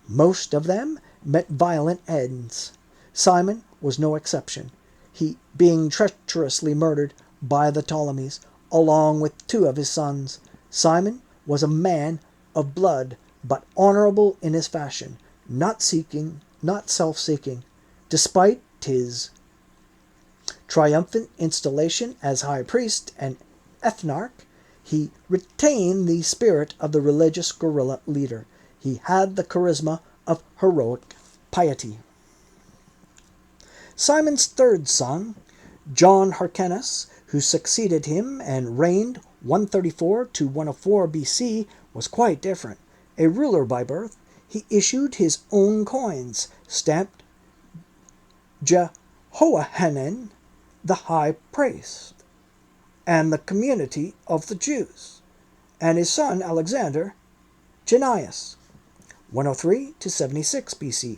Most of them met violent ends. Simon was no exception, he being treacherously murdered by the Ptolemies, along with 2 of his sons. Simon was a man of blood, but honorable in his fashion, not self-seeking. Despite his triumphant installation as high priest and ethnarch, he retained the spirit of the religious guerrilla leader. He had the charisma of heroic piety. Simon's 3rd son, John Hyrcanus, who succeeded him and reigned 134 to 104 BC, was quite different. A ruler by birth, he issued his own coins, stamped Jehohanan, the high priest, and the community of the Jews, and his son Alexander, Janias, 103 to 76 BC,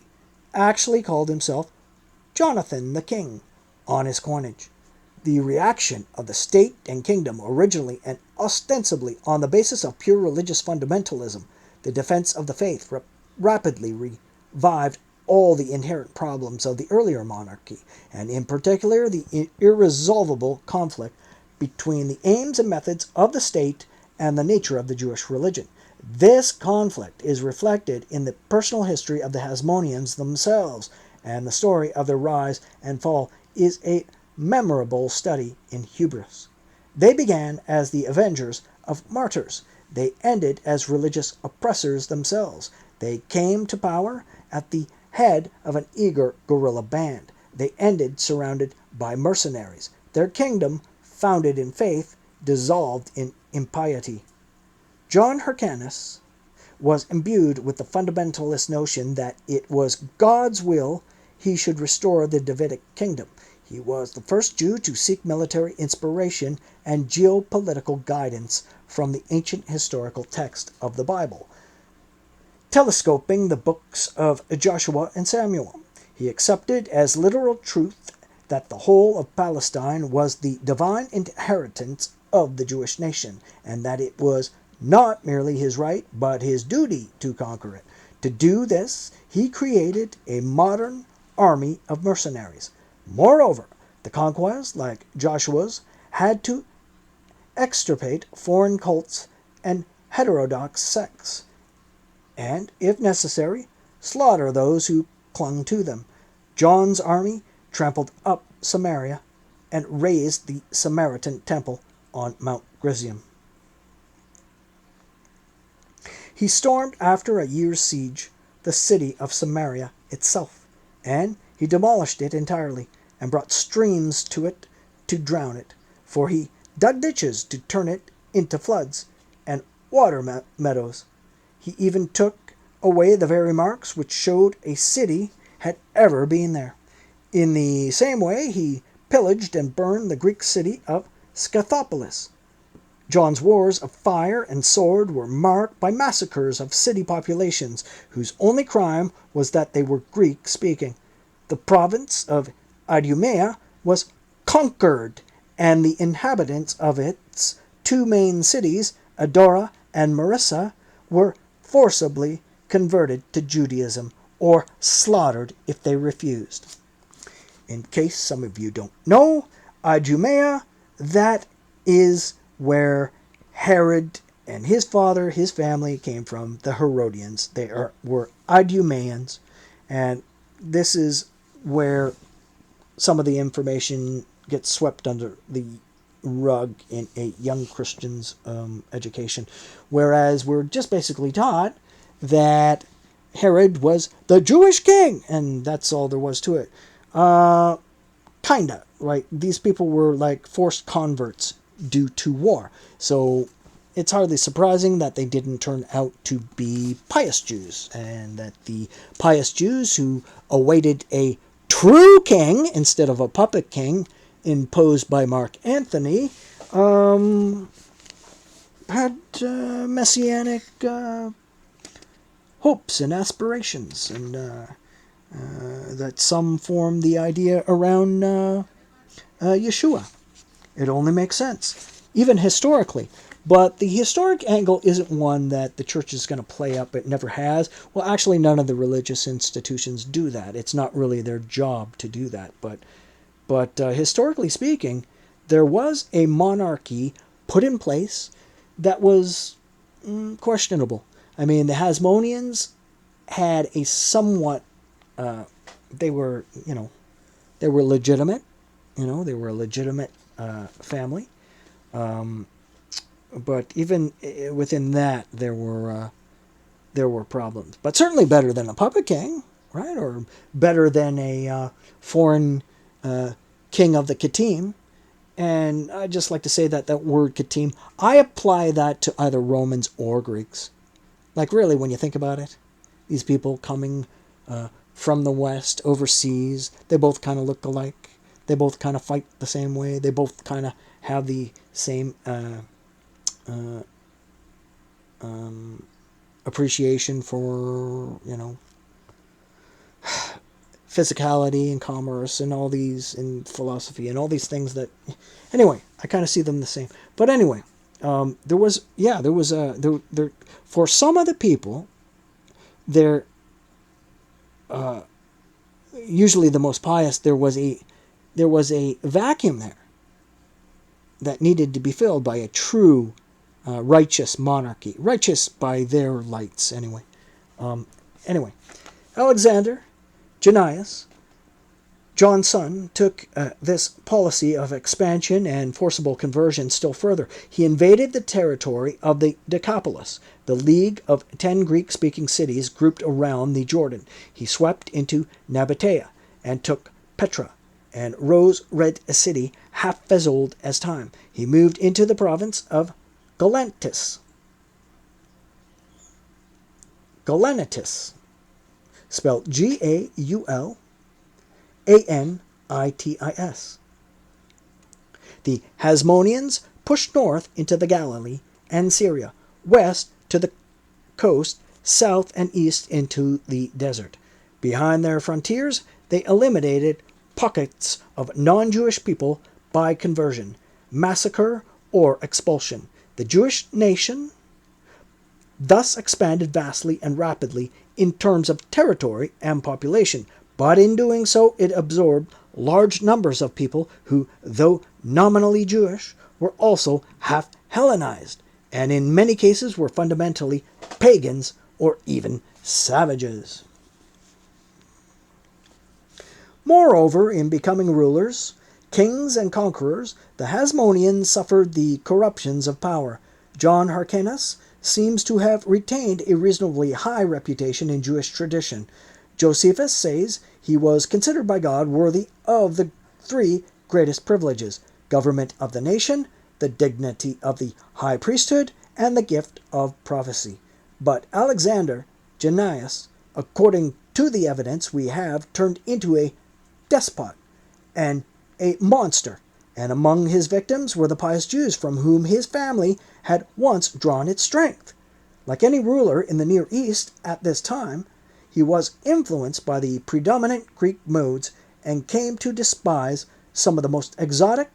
actually called himself Jonathan the King on his coinage. The reaction of the state and kingdom, originally and ostensibly on the basis of pure religious fundamentalism, the defense of the faith, rapidly revived all the inherent problems of the earlier monarchy, and in particular the irresolvable conflict between the aims and methods of the state and the nature of the Jewish religion. This conflict is reflected in the personal history of the Hasmoneans themselves, and the story of their rise and fall is a memorable study in hubris. They began as the avengers of martyrs. They ended as religious oppressors themselves. They came to power at the head of an eager guerrilla band. They ended surrounded by mercenaries. Their kingdom, founded in faith, dissolved in impiety. John Hyrcanus was imbued with the fundamentalist notion that it was God's will he should restore the Davidic kingdom. He was the first Jew to seek military inspiration and geopolitical guidance from the ancient historical text of the Bible, telescoping the books of Joshua and Samuel. He accepted as literal truth that the whole of Palestine was the divine inheritance of the Jewish nation, and that it was not merely his right, but his duty to conquer it. To do this, he created a modern army of mercenaries. Moreover, the conquest, like Joshua's, had to extirpate foreign cults and heterodox sects, and, if necessary, slaughter those who clung to them. John's army trampled up Samaria and razed the Samaritan temple on Mount Gerizim. He stormed, after a year's siege, the city of Samaria itself, and he demolished it entirely, and brought streams to it to drown it, for he dug ditches to turn it into floods and water meadows. He even took away the very marks which showed a city had ever been there. In the same way, he pillaged and burned the Greek city of Scythopolis. John's wars of fire and sword were marked by massacres of city populations whose only crime was that they were Greek-speaking. The province of Idumea was conquered, and the inhabitants of its two main cities, Adora and Marissa, were forcibly converted to Judaism or slaughtered if they refused. In case some of you don't know, Idumea, that is where Herod and his father, his family, came from, the Herodians. They were Idumeans, and this is where some of the information gets swept under the rug in a young Christian's education, whereas we're just basically taught that Herod was the Jewish king, and that's all there was to it. Kinda, right? These people were like forced converts due to war. So it's hardly surprising that they didn't turn out to be pious Jews, and that the pious Jews who awaited a true king instead of a puppet king imposed by Mark Antony had messianic hopes and aspirations, and that some formed the idea around Yeshua. It only makes sense, even historically. But the historic angle isn't one that the church is going to play up. It never has. Well, actually, none of the religious institutions do that. It's not really their job to do that. But historically speaking, there was a monarchy put in place that was questionable. I mean, the Hasmoneans had a somewhat, they were legitimate. They were a legitimate family. But even within that, there were problems. But certainly better than a puppet king, right? Or better than a foreign king of the Kittim. And I just like to say that word Kittim, I apply that to either Romans or Greeks. Like really, when you think about it, these people coming from the West, overseas, they both kind of look alike. They both kind of fight the same way. They both kind of have the same appreciation for, physicality and commerce and all these, and philosophy and all these things that, anyway, I kind of see them the same. But anyway, for some of the people, they're usually the most pious, there was a vacuum there that needed to be filled by a true righteous monarchy. Righteous by their lights, anyway. Alexander Jannaeus, John's son, took this policy of expansion and forcible conversion still further. He invaded the territory of the Decapolis, the league of 10 Greek-speaking cities grouped around the Jordan. He swept into Nabatea and took Petra and rose-red a city half as old as time. He moved into the province of Gaulanitis, spelled Gaulanitis. The Hasmoneans pushed north into the Galilee and Syria, west to the coast, south and east into the desert. Behind their frontiers, they eliminated pockets of non-Jewish people by conversion, massacre, or expulsion. The Jewish nation thus expanded vastly and rapidly in terms of territory and population, but in doing so it absorbed large numbers of people who, though nominally Jewish, were also half Hellenized, and in many cases were fundamentally pagans or even savages. Moreover, in becoming rulers, kings and conquerors, the Hasmoneans suffered the corruptions of power. John Hyrcanus seems to have retained a reasonably high reputation in Jewish tradition. Josephus says he was considered by God worthy of the three greatest privileges: government of the nation, the dignity of the high priesthood, and the gift of prophecy. But Alexander Jannaeus, according to the evidence we have, turned into a despot and a monster, and among his victims were the pious Jews from whom his family had once drawn its strength. Like any ruler in the Near East at this time, he was influenced by the predominant Greek modes and came to despise some of the most exotic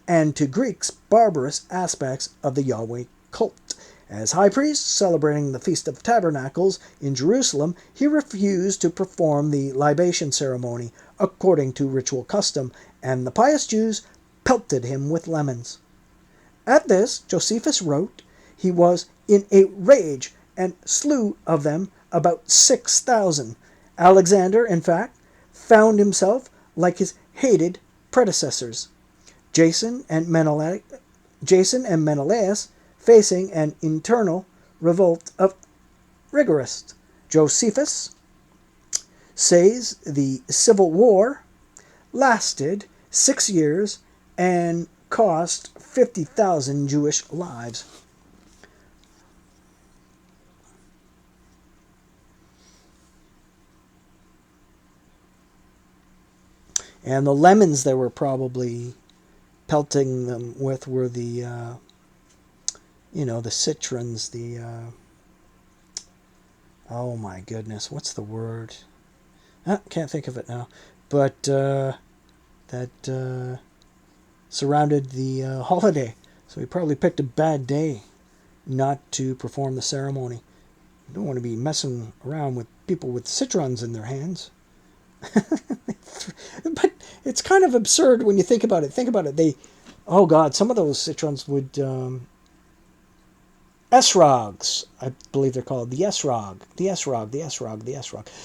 and to Greeks barbarous aspects of the Yahweh cult. As high priest celebrating the Feast of Tabernacles in Jerusalem, he refused to perform the libation ceremony according to ritual custom, and the pious Jews pelted him with lemons. At this, Josephus wrote, he was in a rage and slew of them about 6,000. Alexander, in fact, found himself like his hated predecessors, Jason and Menelaus, facing an internal revolt of rigorists. Josephus says the civil war lasted 6 years and cost 50,000 Jewish lives. And the lemons they were probably pelting them with were the the citrons, oh my goodness, what's the word? Can't think of it now. But that surrounded the holiday. So he probably picked a bad day not to perform the ceremony. You don't want to be messing around with people with citrons in their hands. But it's kind of absurd when you think about it. Think about it. Oh God, some of those citrons would... esrogs, I believe they're called. The esrog.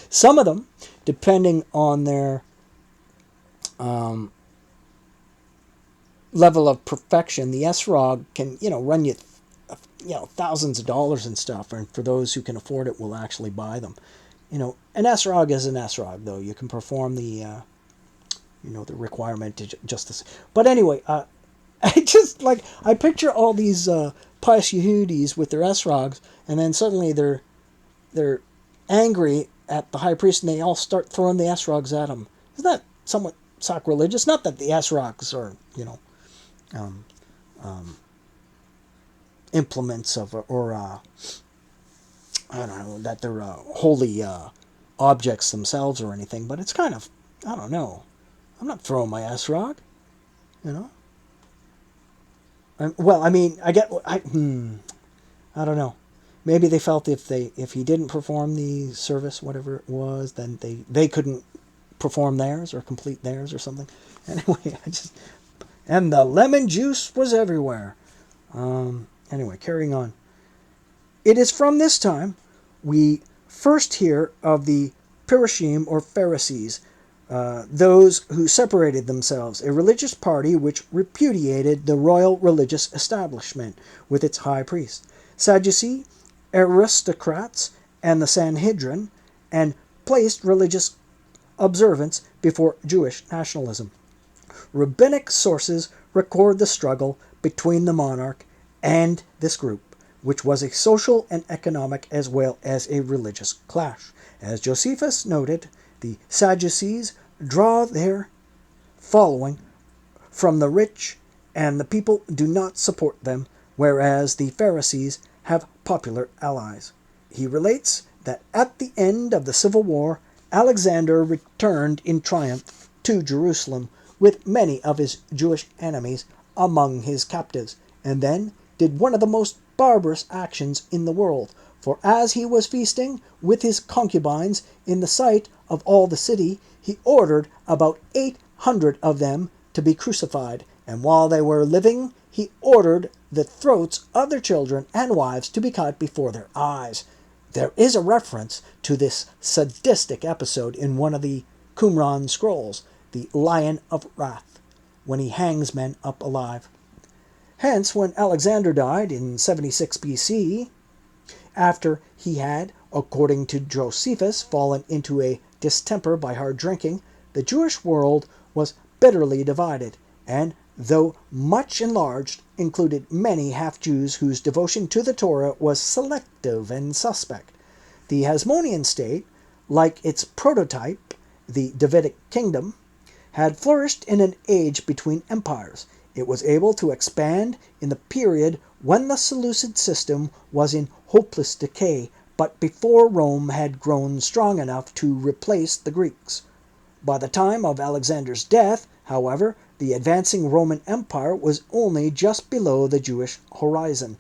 Some of them, depending on their level of perfection, the esrog can, run you, thousands of dollars and stuff. And for those who can afford it, will actually buy them. An esrog is an esrog, though. You can perform the, the requirement to justice. But anyway, I picture all these pious Yehudis with their esrogs, and then suddenly they're angry at the high priest, and they all start throwing the esrogs at him. Isn't that somewhat sacrilegious? Not that the esrogs are, implements of, or I don't know, that they're holy objects themselves or anything, but it's kind of, I don't know. I'm not throwing my esrog, Well, I mean, I don't know. Maybe they felt if he didn't perform the service, whatever it was, then they couldn't perform theirs or complete theirs or something. Anyway, and the lemon juice was everywhere. Anyway, carrying on. It is from this time we first hear of the Pirushim or Pharisees, those who separated themselves, a religious party which repudiated the royal religious establishment with its high priest, Sadducee aristocrats, and the Sanhedrin, and placed religious observance before Jewish nationalism. Rabbinic sources record the struggle between the monarch and this group, which was a social and economic as well as a religious clash. As Josephus noted, the Sadducees draw their following from the rich, and the people do not support them, whereas the Pharisees have popular allies. He relates that at the end of the civil war, Alexander returned in triumph to Jerusalem with many of his Jewish enemies among his captives, and then did one of the most barbarous actions in the world, For as he was feasting with his concubines in the sight of all the city, he ordered about 800 of them to be crucified, and while they were living, he ordered the throats of their children and wives to be cut before their eyes. There is a reference to this sadistic episode in one of the Qumran scrolls, the Lion of Wrath, when he hangs men up alive. Hence, when Alexander died in 76 BC, after he had, according to Josephus, fallen into a distemper by hard drinking, the Jewish world was bitterly divided, and, though much enlarged, included many half-Jews whose devotion to the Torah was selective and suspect. The Hasmonean state, like its prototype, the Davidic kingdom, had flourished in an age between empires. It was able to expand in the period when the Seleucid system was in hopeless decay, but before Rome had grown strong enough to replace the Greeks. By the time of Alexander's death, however, the advancing Roman Empire was only just below the Jewish horizon.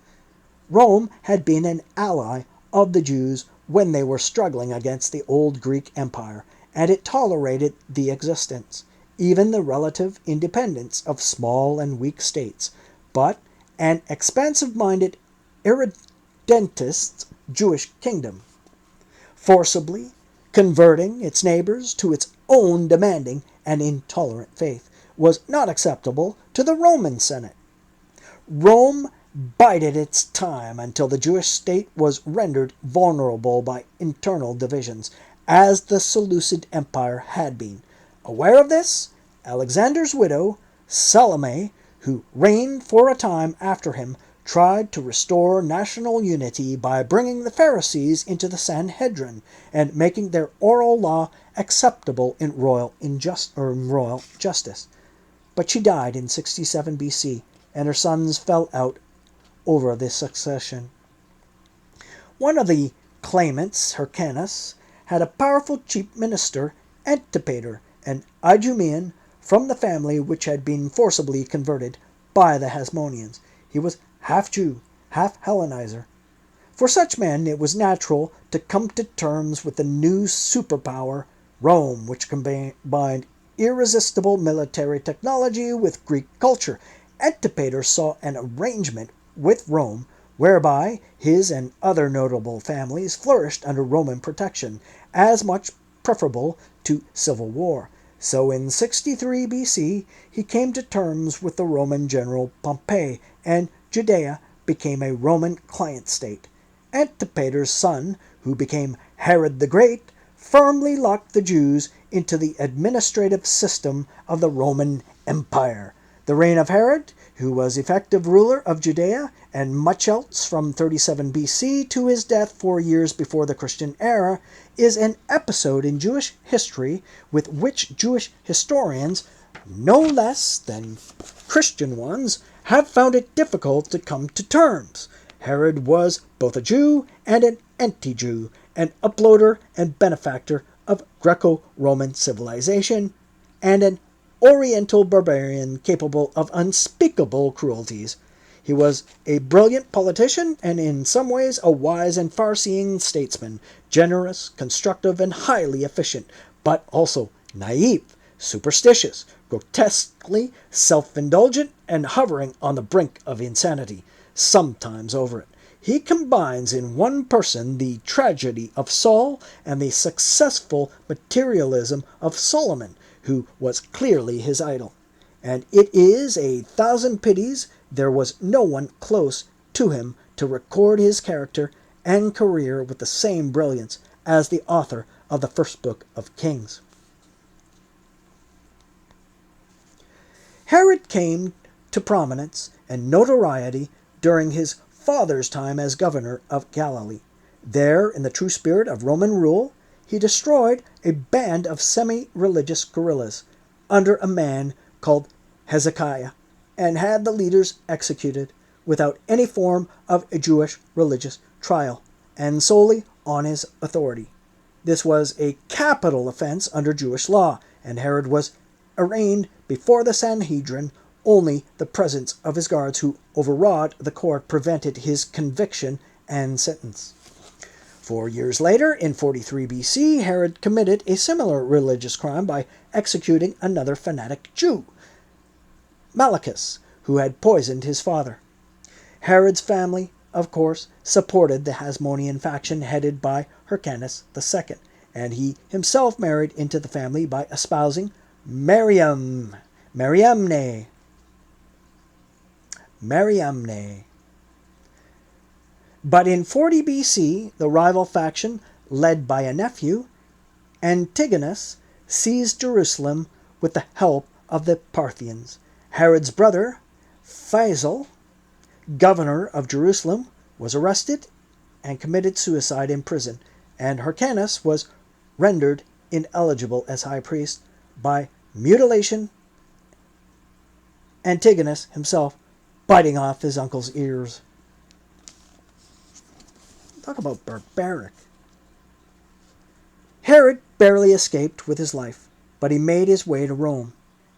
Rome had been an ally of the Jews when they were struggling against the old Greek Empire, and it tolerated the existence, even the relative independence of small and weak states. But an expansive-minded irredentist Jewish kingdom, forcibly converting its neighbors to its own demanding and intolerant faith, was not acceptable to the Roman Senate. Rome bided its time until the Jewish state was rendered vulnerable by internal divisions, as the Seleucid Empire had been. Aware of this, Alexander's widow, Salome, who reigned for a time after him, tried to restore national unity by bringing the Pharisees into the Sanhedrin and making their oral law acceptable in royal justice. But she died in 67 BC, and her sons fell out over the succession. One of the claimants, Hyrcanus, had a powerful chief minister, Antipater, an Idumean from the family which had been forcibly converted by the Hasmoneans. He was half Jew, half Hellenizer. For such men it was natural to come to terms with the new superpower, Rome, which combined irresistible military technology with Greek culture. Antipater saw an arrangement with Rome whereby his and other notable families flourished under Roman protection, as much preferable to civil war. So in 63 BC, he came to terms with the Roman general Pompey, and Judea became a Roman client state. Antipater's son, who became Herod the Great, firmly locked the Jews into the administrative system of the Roman Empire. The reign of Herod, who was effective ruler of Judea and much else from 37 BC to his death 4 years before the Christian era, is an episode in Jewish history with which Jewish historians, no less than Christian ones, have found it difficult to come to terms. Herod was both a Jew and an anti-Jew, an uploader and benefactor of Greco-Roman civilization, and an Oriental barbarian capable of unspeakable cruelties. He was a brilliant politician and in some ways a wise and far-seeing statesman, generous, constructive, and highly efficient, but also naive, superstitious, grotesquely self-indulgent, and hovering on the brink of insanity, sometimes over it. He combines in one person the tragedy of Saul and the successful materialism of Solomon, who was clearly his idol. And it is a thousand pities there was no one close to him to record his character and career with the same brilliance as the author of the first book of Kings. Herod came to prominence and notoriety during his father's time as governor of Galilee. There, in the true spirit of Roman rule, he destroyed a band of semi-religious guerrillas under a man called Hezekiah, and had the leaders executed without any form of a Jewish religious trial, and solely on his authority. This was a capital offense under Jewish law, and Herod was arraigned before the Sanhedrin. Only the presence of his guards who overawed the court prevented his conviction and sentence. 4 years later, in 43 BC, Herod committed a similar religious crime by executing another fanatic Jew, Malichus, who had poisoned his father. Herod's family, of course, supported the Hasmonean faction headed by Hyrcanus II, and he himself married into the family by espousing Mariamne. But in 40 BC, the rival faction, led by a nephew, Antigonus, seized Jerusalem with the help of the Parthians. Herod's brother, Faisal, governor of Jerusalem, was arrested and committed suicide in prison, and Hyrcanus was rendered ineligible as high priest by mutilation, Antigonus himself biting off his uncle's ears. Talk about barbaric. Herod barely escaped with his life, but he made his way to Rome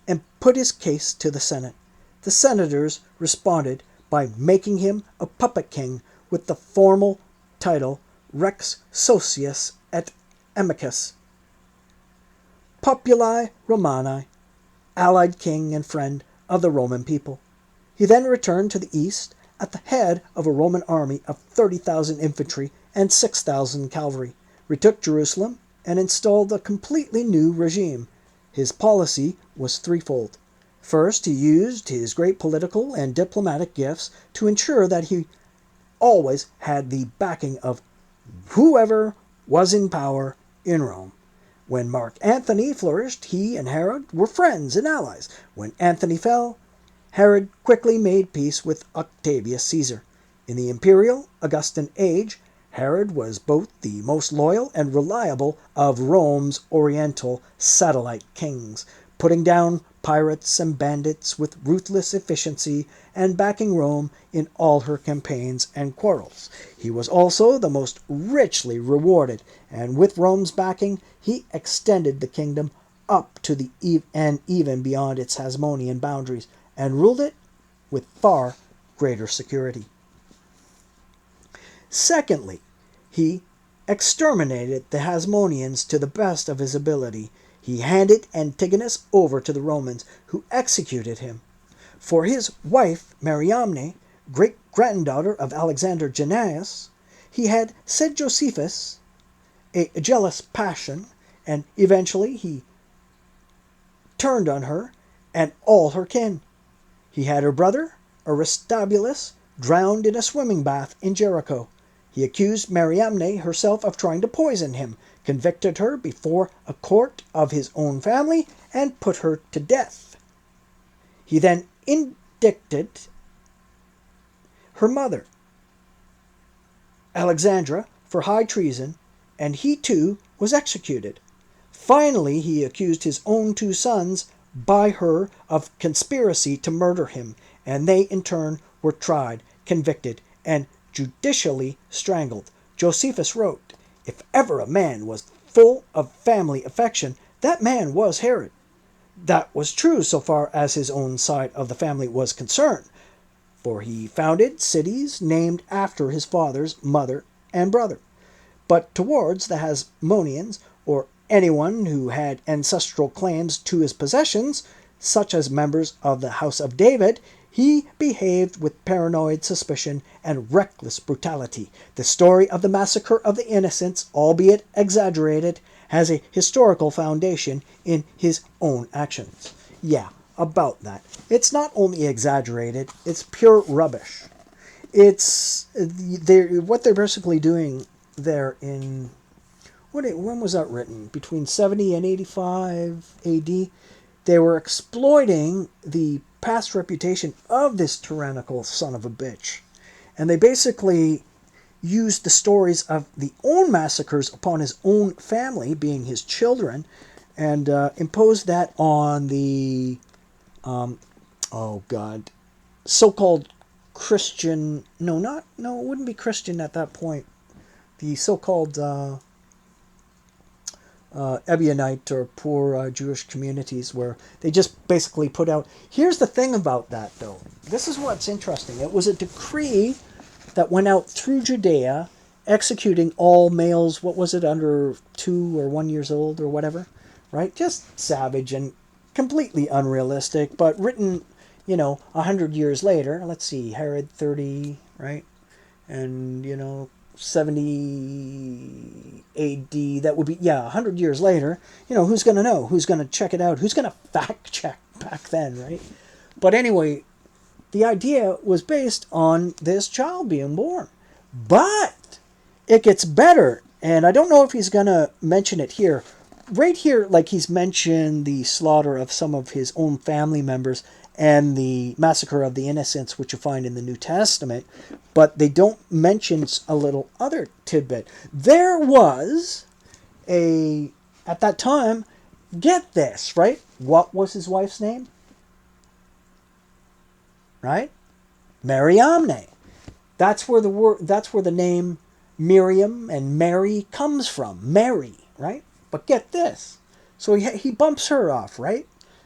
and put his case to the Senate. The senators responded by making him a puppet king with the formal title Rex Socius et Amicus, Populi Romani, allied king and friend of the Roman people. He then returned to the east at the head of a Roman army of 30,000 infantry and 6,000 cavalry, retook Jerusalem, and installed a completely new regime. His policy was threefold. First, he used his great political and diplomatic gifts to ensure that he always had the backing of whoever was in power in Rome. When Mark Antony flourished, he and Herod were friends and allies. When Antony fell, Herod quickly made peace with Octavius Caesar. In the imperial Augustan age, Herod was both the most loyal and reliable of Rome's oriental satellite kings, putting down pirates and bandits with ruthless efficiency and backing Rome in all her campaigns and quarrels. He was also the most richly rewarded, and with Rome's backing, he extended the kingdom up to the and even beyond its Hasmonean boundaries, and ruled it with far greater security. Secondly, he exterminated the Hasmoneans to the best of his ability. He handed Antigonus over to the Romans, who executed him. For his wife, Mariamne, great-granddaughter of Alexander Jannaeus, he had said Josephus, a jealous passion, and eventually he turned on her and all her kin. He had her brother, Aristobulus, drowned in a swimming bath in Jericho. He accused Mariamne herself of trying to poison him, convicted her before a court of his own family, and put her to death. He then indicted her mother, Alexandra, for high treason, and he too was executed. Finally, he accused his own two sons by her of conspiracy to murder him, and they in turn were tried, convicted, and judicially strangled. Josephus wrote, "If ever a man was full of family affection, that man was Herod." That was true so far as his own side of the family was concerned, for he founded cities named after his father's mother and brother. But towards the Hasmoneans, or anyone who had ancestral claims to his possessions, such as members of the House of David, he behaved with paranoid suspicion and reckless brutality. The story of the massacre of the innocents, albeit exaggerated, has a historical foundation in his own actions. Yeah, about that. It's not only exaggerated, it's pure rubbish. What they're basically doing there in... when was that written? Between 70 and 85 AD? They were exploiting the past reputation of this tyrannical son of a bitch. And they basically used the stories of the own massacres upon his own family, being his children, and imposed that on the, so-called Christian... it wouldn't be Christian at that point. The so-called... Ebionite or poor Jewish communities, where they just basically put out... Here's the thing about that, though. This is what's interesting. It was a decree that went out through Judea executing all males, what was it, under 2 or 1 years old or whatever, right? Just savage and completely unrealistic, but written, 100 years later. Let's see, Herod 30, right? And, 70 AD, that would be, 100 years later. Who's going to know? Who's going to check it out? Who's going to fact check back then, right? But anyway, the idea was based on this child being born. But it gets better, and I don't know if he's going to mention it here. Right here, like he's mentioned the slaughter of some of his own family members and the massacre of the innocents, which you find in the New Testament, but they don't mention a little other tidbit. There was at that time, get this, right? What was his wife's name? Right? Mariamne. That's where the name Miriam and Mary comes from. Mary, right? But get this. So he bumps her off, right?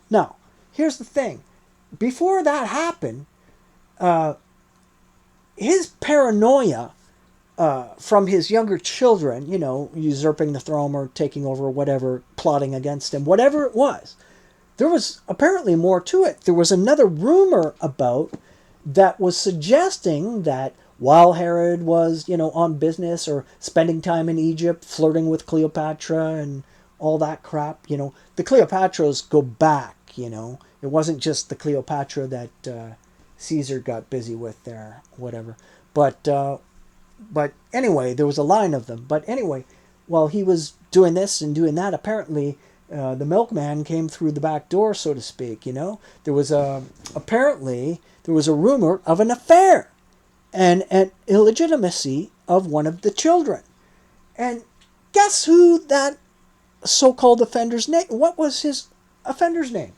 Now, here's the thing. Before that happened, his paranoia from his younger children, usurping the throne or taking over whatever, plotting against him, whatever it was, there was apparently more to it. There was another rumor about that was suggesting that while Herod was, on business or spending time in Egypt, flirting with Cleopatra and all that crap, the Cleopatras go back, It wasn't just the Cleopatra that Caesar got busy with there, whatever. But anyway, there was a line of them. But anyway, while he was doing this and doing that, apparently the milkman came through the back door, so to speak. There was apparently there was a rumor of an affair and an illegitimacy of one of the children. And guess who that so-called offender's name? What was his offender's name?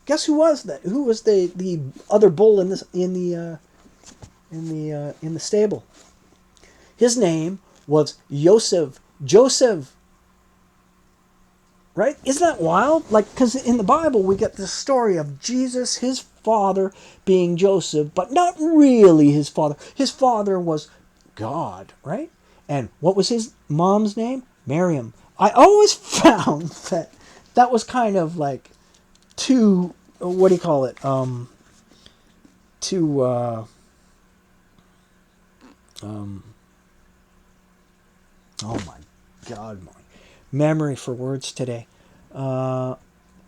Guess who was that? Who was the other bull in the stable? His name was Joseph. Joseph. Right? Isn't that wild? Because in the Bible we get this story of Jesus, his father being Joseph, but not really his father. His father was God, right? And what was his mom's name? Miriam. I always found that was kind of like too, what do you call it? Too, oh my God, my memory for words today.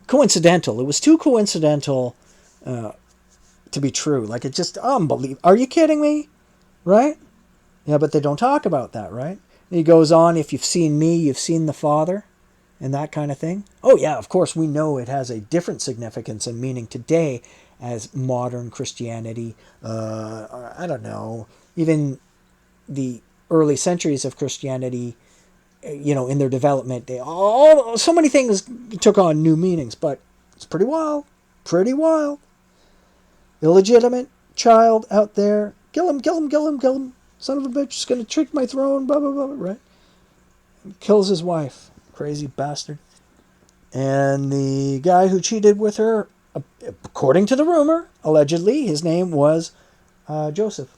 Coincidental. It was too coincidental to be true. It's just unbelievable. Are you kidding me? Right? Yeah, but they don't talk about that, right? And he goes on, if you've seen me, you've seen the Father, and that kind of thing. Oh yeah, of course we know it has a different significance and meaning today as modern Christianity. I don't know, even the early centuries of Christianity, in their development, so many things took on new meanings, but it's pretty wild. Pretty wild. Illegitimate child out there. Kill him, kill him, kill him, kill him. Son of a bitch is going to trick my throne, blah, blah, blah, right? Kills his wife. Crazy bastard. And the guy who cheated with her, according to the rumor, allegedly, his name was Joseph.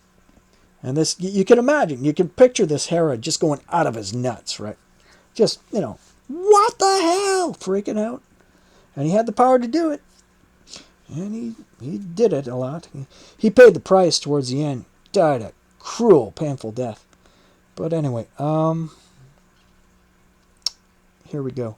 And this, you can imagine, you can picture this Herod just going out of his nuts, right? Just, what the hell? Freaking out. And he had the power to do it. And he did it a lot. He paid the price towards the end. Died a cruel, painful death. But anyway, here we go.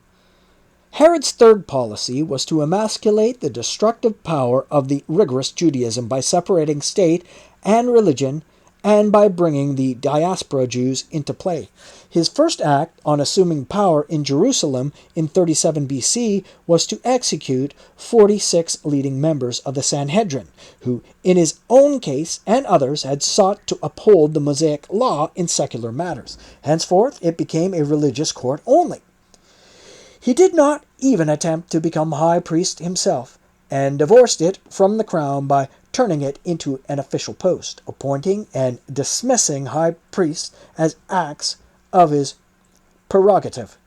Herod's third policy was to emasculate the destructive power of the rigorous Judaism by separating state and religion and by bringing the diaspora Jews into play. His first act on assuming power in Jerusalem in 37 BC was to execute 46 leading members of the Sanhedrin, who, in his own case and others, had sought to uphold the Mosaic law in secular matters. Henceforth, it became a religious court only. He did not even attempt to become high priest himself, and divorced it from the crown by turning it into an official post, appointing and dismissing high priests as acts of his prerogative,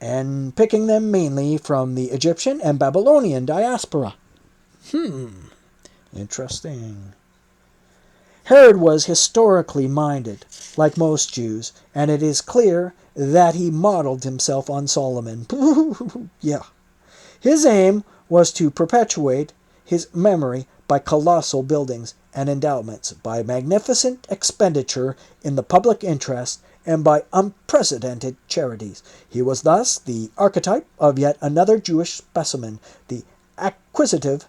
and picking them mainly from the Egyptian and Babylonian diaspora. Interesting. Herod was historically minded, like most Jews, and it is clear that he modeled himself on Solomon. Yeah. His aim was to perpetuate his memory by colossal buildings and endowments, by magnificent expenditure in the public interest, and by unprecedented charities. He was thus the archetype of yet another Jewish specimen, the acquisitive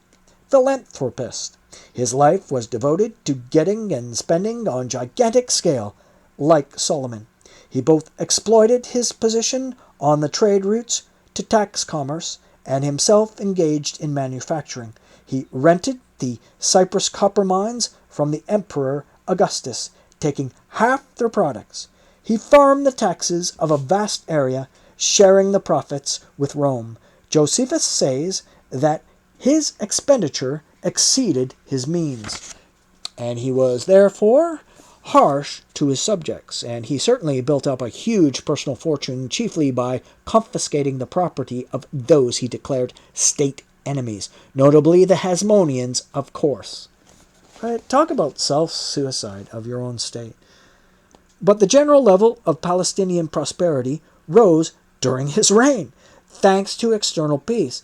philanthropist. His life was devoted to getting and spending on gigantic scale, like Solomon. He both exploited his position on the trade routes to tax commerce and himself engaged in manufacturing. He rented the Cyprus copper mines from the Emperor Augustus, taking half their products. He farmed the taxes of a vast area, sharing the profits with Rome. Josephus says that his expenditure exceeded his means, and he was therefore harsh to his subjects, and he certainly built up a huge personal fortune, chiefly by confiscating the property of those he declared state enemies, notably the Hasmoneans, of course. Right? Talk about self-suicide of your own state. But the general level of Palestinian prosperity rose during his reign, thanks to external peace,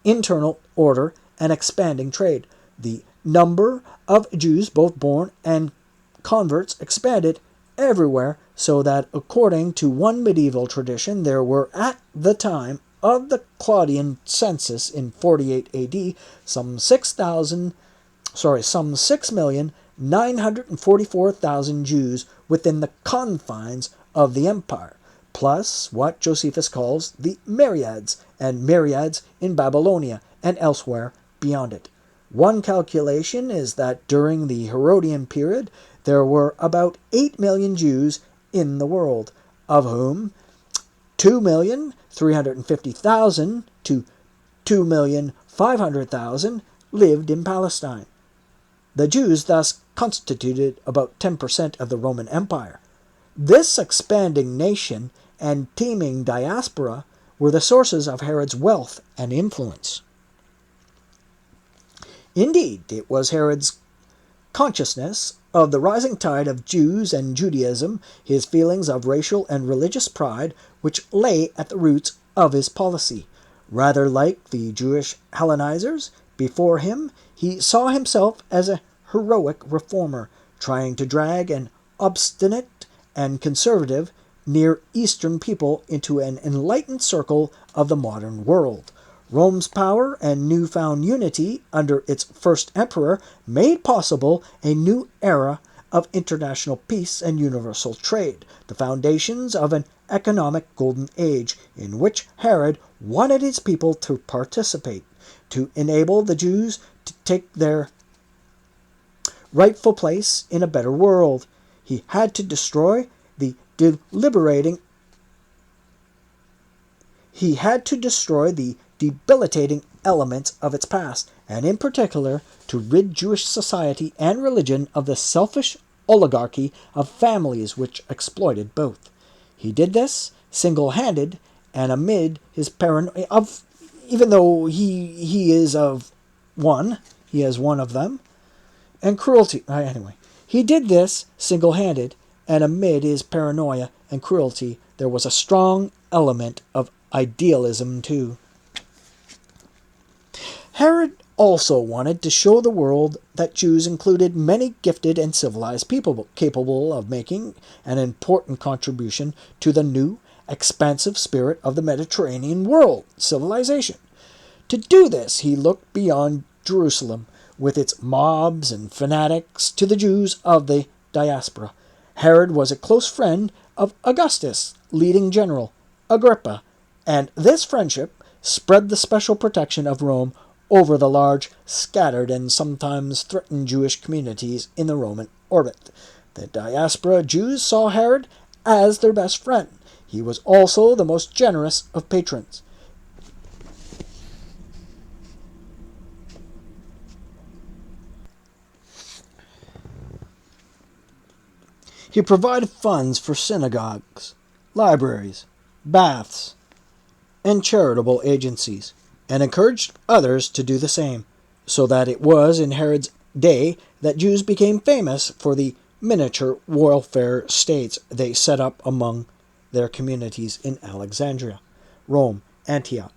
internal order, and expanding trade. The number of Jews, both born and converts, expanded everywhere, so that according to one medieval tradition, there were at the time of the Claudian census in 48 AD some 6,944,000 Jews within the confines of the empire, plus what Josephus calls the myriads and myriads in Babylonia and elsewhere beyond it. One calculation is that during the Herodian period, there were about 8 million Jews in the world, of whom 2,350,000 to 2,500,000 lived in Palestine. The Jews thus constituted about 10% of the Roman Empire. This expanding nation and teeming diaspora were the sources of Herod's wealth and influence. Indeed, it was Herod's consciousness of the rising tide of Jews and Judaism, his feelings of racial and religious pride, which lay at the roots of his policy. Rather like the Jewish Hellenizers before him, he saw himself as a heroic reformer, trying to drag an obstinate and conservative Near Eastern people into an enlightened circle of the modern world. Rome's power and newfound unity under its first emperor made possible a new era of international peace and universal trade, the foundations of an economic golden age in which Herod wanted his people to participate, to enable the Jews to take their rightful place in a better world. He had to destroy the debilitating elements of its past, and in particular to rid Jewish society and religion of the selfish oligarchy of families which exploited both. He did this single-handed and amid his paranoia of, even though he is of one, he has one of them, and cruelty. Anyway, he did this single-handed, and amid his paranoia and cruelty, there was a strong element of idealism too. Herod also wanted to show the world that Jews included many gifted and civilized people capable of making an important contribution to the new, expansive spirit of the Mediterranean world civilization. To do this, he looked beyond Jerusalem, with its mobs and fanatics, to the Jews of the diaspora. Herod was a close friend of Augustus' leading general, Agrippa, and this friendship spread the special protection of Rome over the large, scattered, and sometimes threatened Jewish communities in the Roman orbit. The diaspora Jews saw Herod as their best friend. He was also the most generous of patrons. He provided funds for synagogues, libraries, baths, and charitable agencies, and encouraged others to do the same, so that it was in Herod's day that Jews became famous for the miniature welfare states they set up among their communities in Alexandria, Rome, Antioch,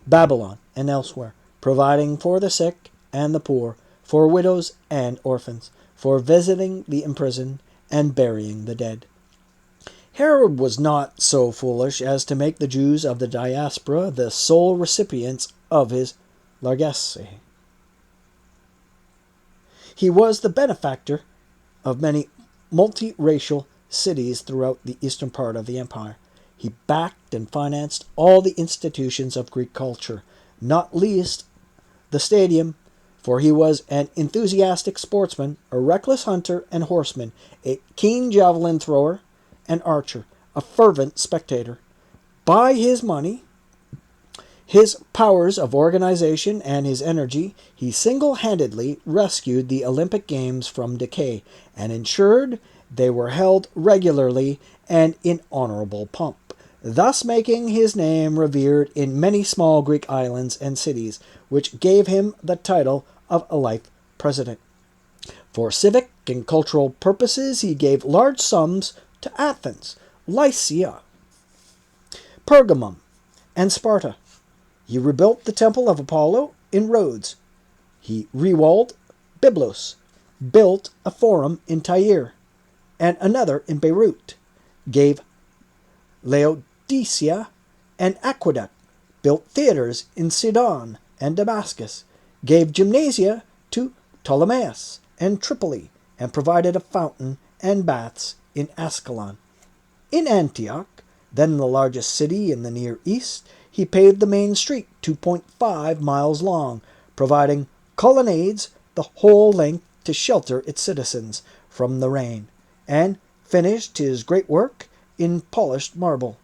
Babylon, and elsewhere, providing for the sick and the poor, for widows and orphans, for visiting the imprisoned and burying the dead. Herod was not so foolish as to make the Jews of the diaspora the sole recipients of his largesse. He was the benefactor of many multiracial cities throughout the eastern part of the empire. He backed and financed all the institutions of Greek culture, not least the stadium, for he was an enthusiastic sportsman, a reckless hunter and horseman, a keen javelin thrower and archer, a fervent spectator. By his money, his powers of organization, and his energy, he single-handedly rescued the Olympic Games from decay and ensured they were held regularly and in honorable pomp, thus making his name revered in many small Greek islands and cities, which gave him the title of a life president. For civic and cultural purposes, he gave large sums to Athens, Lycia, Pergamum, and Sparta. He rebuilt the temple of Apollo in Rhodes. He rewalled Byblos, built a forum in Tyre, and another in Beirut, gave Laodicea an aqueduct, built theaters in Sidon and Damascus, gave gymnasia to Ptolemais and Tripoli, and provided a fountain and baths in Ascalon. In Antioch, then the largest city in the Near East, he paved the main street 2.5 miles long, providing colonnades the whole length to shelter its citizens from the rain, and finished his great work in polished marble.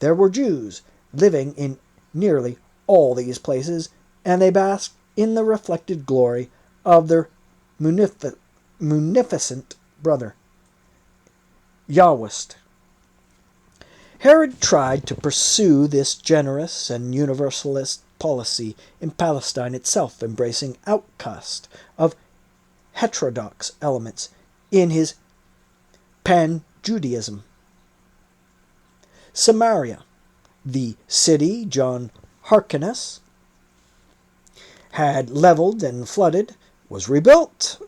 There were Jews living in nearly all these places, and they basked in the reflected glory of their munificent brother, Yahwist. Herod tried to pursue this generous and universalist policy in Palestine itself, embracing outcast of heterodox elements in his pan-Judaism. Samaria, the city John Hyrcanus had leveled and flooded, was rebuilt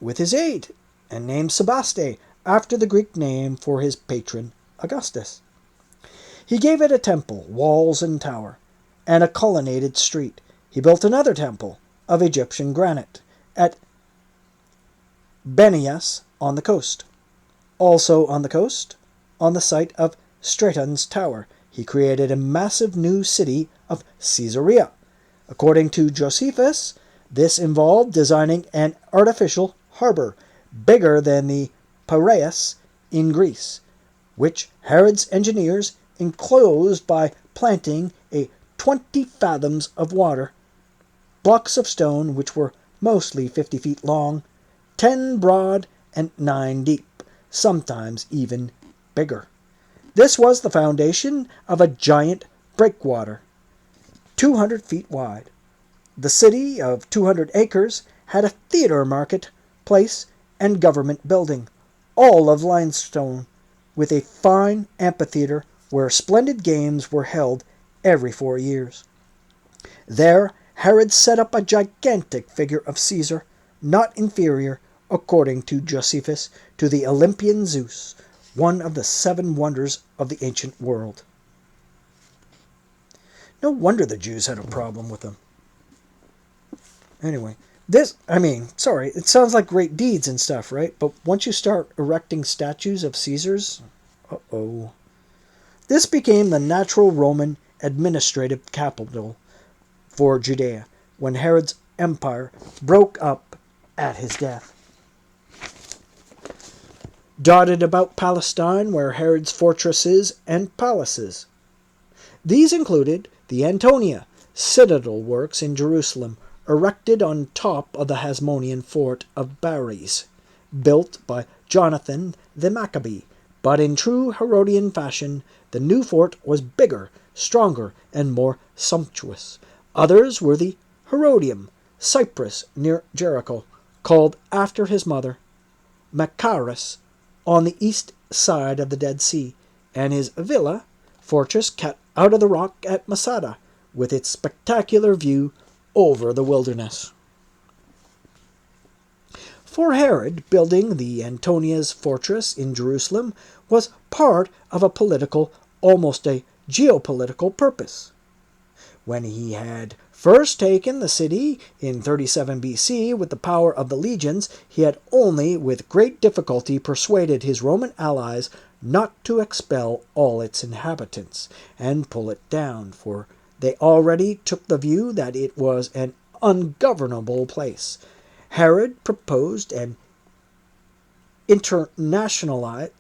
with his aid and named Sebaste after the Greek name for his patron Augustus. He gave it a temple, walls and tower, and a colonnaded street. He built another temple of Egyptian granite at Benias on the coast. Also on the coast, on the site of Straton's tower, he created a massive new city of Caesarea. According to Josephus, this involved designing an artificial harbor bigger than the Piraeus in Greece, which Herod's engineers enclosed by planting a 20 fathoms of water, blocks of stone which were mostly 50 feet long, 10 broad, and 9 deep, sometimes even bigger. This was the foundation of a giant breakwater, 200 feet wide. The city of 200 acres had a theater, market place, and government building, all of limestone, with a fine amphitheater where splendid games were held every 4 years. There Herod set up a gigantic figure of Caesar, not inferior, according to Josephus, to the Olympian Zeus, one of the 7 wonders of the ancient world. No wonder the Jews had a problem with him. Anyway, it sounds like great deeds and stuff, right? But once you start erecting statues of Caesars, uh-oh. This became the natural Roman administrative capital for Judea when Herod's empire broke up at his death. Dotted about Palestine were Herod's fortresses and palaces. These included the Antonia, citadel works in Jerusalem, erected on top of the Hasmonean fort of Bares, built by Jonathan the Maccabee. But in true Herodian fashion, the new fort was bigger, stronger, and more sumptuous. Others were the Herodium, Cyprus near Jericho, called after his mother, Machaerus, on the east side of the Dead Sea, and his villa, fortress cut out of the rock at Masada, with its spectacular view over the wilderness. For Herod, building the Antonia's fortress in Jerusalem was part of a political, almost a geopolitical purpose. When he had first taken the city in 37 BC with the power of the legions, he had only with great difficulty persuaded his Roman allies not to expel all its inhabitants and pull it down, for they already took the view that it was an ungovernable place. Herod proposed to internationalize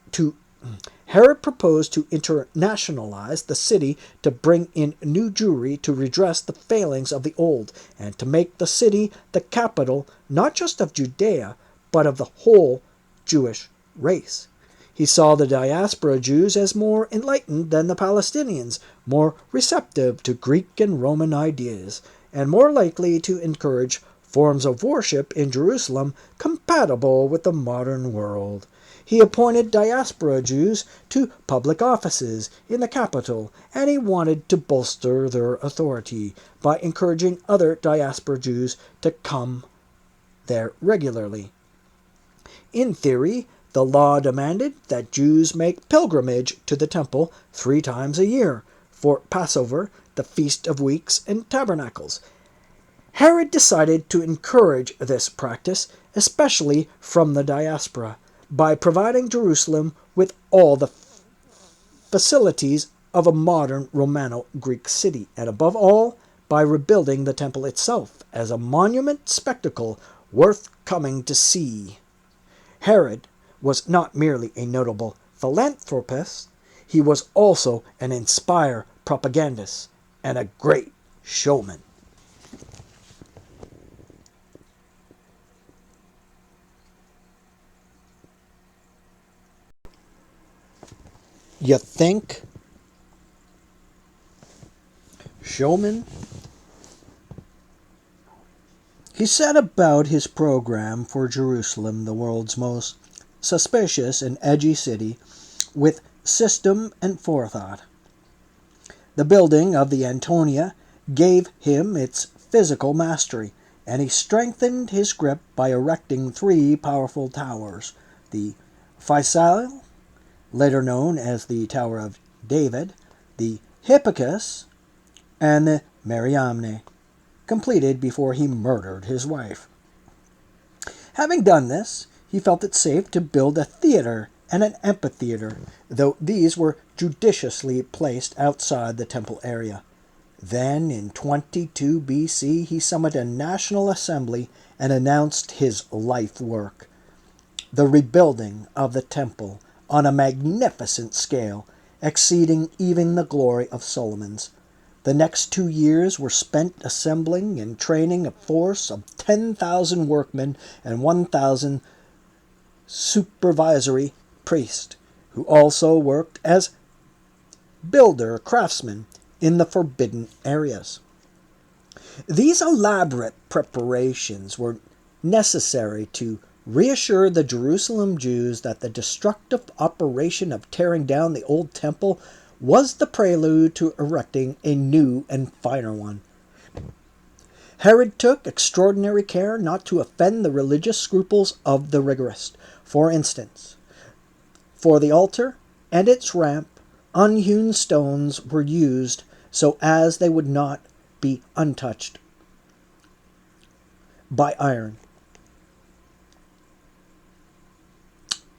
the city, to bring in new Jewry to redress the failings of the old, and to make the city the capital not just of Judea, but of the whole Jewish race. He saw the diaspora Jews as more enlightened than the Palestinians, more receptive to Greek and Roman ideas, and more likely to encourage forms of worship in Jerusalem compatible with the modern world. He appointed diaspora Jews to public offices in the capital, and he wanted to bolster their authority by encouraging other diaspora Jews to come there regularly. In theory, the law demanded that Jews make pilgrimage to the temple 3 times a year for Passover, the Feast of Weeks, and Tabernacles. Herod decided to encourage this practice, especially from the diaspora, by providing Jerusalem with all the facilities of a modern Romano-Greek city, and above all, by rebuilding the temple itself as a monument spectacle worth coming to see. Herod was not merely a notable philanthropist, he was also an inspired propagandist and a great showman. You think? Showman? He set about his program for Jerusalem, the world's most suspicious and edgy city, with system and forethought. The building of the Antonia gave him its physical mastery, and he strengthened his grip by erecting 3 powerful towers, the Faisal, later known as the Tower of David, the Hippicus, and the Mariamne, completed before he murdered his wife. Having done this, he felt it safe to build a theater and an amphitheater, though these were judiciously placed outside the temple area. Then, in 22 BC, he summoned a national assembly and announced his life work, the rebuilding of the temple on a magnificent scale, exceeding even the glory of Solomon's. The next 2 years were spent assembling and training a force of 10,000 workmen and 1,000 supervisory priests, who also worked as builder craftsmen in the forbidden areas. These elaborate preparations were necessary to reassure the Jerusalem Jews that the destructive operation of tearing down the old temple was the prelude to erecting a new and finer one. Herod took extraordinary care not to offend the religious scruples of the rigorist. For instance, for the altar and its ramp, unhewn stones were used so as they would not be untouched by iron.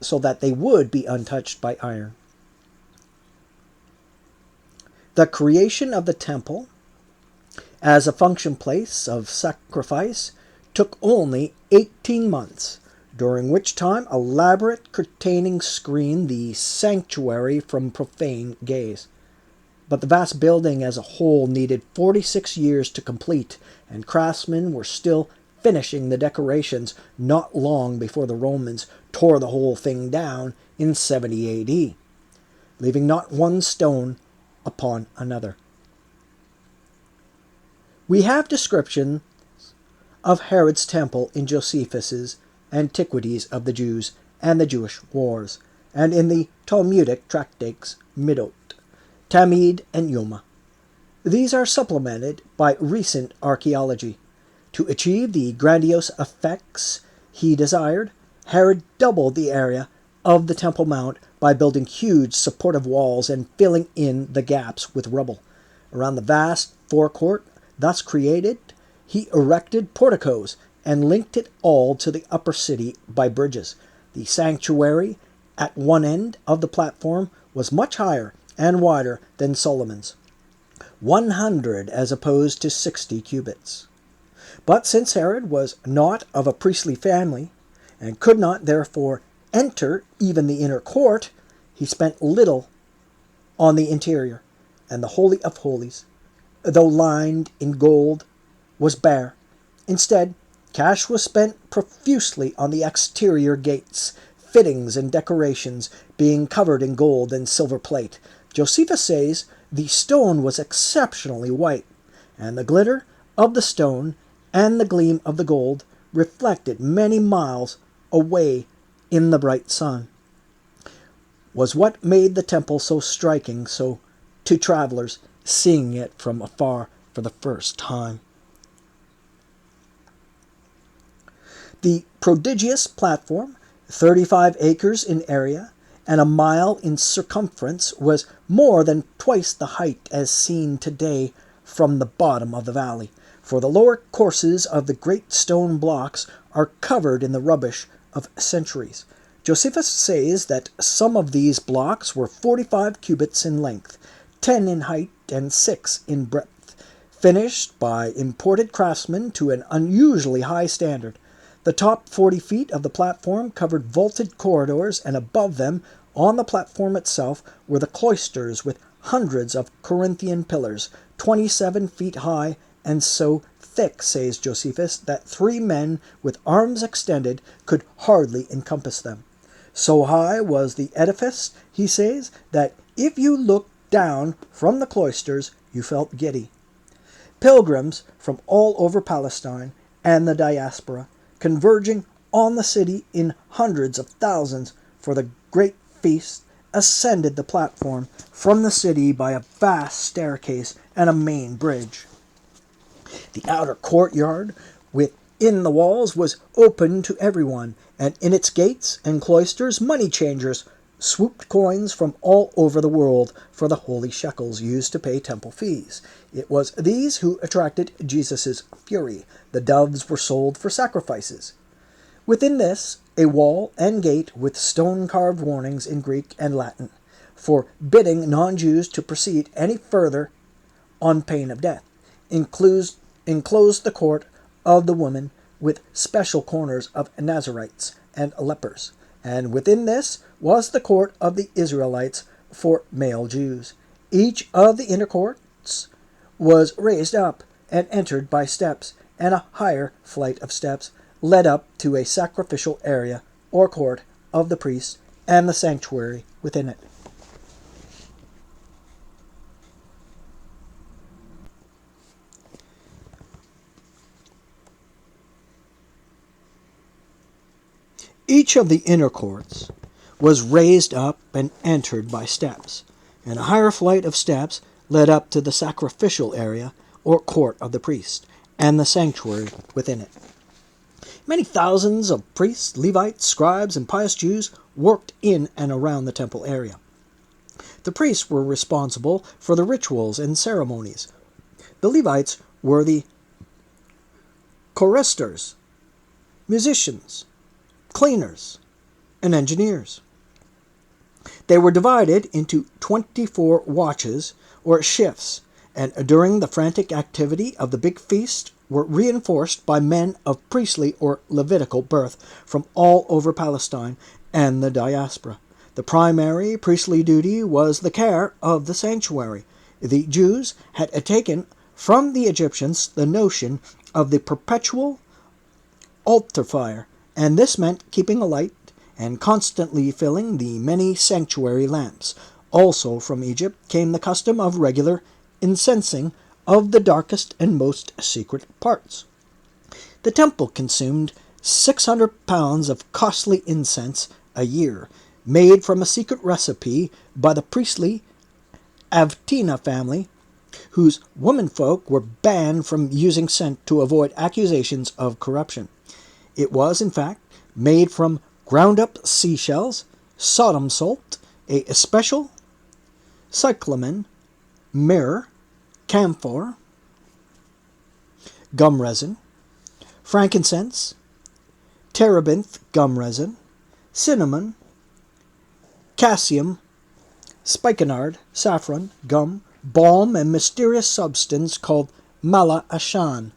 The creation of the temple as a function place of sacrifice took only 18 months, during which time elaborate curtaining screened the sanctuary from profane gaze. But the vast building as a whole needed 46 years to complete, and craftsmen were still finishing the decorations not long before the Romans tore the whole thing down in 70 AD, leaving not one stone upon another. We have descriptions of Herod's temple in Josephus's Antiquities of the Jews and the Jewish Wars, and in the Talmudic tractates Midot, Tamid, and Yoma. These are supplemented by recent archaeology. To achieve the grandiose effects he desired, Herod doubled the area of the Temple Mount by building huge supportive walls and filling in the gaps with rubble. Around the vast forecourt thus created, he erected porticos and linked it all to the upper city by bridges. The sanctuary at one end of the platform was much higher and wider than Solomon's, 100 as opposed to 60 cubits. But since Herod was not of a priestly family, and could not therefore enter even the inner court, he spent little on the interior, and the Holy of Holies, though lined in gold, was bare. Instead, cash was spent profusely on the exterior gates, fittings and decorations being covered in gold and silver plate. Josephus says the stone was exceptionally white, and the glitter of the stone and the gleam of the gold reflected many miles away in the bright sun, was what made the temple so striking to travelers seeing it from afar for the first time. The prodigious platform, 35 acres in area and a mile in circumference, was more than twice the height as seen today from the bottom of the valley, for the lower courses of the great stone blocks are covered in the rubbish of centuries. Josephus says that some of these blocks were 45 cubits in length, 10 in height, and 6 in breadth, finished by imported craftsmen to an unusually high standard. The top 40 feet of the platform covered vaulted corridors, and above them, on the platform itself, were the cloisters with hundreds of Corinthian pillars, 27 feet high, and so thick, says Josephus, that 3 men with arms extended could hardly encompass them. So high was the edifice, he says, that if you looked down from the cloisters, you felt giddy. Pilgrims from all over Palestine and the diaspora, converging on the city in hundreds of thousands for the great feast, ascended the platform from the city by a vast staircase and a main bridge. The outer courtyard within the walls was open to everyone, and in its gates and cloisters money changers swooped coins from all over the world for the holy shekels used to pay temple fees. It was these who attracted Jesus' fury. The doves were sold for sacrifices. Within this, a wall and gate with stone-carved warnings in Greek and Latin, forbidding non-Jews to proceed any further on pain of death, enclosed the court of the women with special corners of Nazarites and lepers, and within this was the court of the Israelites for male Jews. Each of the inner courts was raised up and entered by steps, and a higher flight of steps led up to a sacrificial area or court of the priests and the sanctuary within it. Each of the inner courts was raised up and entered by steps, and a higher flight of steps led up to the sacrificial area or court of the priest and the sanctuary within it. Many thousands of priests, Levites, scribes, and pious Jews worked in and around the temple area. The priests were responsible for the rituals and ceremonies. The Levites were the choristers, musicians, cleaners, and engineers. They were divided into 24 watches or shifts, and during the frantic activity of the big feast were reinforced by men of priestly or Levitical birth from all over Palestine and the diaspora. The primary priestly duty was the care of the sanctuary. The Jews had taken from the Egyptians the notion of the perpetual altar fire, and this meant keeping alight and constantly filling the many sanctuary lamps. Also from Egypt came the custom of regular incensing of the darkest and most secret parts. The temple consumed 600 pounds of costly incense a year, made from a secret recipe by the priestly Avtina family, whose womenfolk were banned from using scent to avoid accusations of corruption. It was, in fact, made from ground-up seashells, sodom salt, a special cyclamen, myrrh, camphor, gum resin, frankincense, terebinth gum resin, cinnamon, cassium, spikenard, saffron, gum, balm, and mysterious substance called mala ashan,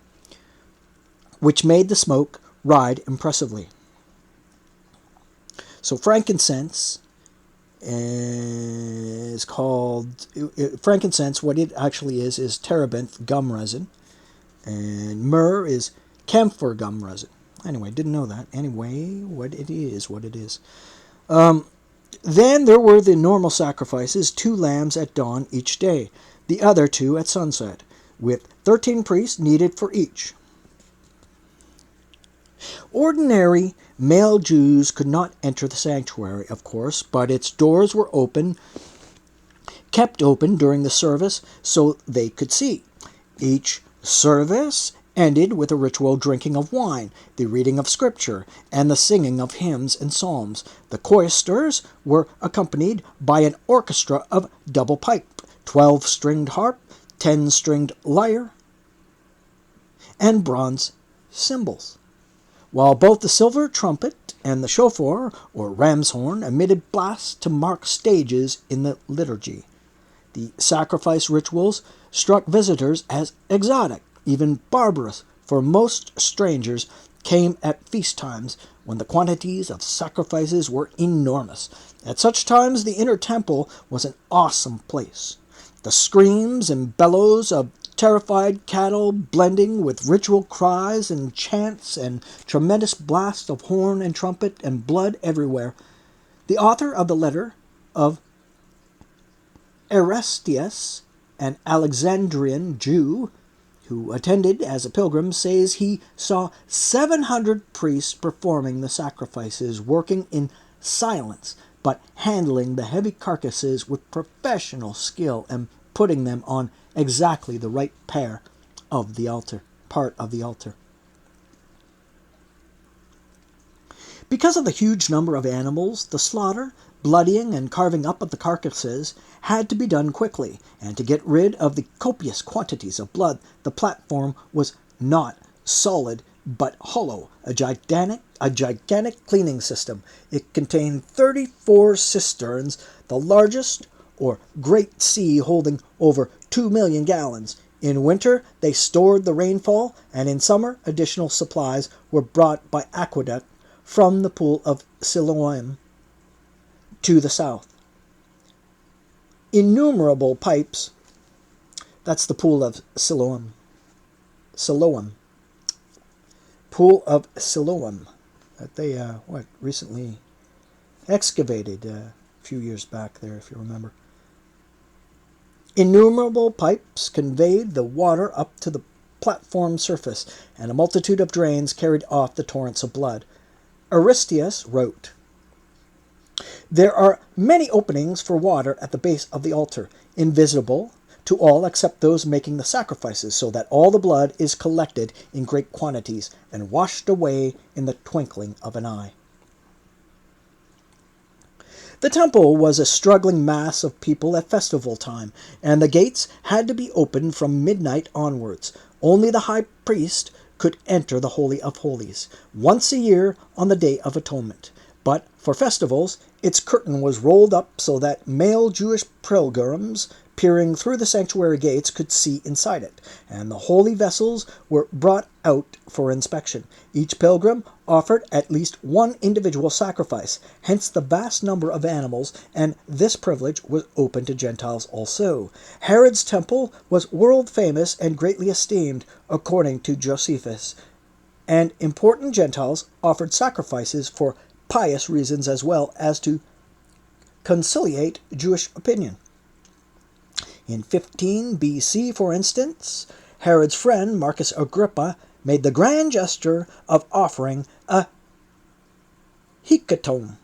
which made the smoke ride impressively. So frankincense is called... frankincense, what it actually is terebinth gum resin. And myrrh is camphor gum resin. Anyway, didn't know that. Anyway, what it is. Then there were the normal sacrifices, 2 lambs at dawn each day, the other 2 at sunset, with 13 priests needed for each. Ordinary male Jews could not enter the sanctuary, of course, but its doors were kept open during the service so they could see. Each service ended with a ritual drinking of wine, the reading of scripture, and the singing of hymns and psalms. The choristers were accompanied by an orchestra of double pipe, 12-stringed harp, 10-stringed lyre, and bronze cymbals, while both the silver trumpet and the shofar, or ram's horn, emitted blasts to mark stages in the liturgy. The sacrifice rituals struck visitors as exotic, even barbarous, for most strangers came at feast times when the quantities of sacrifices were enormous. At such times the inner temple was an awesome place. The screams and bellows of terrified cattle blending with ritual cries and chants and tremendous blasts of horn and trumpet and blood everywhere. The author of the letter of Aristeas, an Alexandrian Jew who attended as a pilgrim, says he saw 700 priests performing the sacrifices, working in silence, but handling the heavy carcasses with professional skill and putting them on exactly the right part of the altar. Because of the huge number of animals, the slaughter, bloodying, and carving up of the carcasses had to be done quickly, and to get rid of the copious quantities of blood, the platform was not solid but hollow, a gigantic cleaning system. It contained 34 cisterns, the largest or Great Sea holding over 2 million gallons. In winter, they stored the rainfall, and in summer, additional supplies were brought by aqueduct from the pool of Siloam to the south. Innumerable pipes, that's the pool of Siloam. Pool of Siloam, that they recently excavated a few years back there, if you remember. Innumerable pipes conveyed the water up to the platform surface, and a multitude of drains carried off the torrents of blood. Aristeas wrote, "There are many openings for water at the base of the altar, invisible to all except those making the sacrifices, so that all the blood is collected in great quantities and washed away in the twinkling of an eye." The temple was a struggling mass of people at festival time, and the gates had to be opened from midnight onwards. Only the high priest could enter the Holy of Holies once a year on the Day of Atonement. But for festivals, its curtain was rolled up so that male Jewish pilgrims peering through the sanctuary gates could see inside it, and the holy vessels were brought out for inspection. Each pilgrim offered at least one individual sacrifice, hence the vast number of animals, and this privilege was open to Gentiles also. Herod's temple was world famous and greatly esteemed, according to Josephus, and important Gentiles offered sacrifices for pious reasons as well as to conciliate Jewish opinion. In 15 BC, for instance, Herod's friend Marcus Agrippa made the grand gesture of offering a hecatomb,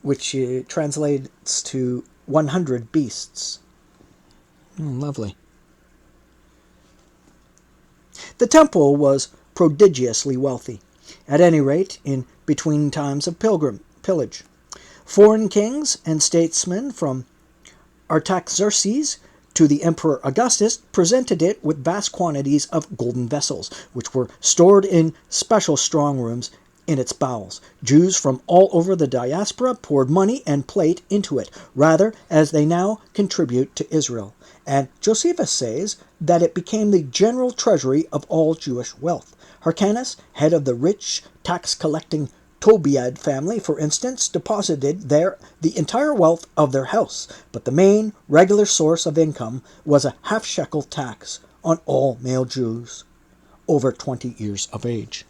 which translates to 100 beasts. Lovely. The temple was prodigiously wealthy, at any rate in between times of pillage. Foreign kings and statesmen, from Artaxerxes to the Emperor Augustus, presented it with vast quantities of golden vessels, which were stored in special strong rooms in its bowels. Jews from all over the diaspora poured money and plate into it, rather as they now contribute to Israel. And Josephus says that it became the general treasury of all Jewish wealth. Hyrcanus, head of the rich tax-collecting Tobiad family, for instance, deposited there the entire wealth of their house, but the main regular source of income was a half-shekel tax on all male Jews over 20 years of age.